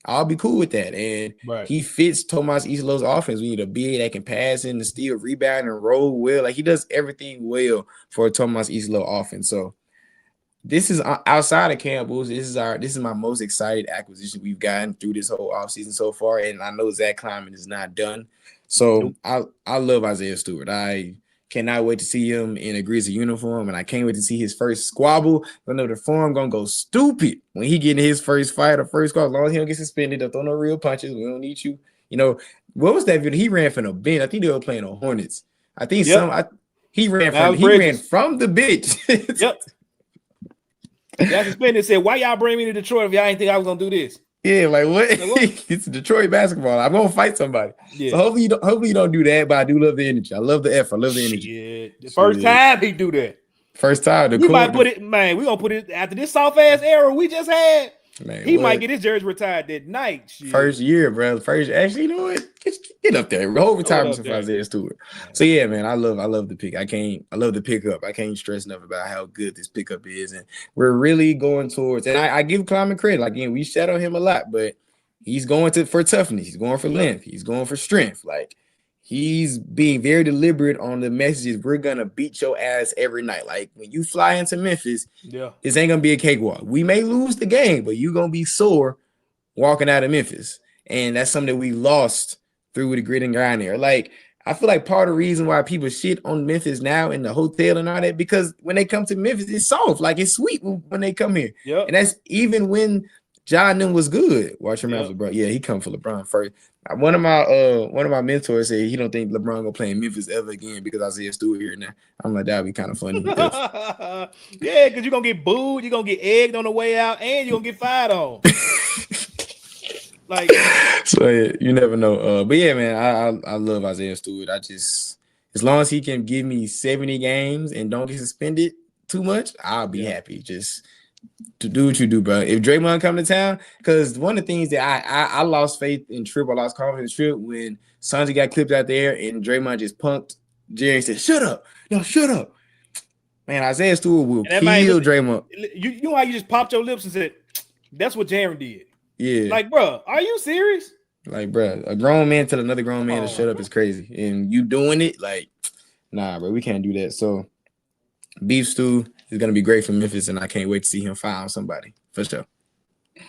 I'll be cool with that. And he fits Tomas Islo's offense. We need a big that can pass in, steal, rebound, and roll well. Like, he does everything well for a Tomas Islo offense. So this is outside of Campbell's. This is my most excited acquisition we've gotten through this whole offseason so far. And I know Zach Kleiman is not done. So I love Isaiah Stewart. I cannot wait to see him in a Grizzly uniform, and I can't wait to see his first squabble. I know the form gonna go stupid when he get in his first fight or first squabble. As long as he don't get suspended, don't throw no real punches. We don't need you. What was that video? He ran from the bench. I think they were playing the Hornets. I think he ran from the bench. Yep. Y'all suspended said, why y'all bring me to Detroit if y'all ain't think I was gonna do this? Yeah, like what? Like, what? It's Detroit basketball. I'm gonna fight somebody. Yeah. So hopefully you don't do that. But I do love the energy. I love the effort. I love the energy. Shit. The first time he do that. First time We might put it, man. We gonna put it after this soft ass era we just had. Man, he might get his jersey retired that night. Shit. First year, bro. Actually, you know what? Get up there. Whole retirement for Isaiah Stewart. So yeah, man, I love the pick. I love the pickup. I can't stress enough about how good this pickup is, and we're really going towards. And I give Kleiman credit. Like, again, we shadow him a lot, but he's going for toughness. He's going for length. He's going for strength. Like, he's being very deliberate on the messages. We're gonna beat your ass every night. Like, when you fly into Memphis, this ain't gonna be a cakewalk. We may lose the game, but you're gonna be sore walking out of Memphis. And that's something that we lost through the grit and grind there. Like, I feel like part of the reason why people shit on Memphis now in the hotel and all that, because when they come to Memphis, it's soft. Like, it's sweet when they come here. And that's even when John was good. Watch your mouth, LeBron. Yeah, he come for LeBron first. One of my mentors said he don't think LeBron gonna play in Memphis ever again because Isaiah Stewart here now. I'm like, that'd be kind of funny. Yeah, because you're gonna get booed, you're gonna get egged on the way out, and you're gonna get fired on. Like, so yeah, you never know. But yeah, man, I love Isaiah Stewart. As long as he can give me 70 games and don't get suspended too much, I'll be happy. Just to do what you do, bro. If Draymond come to town, because one of the things that I lost faith in Tripp, I lost confidence in Tripp when Sanji got clipped out there and Draymond just punked Jerry and said, "Shut up, no, shut up." Man, Isaiah Stewart will kill Draymond. You know how you just popped your lips and said, "That's what Jaren did." Yeah. Like, bro, are you serious? Like, bro, a grown man tell another grown man to shut up is crazy. And you doing it, like, nah, bro, we can't do that. So, Beef Stew is going to be great for Memphis, and I can't wait to see him find somebody, for sure. I'm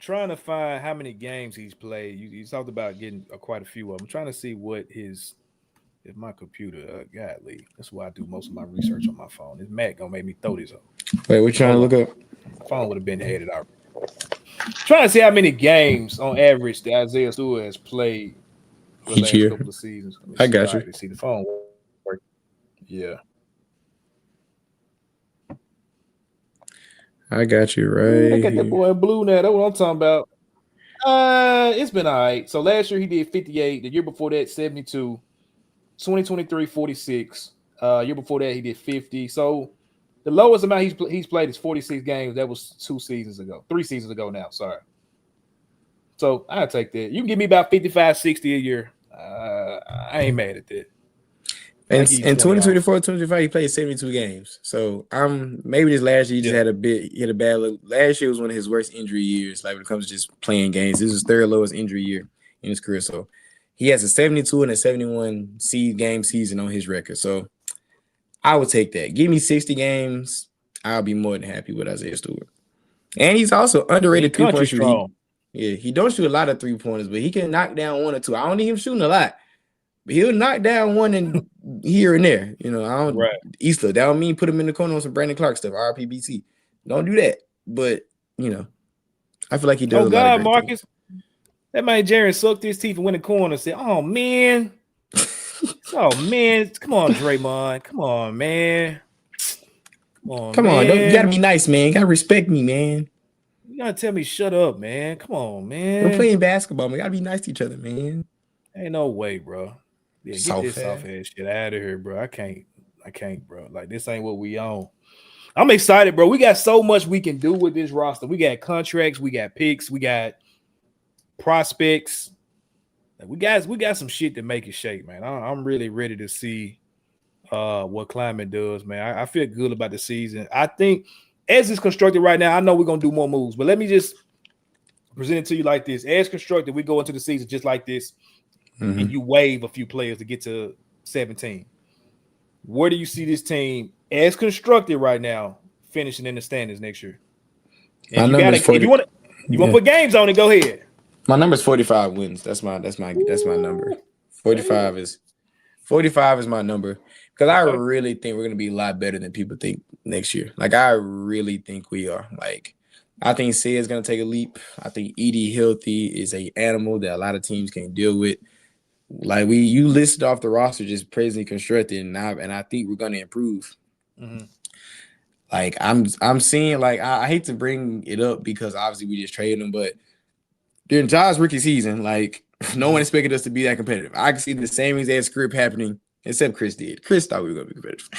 trying to find how many games he's played. You talked about getting quite a few of them. I'm trying to see what if my computer, godly, that's why I do most of my research on my phone. This Mac going to make me throw this up. Wait, we're trying to look up. Phone would have been headed out. Trying to see how many games on average that Isaiah Stewart has played for the last couple of seasons. I got you. See the phone work. Yeah. I got you right. I got that boy in blue now. That's what I'm talking about. It's been all right. So last year he did 58. The year before that, 72. 2023, 46. Year before that, he did 50. So the lowest amount he's played is 46 games. That was 3 seasons ago now. Sorry. So I'll take that. You can give me about 55, 60 a year. I ain't mad at that. And in 2024, 2025, he played 72 games. So maybe this last year he just had a bad look. Last year was one of his worst injury years, like when it comes to just playing games. This is his third lowest injury year in his career. So he has a 72 and a 71 game season on his record. So I would take that. Give me 60 games. I'll be more than happy with Isaiah Stewart. And he's also underrated three-point shooter. He don't shoot a lot of three-pointers, but he can knock down one or two. I don't need him shooting a lot, but he'll knock down one and here and there. You know, I don't Eastler. That don't mean put him in the corner on some Brandon Clark stuff. RPBT. Don't do that. But you know, I feel like he does. Oh God, Marcus. That man Jaren sucked his teeth and went in the corner and said, "Oh man, oh man, come on, Draymond, come on, man, come on, you gotta be nice, man. You gotta respect me, man. You gotta tell me shut up, man. Come on, man. We're playing basketball. We gotta be nice to each other, man. Ain't no way, bro. Yeah, get this soft ass shit out of here, bro. I can't, bro. Like, this ain't what we on. I'm excited, bro. We got so much we can do with this roster. We got contracts, we got picks, we got prospects. Like, we got some shit to make it shake, man. I'm really ready to see what Kleiman does, man. I feel good about the season. I think as it's constructed right now, I know we're gonna do more moves, but let me just present it to you like this. As constructed, we go into the season just like this. And you waive a few players to get to 17. Where do you see this team as constructed right now finishing in the standings next year? And if you want to put games on it, go ahead. My number is 45 wins. That's my number. 45 is my number because I really think we're gonna be a lot better than people think next year. Like, I really think we are. Like, I think Sid is gonna take a leap. I think Edie healthy is an animal that a lot of teams can't deal with. Like, you listed off the roster just presently constructed, and I think we're going to improve. Like I'm seeing like I hate to bring it up because obviously we just traded him, but during Josh's rookie season, like no one expected us to be that competitive. I can see the same exact script happening, except Chris did. Chris thought we were gonna be competitive.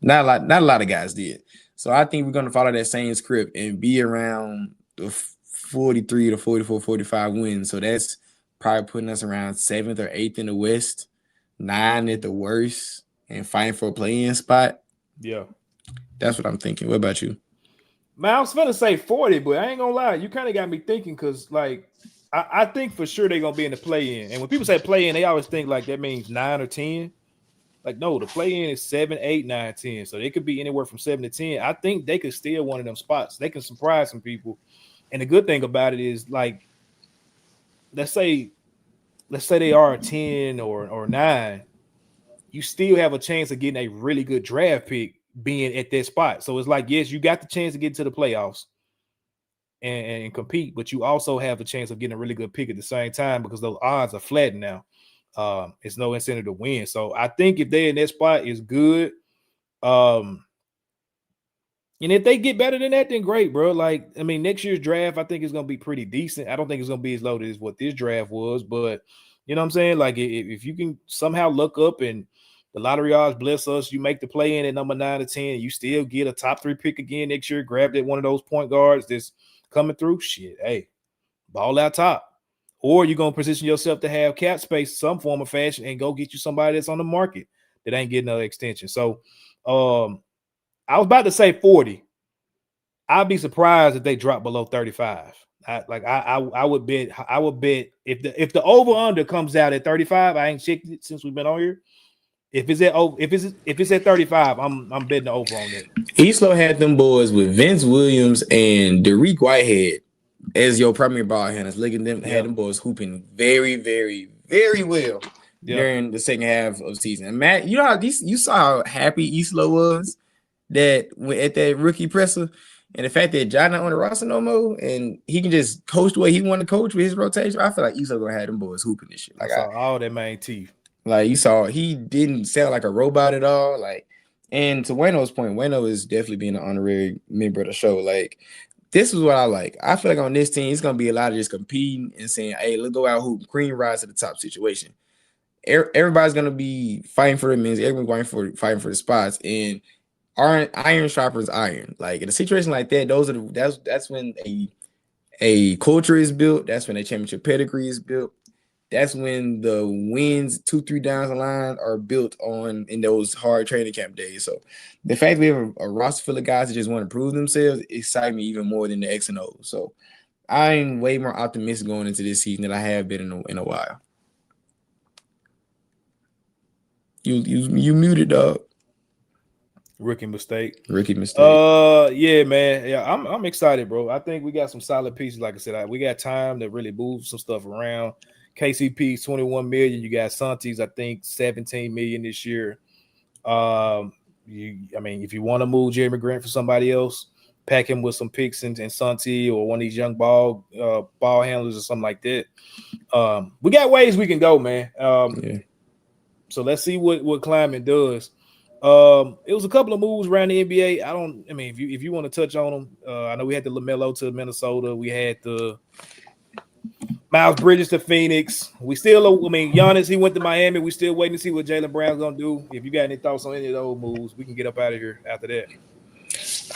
Not a lot of guys did. So I think we're gonna follow that same script and be around the 43 to 44, 45 wins. So that's probably putting us around 7th or 8th in the West, 9 at the worst, and fighting for a play-in spot. Yeah. That's what I'm thinking. What about you? Man, I was gonna say 40, but I ain't gonna lie. You kind of got me thinking because, like, I think for sure they're gonna be in the play-in. And when people say play-in, they always think like that means 9 or 10. Like, no, the play-in is 7, 8, 9, 10. So they could be anywhere from 7 to 10. I think they could steal one of them spots. They can surprise some people. And the good thing about it is, like, let's say they are a 10 or 9, you still have a chance of getting a really good draft pick being at that spot. So it's like, yes, you got the chance to get into the playoffs and compete, but you also have a chance of getting a really good pick at the same time because those odds are flattened now. It's no incentive to win. So I think if they're in that spot, is good. And if they get better than that, then great, bro. Like, I mean, next year's draft, I think it's gonna be pretty decent. I don't think it's gonna be as loaded as what this draft was, but you know what I'm saying? Like, if you can somehow look up and the lottery odds bless us, you make the play in at number 9 to 10, you still get a top 3 pick again next year, grab that one of those point guards that's coming through. Shit, hey, ball out top. Or you're going to position yourself to have cap space, some form of fashion, and go get you somebody that's on the market that ain't getting another extension. So I was about to say 40. I'd be surprised if they drop below 35. I would bet if the over under comes out at 35, I ain't checked it since we've been on here. If it's at 35, I'm betting the over on that. Eastlow had them boys with Vince Williams and Derek Whitehead as your primary ball handlers. Look at them, had them boys hooping very, very, very well during the second half of the season. And Matt, you know how you saw how happy Eastlow was that at that rookie presser, and the fact that John not on the roster no more, and he can just coach the way he want to coach with his rotation. I feel like Eastlow gonna have them boys hooping this shit. Like all that main teeth. Like you saw, he didn't sound like a robot at all. Like, and to Wayno's point, Wayno is definitely being an honorary member of the show. Like, this is what I like. I feel like on this team, it's gonna be a lot of just competing and saying, "Hey, let's go out hoop, cream rise to the top situation." Everybody's gonna be fighting for the minutes. Everyone's fighting for the spots, and iron sharpens iron. Like in a situation like that, that's when a culture is built. That's when a championship pedigree is built. That's when the wins 2-3 downs the line are built on in those hard training camp days. So the fact that we have a roster full of guys that just want to prove themselves excites me even more than the X and O. So I'm way more optimistic going into this season than I have been in a while. You muted, dog. Rookie mistake. Yeah, man. Yeah, I'm excited, bro. I think we got some solid pieces. Like I said, we got time to really move some stuff around. KCP's 21 million. You got Santi's, I think, 17 million this year. If you want to move Jeremy Grant for somebody else, pack him with some picks and Santi or one of these young ball handlers or something like that. We got ways we can go, man. So let's see what Kleiman does. It was a couple of moves around the NBA. If you want to touch on them, I know we had the LaMelo to Minnesota. We had the Miles Bridges to Phoenix. Giannis, he went to Miami. We still waiting to see what Jaylen Brown's gonna do. If you got any thoughts on any of those moves, we can get up out of here after that.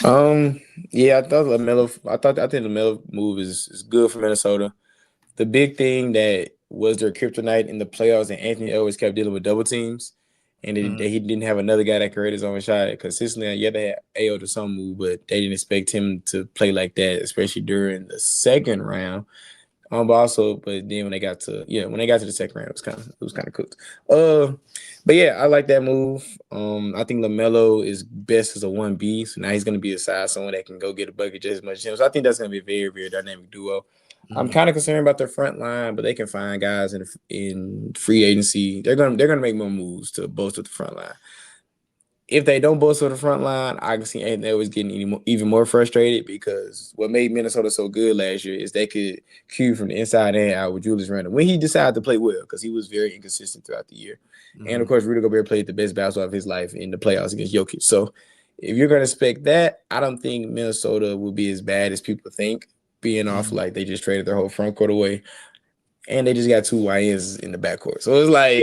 I think the LaMelo move is good for Minnesota. The big thing that was their kryptonite in the playoffs, and Anthony Edwards kept dealing with double teams, and he didn't have another guy that could create his own shot consistently. Yeah, they had AO to some move, but they didn't expect him to play like that, especially during the second round. But then when they got to the second round, it was kind of cooked. But yeah, I like that move. I think LaMelo is best as a 1B, so now he's going to be a size someone that can go get a bucket just as much as him. So I think that's going to be a very, very dynamic duo. Mm-hmm. I'm kind of concerned about their front line, but they can find guys in free agency. They're gonna make more moves to bolster the front line. If they don't bolster the front line, I can see Anthony Edwards getting even more frustrated because what made Minnesota so good last year is they could cue from the inside and out with Julius Randle when he decided to play well because he was very inconsistent throughout the year. Mm-hmm. And, of course, Rudy Gobert played the best basketball of his life in the playoffs against Jokic. So if you're gonna expect that, I don't think Minnesota will be as bad as people think, being off like they just traded their whole front court away. And they just got 2 YNs in the backcourt. So it's like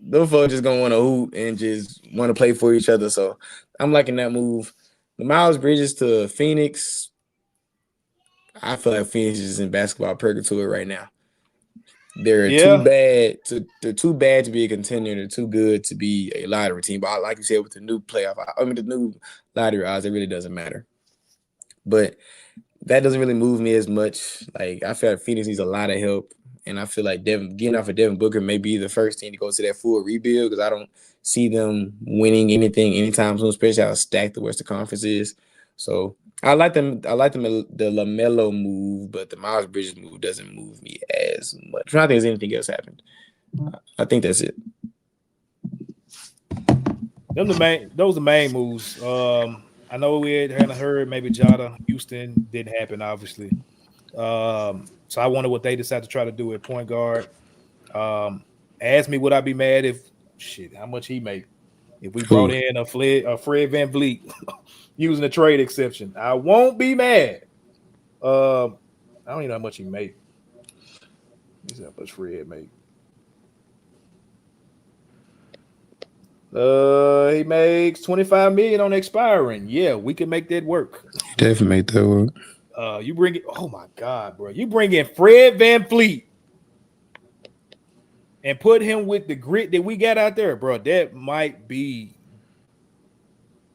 those folks just gonna want to hoop and just want to play for each other. So I'm liking that move. The Miles Bridges to Phoenix. I feel like Phoenix is in basketball purgatory right now. They're too bad to be a contender. They're too good to be a lottery team. But like you said, with the new the new lottery odds, it really doesn't matter. But that doesn't really move me as much. Like I feel like Phoenix needs a lot of help. And I feel like getting off of Devin Booker may be the first team to go to that full rebuild because I don't see them winning anything anytime soon, especially how stacked the Western Conference is. So I like them. I like the LaMelo move, but the Miles Bridges move doesn't move me as much. I don't think there's anything else happened. I think that's it. Those are the main moves. I know we had heard maybe Jada Houston didn't happen, obviously. So I wonder what they decide to try to do at point guard. Ask me, would I be mad if how much he make if we brought in a Fred VanVleet using a trade exception? I won't be mad. I don't even know how much he made. Let's see how much Fred made. He makes $25 million on expiring. Yeah, we can make that work. Definitely make that work. You bring it. Oh my God, bro! You bring in Fred VanVleet and put him with the grit that we got out there, bro. That might be.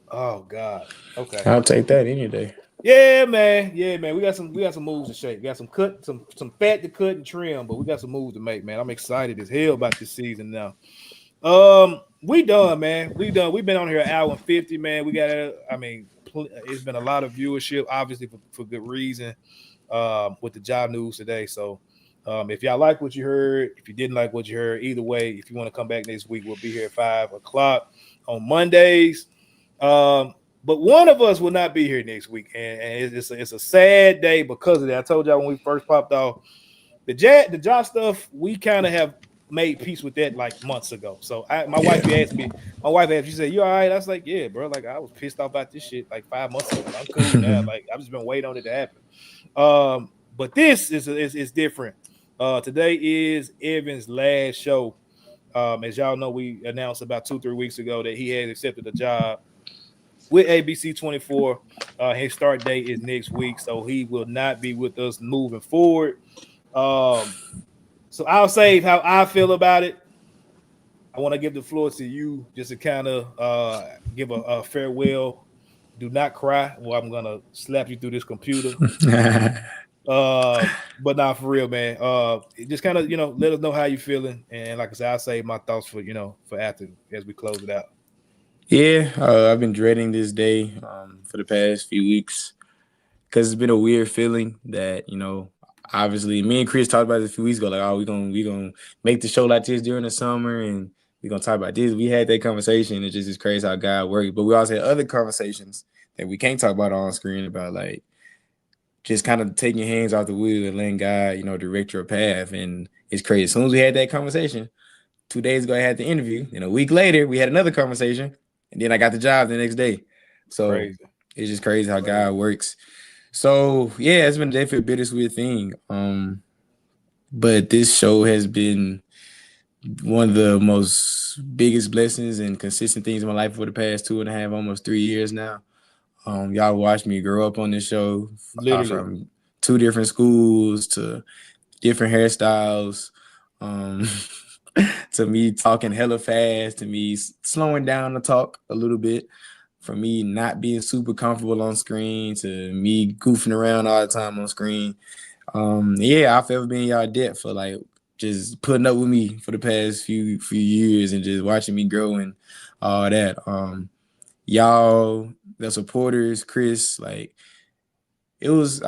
Oh God. Okay. I'll take that any day. Yeah, man. Yeah, man. We got some moves to shake. We got some fat to cut and trim, but we got some moves to make, man. I'm excited as hell about this season now. We done, man. We've been on here an hour and 50, man. It's been a lot of viewership, obviously for good reason, with the job news today. So if y'all like what you heard, if you didn't like what you heard, either way, if you want to come back next week, we'll be here at 5 o'clock on Mondays. But one of us will not be here next week, and it's a sad day because of that. I told y'all when we first popped off the job stuff, we kind of have made peace with that like months ago. So my wife asked me, she said, "You all right?" I was like, "Yeah, bro. Like I was pissed off about this shit like 5 months ago. I'm cool now. Like I've just been waiting on it to happen." But this is different. Today is Evan's last show. As y'all know, we announced about 2-3 weeks ago that he has accepted a job with ABC 24. His start date is next week, so he will not be with us moving forward. So I'll say how I feel about it. I want to give the floor to you just to kind of give a farewell. Do not cry, or I'm gonna slap you through this computer. But not for real, man. Just kind of let us know how you're feeling, and like I said, I'll save my thoughts for for after as we close it out. Yeah, I've been dreading this day for the past few weeks because it's been a weird feeling that obviously, me and Chris talked about it a few weeks ago. Like, oh, we gonna make the show like this during the summer, and we're gonna talk about this. We had that conversation. It's just crazy how God works. But we also had other conversations that we can't talk about on screen about like just kind of taking your hands off the wheel and letting God, direct your path. And it's crazy. As soon as we had that conversation, 2 days ago I had the interview, and a week later we had another conversation, and then I got the job the next day. So it's just crazy how God works. So yeah, it's been definitely a bittersweet thing. But this show has been one of the most biggest blessings and consistent things in my life for the past 2.5, almost 3 years now. Y'all watched me grow up on this show from 2 different schools to different hairstyles, to me talking hella fast, to me slowing down to talk a little bit, from me not being super comfortable on screen to me goofing around all the time on screen. Yeah, I've ever been y'all debt for like just putting up with me for the past few years and just watching me grow and all that. Y'all, the supporters, Chris, like it was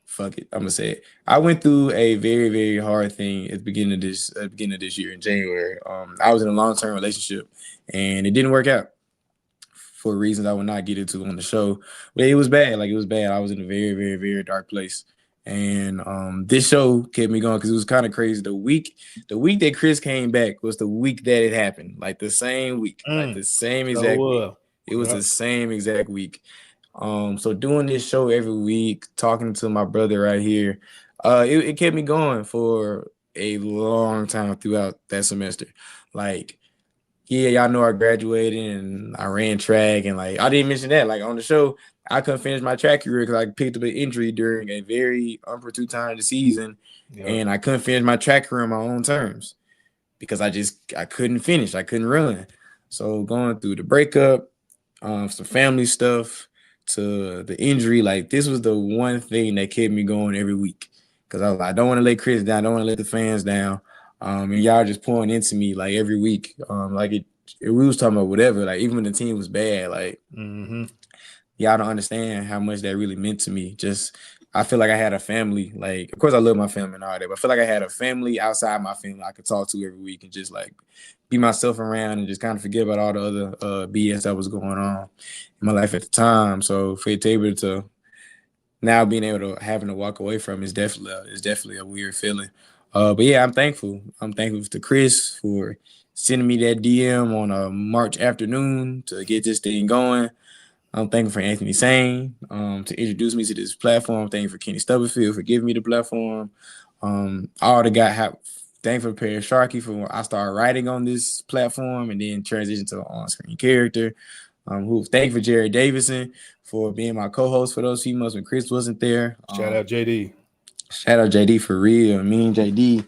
fuck it, I'm gonna say it. I went through a very, very hard thing at the beginning of this year in January. I was in a long-term relationship and it didn't work out for reasons I will not get into on the show. But it was bad. Like it was bad. I was in a very, very, very dark place. And this show kept me going because it was kind of crazy. The week that Chris came back was the week that it happened. Like the same week. Like the same exact week. It was the same exact week. So doing this show every week, talking to my brother right here, it kept me going for a long time throughout that semester. Like, yeah, y'all know I graduated and I ran track, and like I didn't mention that. Like on the show, I couldn't finish my track career because I picked up an injury during a very opportune time of the season, and I couldn't finish my track career on my own terms because I couldn't finish, I couldn't run. So going through the breakup, some family stuff, to the injury, like this was the one thing that kept me going every week because I was like, I don't want to let Chris down, I don't want to let the fans down. And y'all just pouring into me like every week. We was talking about whatever, like even when the team was bad, like y'all don't understand how much that really meant to me. Just I feel like I had a family. Like, of course I love my family and all that, but I feel like I had a family outside my family I could talk to every week and just like be myself around and just kind of forget about all the other BS that was going on in my life at the time. So for it to be able to now being able to having to walk away from is definitely a weird feeling. But yeah, I'm thankful. I'm thankful to Chris for sending me that DM on a March afternoon to get this thing going. I'm thankful for Anthony Sane to introduce me to this platform. Thankful for Kenny Stubblefield for giving me the platform. All the guys thankful for Perry Sharkey for when I started writing on this platform and then transition to an on-screen character. Thankful for Jerry Davison for being my co-host for those few months when Chris wasn't there. Shout out JD. Shout out JD for real. Me and JD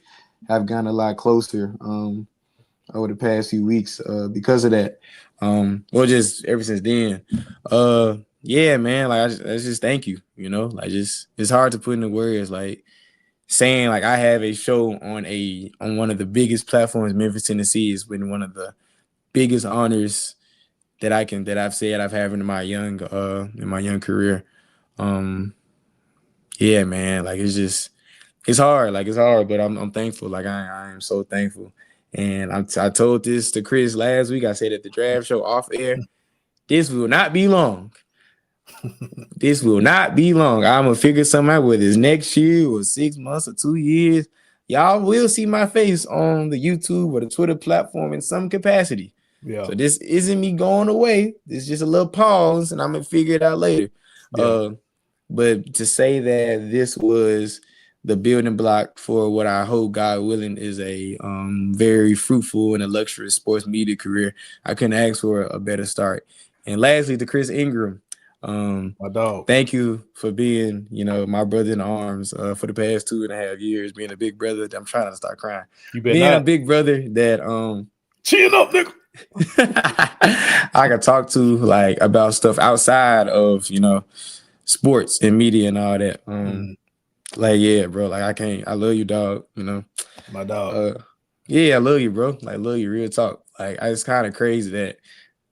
have gotten a lot closer over the past few weeks because of that. Or just ever since then. Yeah, man. Like I just thank you. You know, like just it's hard to put into words. Like saying like I have a show on one of the biggest platforms in Memphis, Tennessee has been one of the biggest honors that I've said I've had in my young career. Yeah, man. Like it's hard. Like it's hard, but I'm thankful. Like I am so thankful. And I told this to Chris last week. I said at the draft show off air, this will not be long. This will not be long. I'm going to figure something out, whether it's next year or 6 months or 2 years. Y'all will see my face on the YouTube or the Twitter platform in some capacity. Yeah. So this isn't me going away. This is just a little pause, and I'm going to figure it out later. Yeah. But to say that this was the building block for what I hope, God willing, is a very fruitful and illustrious sports media career, I couldn't ask for a better start. And lastly, to Chris Ingram, my dog, thank you for being, my brother in arms for the past 2.5 years, being a big brother. I'm trying to start crying. Being a big brother that chin up, nigga. I could talk to like about stuff outside of sports and media and all that. Like, yeah, bro, like I love you, dog, my dog. Yeah, I love you, bro. Like, love you, real talk. Like, it's kind of crazy that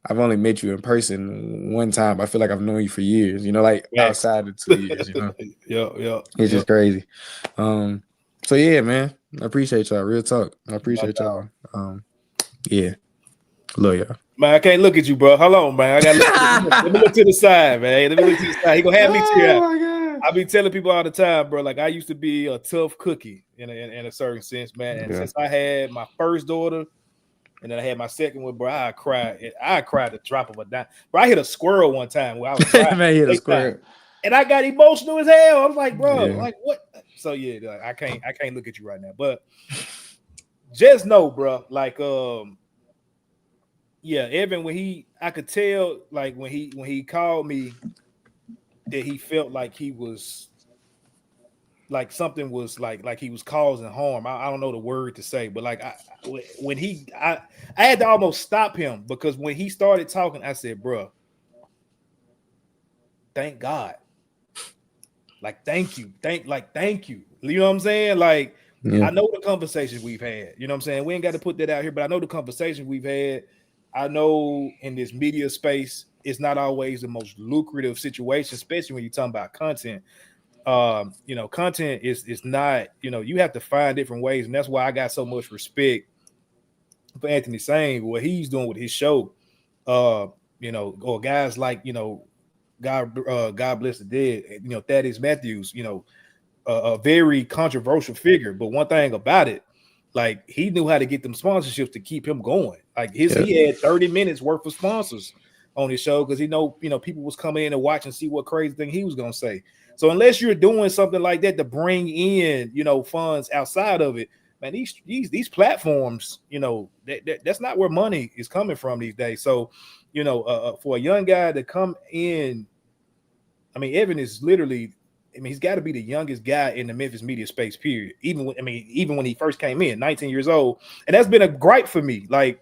I've only met you in person one time. I feel like I've known you for years, like outside of 2 years, Yeah. It's just crazy. So yeah, man, I appreciate y'all, real talk. I appreciate y'all. Yeah, love y'all. Man, I can't look at you, bro. Hold on, man. I gotta let me look to the side, man. Let me look to the side. He gonna have me tear out. I be telling people all the time, bro. Like I used to be a tough cookie in a certain sense, man. And since I had my first daughter, and then I had my second one, bro, I cried the drop of a dime. Bro, I hit a squirrel one time where I was crying. Man, hit a squirrel, and I got emotional as hell. I was like, bro, like what? So yeah, like, I can't look at you right now, but just know, bro, like yeah, Evan, I could tell, like when he called me, that he felt like he was like something was like he was causing harm. I don't know the word to say, but like I had to almost stop him because when he started talking, I said, bro, thank God. Like, thank you. Thank you. You know what I'm saying? Like, I know the conversations we've had. You know what I'm saying? We ain't got to put that out here, but I know the conversations we've had. I know in this media space, it's not always the most lucrative situation, especially when you're talking about content. Content is not, you have to find different ways. And that's why I got so much respect for Anthony Sane, what he's doing with his show. Or guys like, God bless the dead, Thaddeus Matthews, a very controversial figure. But one thing about it, like he knew how to get them sponsorships to keep him going. Like he had 30 minutes worth of sponsors on his show because he know people was coming in and watch and see what crazy thing he was gonna say. So unless you're doing something like that to bring in funds outside of it, man, these platforms, that's not where money is coming from these days. So for a young guy to come in, I mean, Evan is literally, he's got to be the youngest guy in the Memphis media space, period. Even when he first came in, 19 years old. And that's been a gripe for me. Like,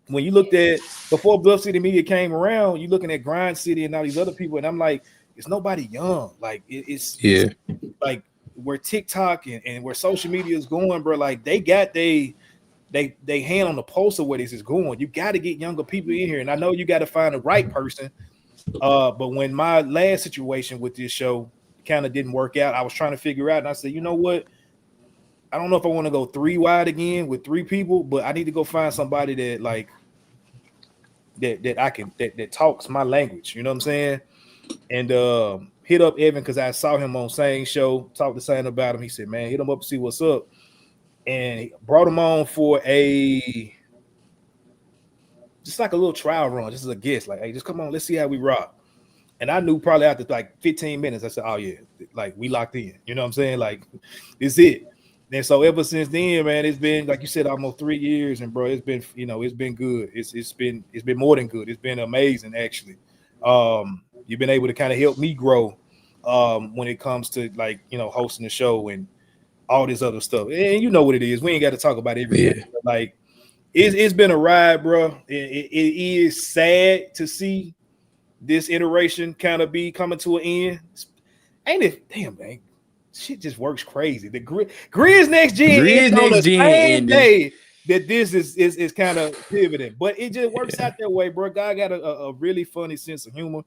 when you looked at before Bluff City Media came around, you're looking at Grind City and all these other people, and I'm like, it's nobody young. Like, it's like where TikTok and where social media is going, bro. Like, they got they hand on the pulse of where this is going. You got to get younger people in here, and I know you got to find the right person. But when my last situation with this show kind of didn't work out, I was trying to figure out, and I said, you know what? I don't know if I want to go 3 wide again with 3 people, but I need to go find somebody that like that I can that talks my language. You know what I'm saying? And hit up Evan because I saw him on Sane's show, talked to Sane about him. He said, man, hit him up and see what's up. And he brought him on for just like a little trial run, just as a guest. Like, hey, just come on, let's see how we rock. And I knew probably after like 15 minutes, I said, oh yeah, like we locked in. You know what I'm saying? Like, it's it. And so ever since then, man, it's been, like you said, almost 3 years, and bro, it's been, it's been good. It's been more than good. It's been amazing, actually. You've been able to kind of help me grow when it comes to like, hosting the show and all this other stuff. And you know what it is. We ain't got to talk about everything. But like, it's been a ride, bro. It is sad to see this iteration kind of be coming to an end. Ain't it? Damn, man. Shit just works crazy. The Grizz next gen is on the same day that this is kind of pivoting, but it just works out that way, bro. God got a really funny sense of humor,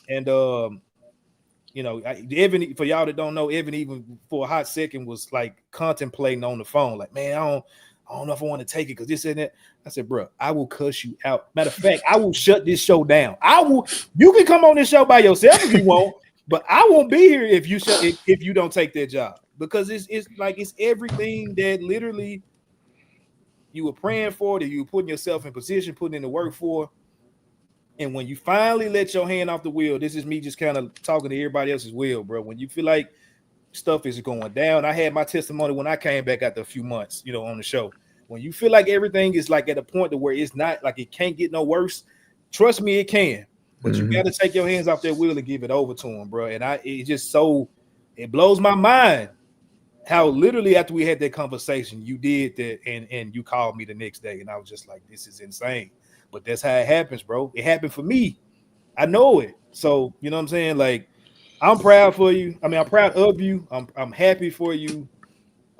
and Evan, for y'all that don't know, Evan even for a hot second was like contemplating on the phone, like, man, I don't know if I want to take it because this and that. I said, bro, I will cuss you out. Matter of fact, I will shut this show down. You can come on this show by yourself if you want. But I won't be here if you don't take that job, because it's like it's everything that literally you were praying for, that you were putting yourself in position, putting in the work for. And when you finally let your hand off the wheel, this is me just kind of talking to everybody else's wheel, bro. When you feel like stuff is going down, I had my testimony when I came back after a few months, on the show. When you feel like everything is like at a point to where it's not like it can't get no worse, trust me, it can. But you got to take your hands off that wheel and give it over to him, bro. And it blows my mind how literally after we had that conversation, you did that and you called me the next day. And I was just like, this is insane. But that's how it happens, bro. It happened for me. I know it. So, you know what I'm saying? Like, I'm proud for you. I mean, I'm proud of you. I'm happy for you.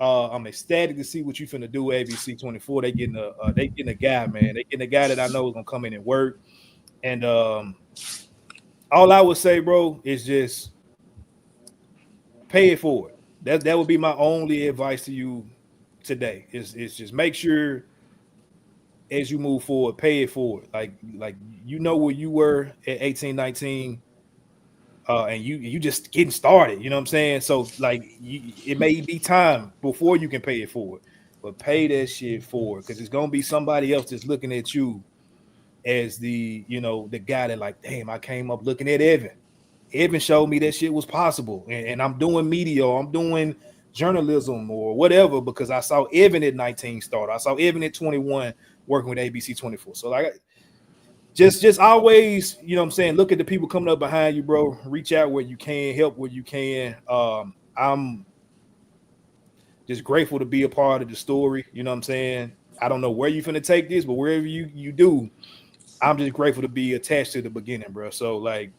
I'm ecstatic to see what you finna do, ABC 24. They getting a guy, man. They getting a guy that I know is gonna come in and work. And all I would say, bro, is just pay it forward. That would be my only advice to you today. Is just make sure as you move forward, pay it forward. Like where you were at 18, 19, and you just getting started. You know what I'm saying? So like it may be time before you can pay it forward, but pay that shit forward, because it's gonna be somebody else that's looking at you as the guy that like, damn, I came up looking at Evan. Evan showed me that shit was possible, and I'm doing media, or I'm doing journalism or whatever because I saw Evan at 19 start. I saw Evan at 21 working with ABC 24. So like, just always, you know what I'm saying, look at the people coming up behind you, bro. Reach out where you can, help where you can. I'm just grateful to be a part of the story. You know what I'm saying? I don't know where you're finna take this, but wherever you do, I'm just grateful to be attached to the beginning, bro. So like,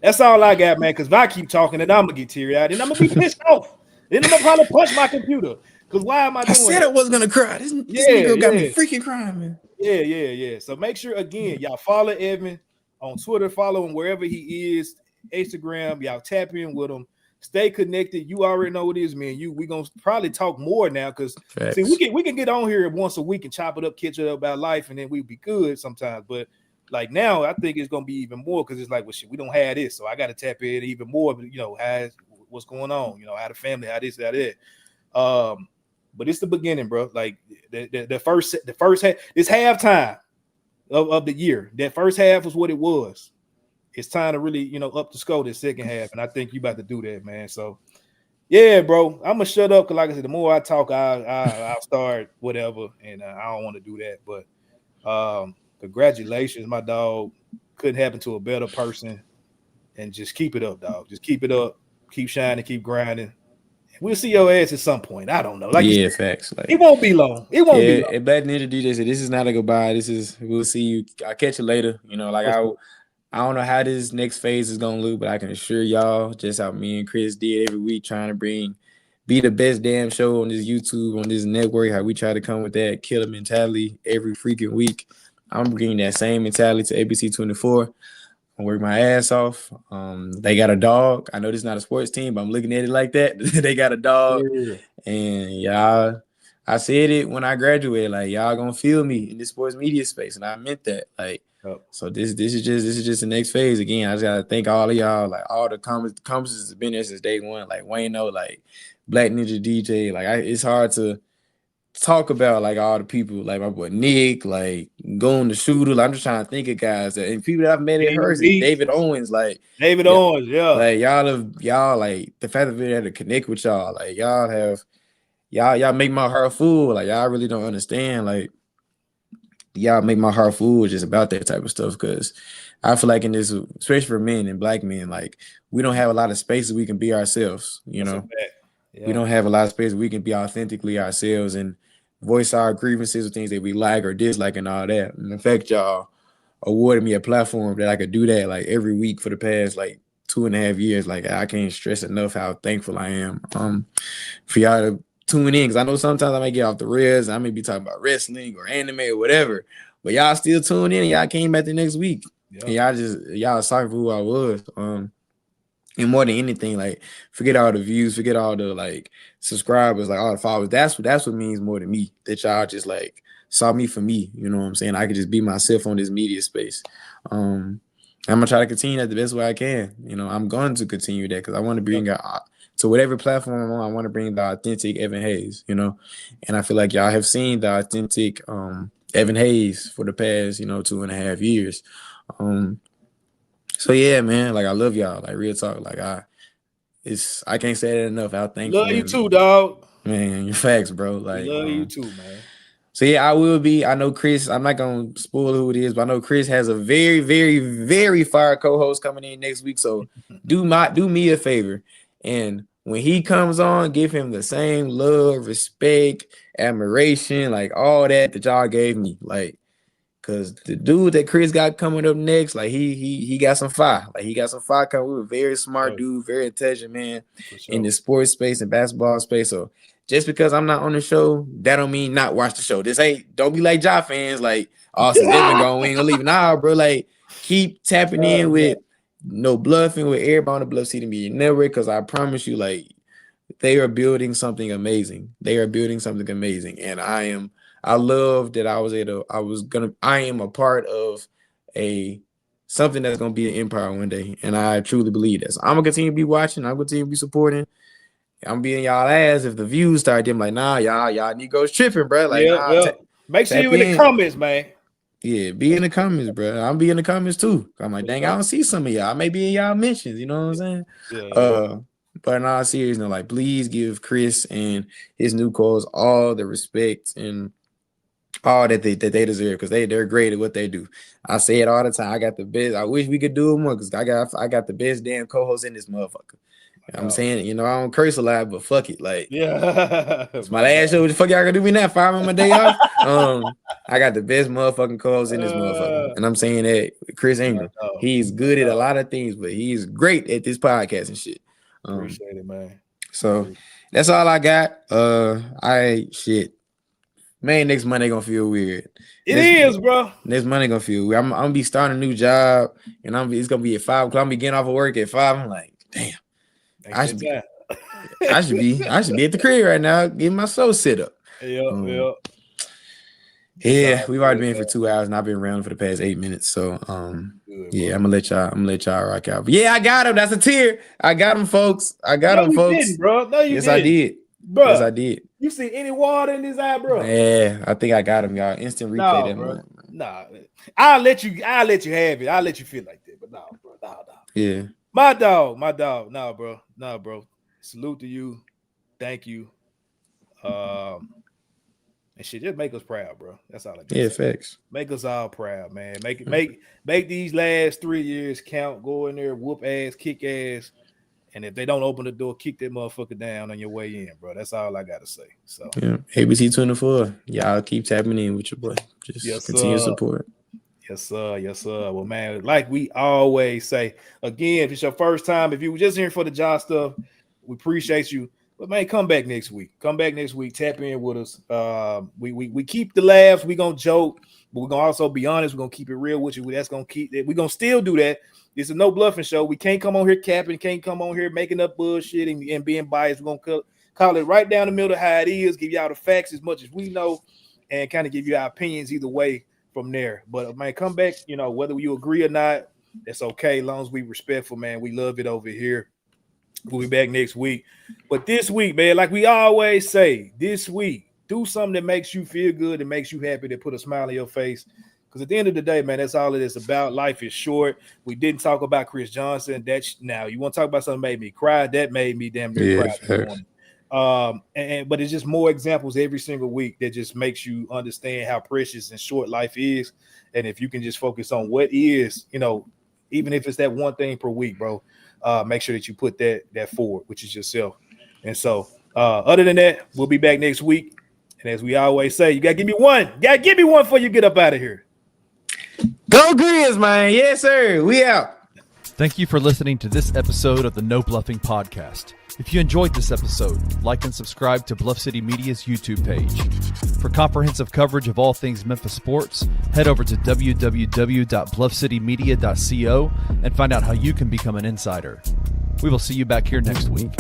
that's all I got, man. Because if I keep talking, then I'm gonna get teary-eyed, and I'm gonna be pissed off. Then I'm gonna probably punch my computer. Because why am I doing? I said I wasn't gonna cry. This nigga got me freaking crying, man. Yeah. So make sure again, y'all follow Evan on Twitter, follow him wherever he is, Instagram. Y'all tap in with him. Stay connected. You already know what it is, man. We gonna probably talk more now because see, we can get on here once a week and chop it up, catch it up about life, and then we'd be good sometimes. But like now, I think it's gonna be even more because it's like, well, shit, we don't have this, so I got to tap in even more. But what's going on? How the family, how this, how that. But it's the beginning, bro. Like the first it's halftime. of the year. That first half was what it was. It's time to really, up the score this second half, and I think you about to do that, man. So, yeah, bro, I'm gonna shut up because, like I said, the more I talk, I'll start whatever, and I don't want to do that. But congratulations, my dog. Couldn't happen to a better person, and just keep it up, dog. Just keep it up, keep shining, keep grinding. We'll see your ass at some point. I don't know. Like said, facts. Like, it won't be long. It won't be long. Black Ninja DJ said, "This is not a goodbye. We'll see you. I'll catch you later." I don't know how this next phase is gonna look, but I can assure y'all, just how me and Chris did every week, trying to be the best damn show on this YouTube, on this network. How we try to come with that killer mentality every freaking week. I'm bringing that same mentality to ABC 24. I work my ass off. They got a dog. I know this is not a sports team, but I'm looking at it like that. They got a dog, and y'all. I said it when I graduated. Like, y'all gonna feel me in this sports media space, and I meant that. Like, so this is just the next phase. Again, I just gotta thank all of y'all. Like, all the comments have been there since day one. Like Wayno, like Black Ninja DJ. Like, it's hard to talk about like all the people, like my boy Nick, like going to shooter. Like, I'm just trying to think of guys and people that I've met in person. David Owens, like Owens, yeah. Like y'all like the fact that we had to connect with y'all, like y'all make my heart full. Like, y'all really don't understand. Like, y'all make my heart full just about that type of stuff. Cause I feel like in this, especially for men and black men, like we don't have a lot of spaces we can be ourselves, you know. Yeah. We don't have a lot of space we can be authentically ourselves and voice our grievances or things that we like or dislike and all that. And in fact, y'all awarded me a platform that I could do that like every week for the past like 2.5 years. Like, I can't stress enough how thankful I am for y'all to tune in, because I know sometimes I might get off the rails. I may be talking about wrestling or anime or whatever, but y'all still tune in and y'all came back the next week. Yeah. And y'all sorry for who I was. And more than anything, like, forget all the views, forget all the like subscribers, like all the followers. That's what means more to me, that y'all just like saw me for me. You know what I'm saying? I could just be myself on this media space. I'm gonna try to continue that the best way I can. You know, I'm going to continue that because I want to bring to whatever platform I'm on. I want to bring the authentic Evan Hayes. You know, and I feel like y'all have seen the authentic Evan Hayes for the past 2.5 years. So yeah, man, like, I love y'all. Like, real talk. Like, I can't say that enough. How thankful. Love you too, dog. Man, your facts, bro. Like, love you too, man. So yeah, I will be. I know Chris. I'm not gonna spoil who it is, but I know Chris has a very, very, very fire co-host coming in next week. So do me a favor, and when he comes on, give him the same love, respect, admiration, like all that y'all gave me. Like, cause the dude that Chris got coming up next, like he got some fire. Like, he got some fire coming. We're a very smart dude, very intelligent man in the sports space and basketball space. So just because I'm not on the show, that don't mean not watch the show. Don't be like Ja fans, like, since they've been going, we ain't gonna leave. Nah, bro, like, keep tapping in with Bluffin, with everybody on the Bluff City Media Network, because I promise you, like, they are building something amazing. They are building something amazing, and I love that I am a part of something that's gonna be an empire one day, and I truly believe that. So I'm gonna continue to be watching. I'm gonna continue to be supporting. I'm being y'all ass if the views start them like, nah, y'all Negroes tripping, bro. Like, make sure you in the comments, man. Yeah, be in the comments, bro. I'm be in the comments too. I'm like, dang, I don't see some of y'all. I may be in y'all mentions, you know what I'm saying? Yeah. But in all seriousness, like, please give Chris and his new cause all the respect and all that they deserve, because they're great at what they do. I say it all the time. I got the best. I wish we could do it more, because I got the best damn co-host in this motherfucker. I'm saying, I don't curse a lot, but fuck it. Like, yeah, it's my last show. What the fuck y'all gonna do me now? 5 on my day off? I got the best motherfucking co-host in this motherfucker. And I'm saying that Chris Ingram, he's good at a lot of things, but he's great at this podcast and shit. Appreciate it, man. So that's all I got. Man, next Monday gonna feel weird. Bro. Next Monday gonna feel weird. I'm gonna be starting a new job, and it's gonna be at 5 o'clock. I'm gonna be getting off of work at 5. I'm like, damn. I should be at the crib right now, getting my soul set up. Yeah, we've already been for 2 hours, and I've been around for the past 8 minutes. So, yeah, I'm gonna let y'all rock out. But yeah, I got him. That's a tear. I got him, folks. I got him, folks. Didn't, bro. No, you yes, didn't. I did. Bro, yes, I did. You see any water in his eye, bro? Yeah, I think I got him, y'all. Instant replay that. Bro. Nah. I'll let you have it. I'll let you feel like that. But nah, bro. Nah. Yeah. My dog. Nah, bro. Salute to you. Thank you. And shit, just make us proud, bro. That's all I got. Yeah, facts. Make us all proud, man. Make these last 3 years count. Go in there, whoop ass, kick ass. And if they don't open the door, kick that motherfucker down on your way in, bro. That's all I gotta say. So yeah, ABC 24. Y'all keep tapping in with your boy. Just continue support. Yes, sir. Well, man, like we always say, again, if it's your first time, if you were just here for the job stuff, we appreciate you. But man, come back next week. Tap in with us. We keep the laughs. We gonna joke, but we're gonna also be honest. We're gonna keep it real with you. That's gonna keep it. We're gonna still do that. This is no bluffing show. We can't come on here capping. Can't come on here making up bullshit and being biased. We're gonna call it right down the middle of how it is. Give y'all the facts as much as we know, and kind of give you our opinions either way from there. But man, come back. You know, whether you agree or not, that's okay. As long as we respectful, man. We love it over here. We'll be back next week. But this week, man, like we always say, this week, do something that makes you feel good, that makes you happy, that put a smile on your face. Because at the end of the day, man, that's all it is about. Life is short. We didn't talk about Chris Johnson. Now you want to talk about something that made me cry? That made me damn near cry this morning. But it's just more examples every single week that just makes you understand how precious and short life is. And if you can just focus on what is, you know, even if it's that one thing per week, bro, make sure that you put that forward, which is yourself. And so other than that, we'll be back next week. And as we always say, you got to give me one. Got to give me one before you get up out of here. Go Grizz, man. Yes, sir. We out. Thank you for listening to this episode of the No Bluffing Podcast. If you enjoyed this episode, like and subscribe to Bluff City Media's YouTube page. For comprehensive coverage of all things Memphis sports, head over to www.bluffcitymedia.co and find out how you can become an insider. We will see you back here next week.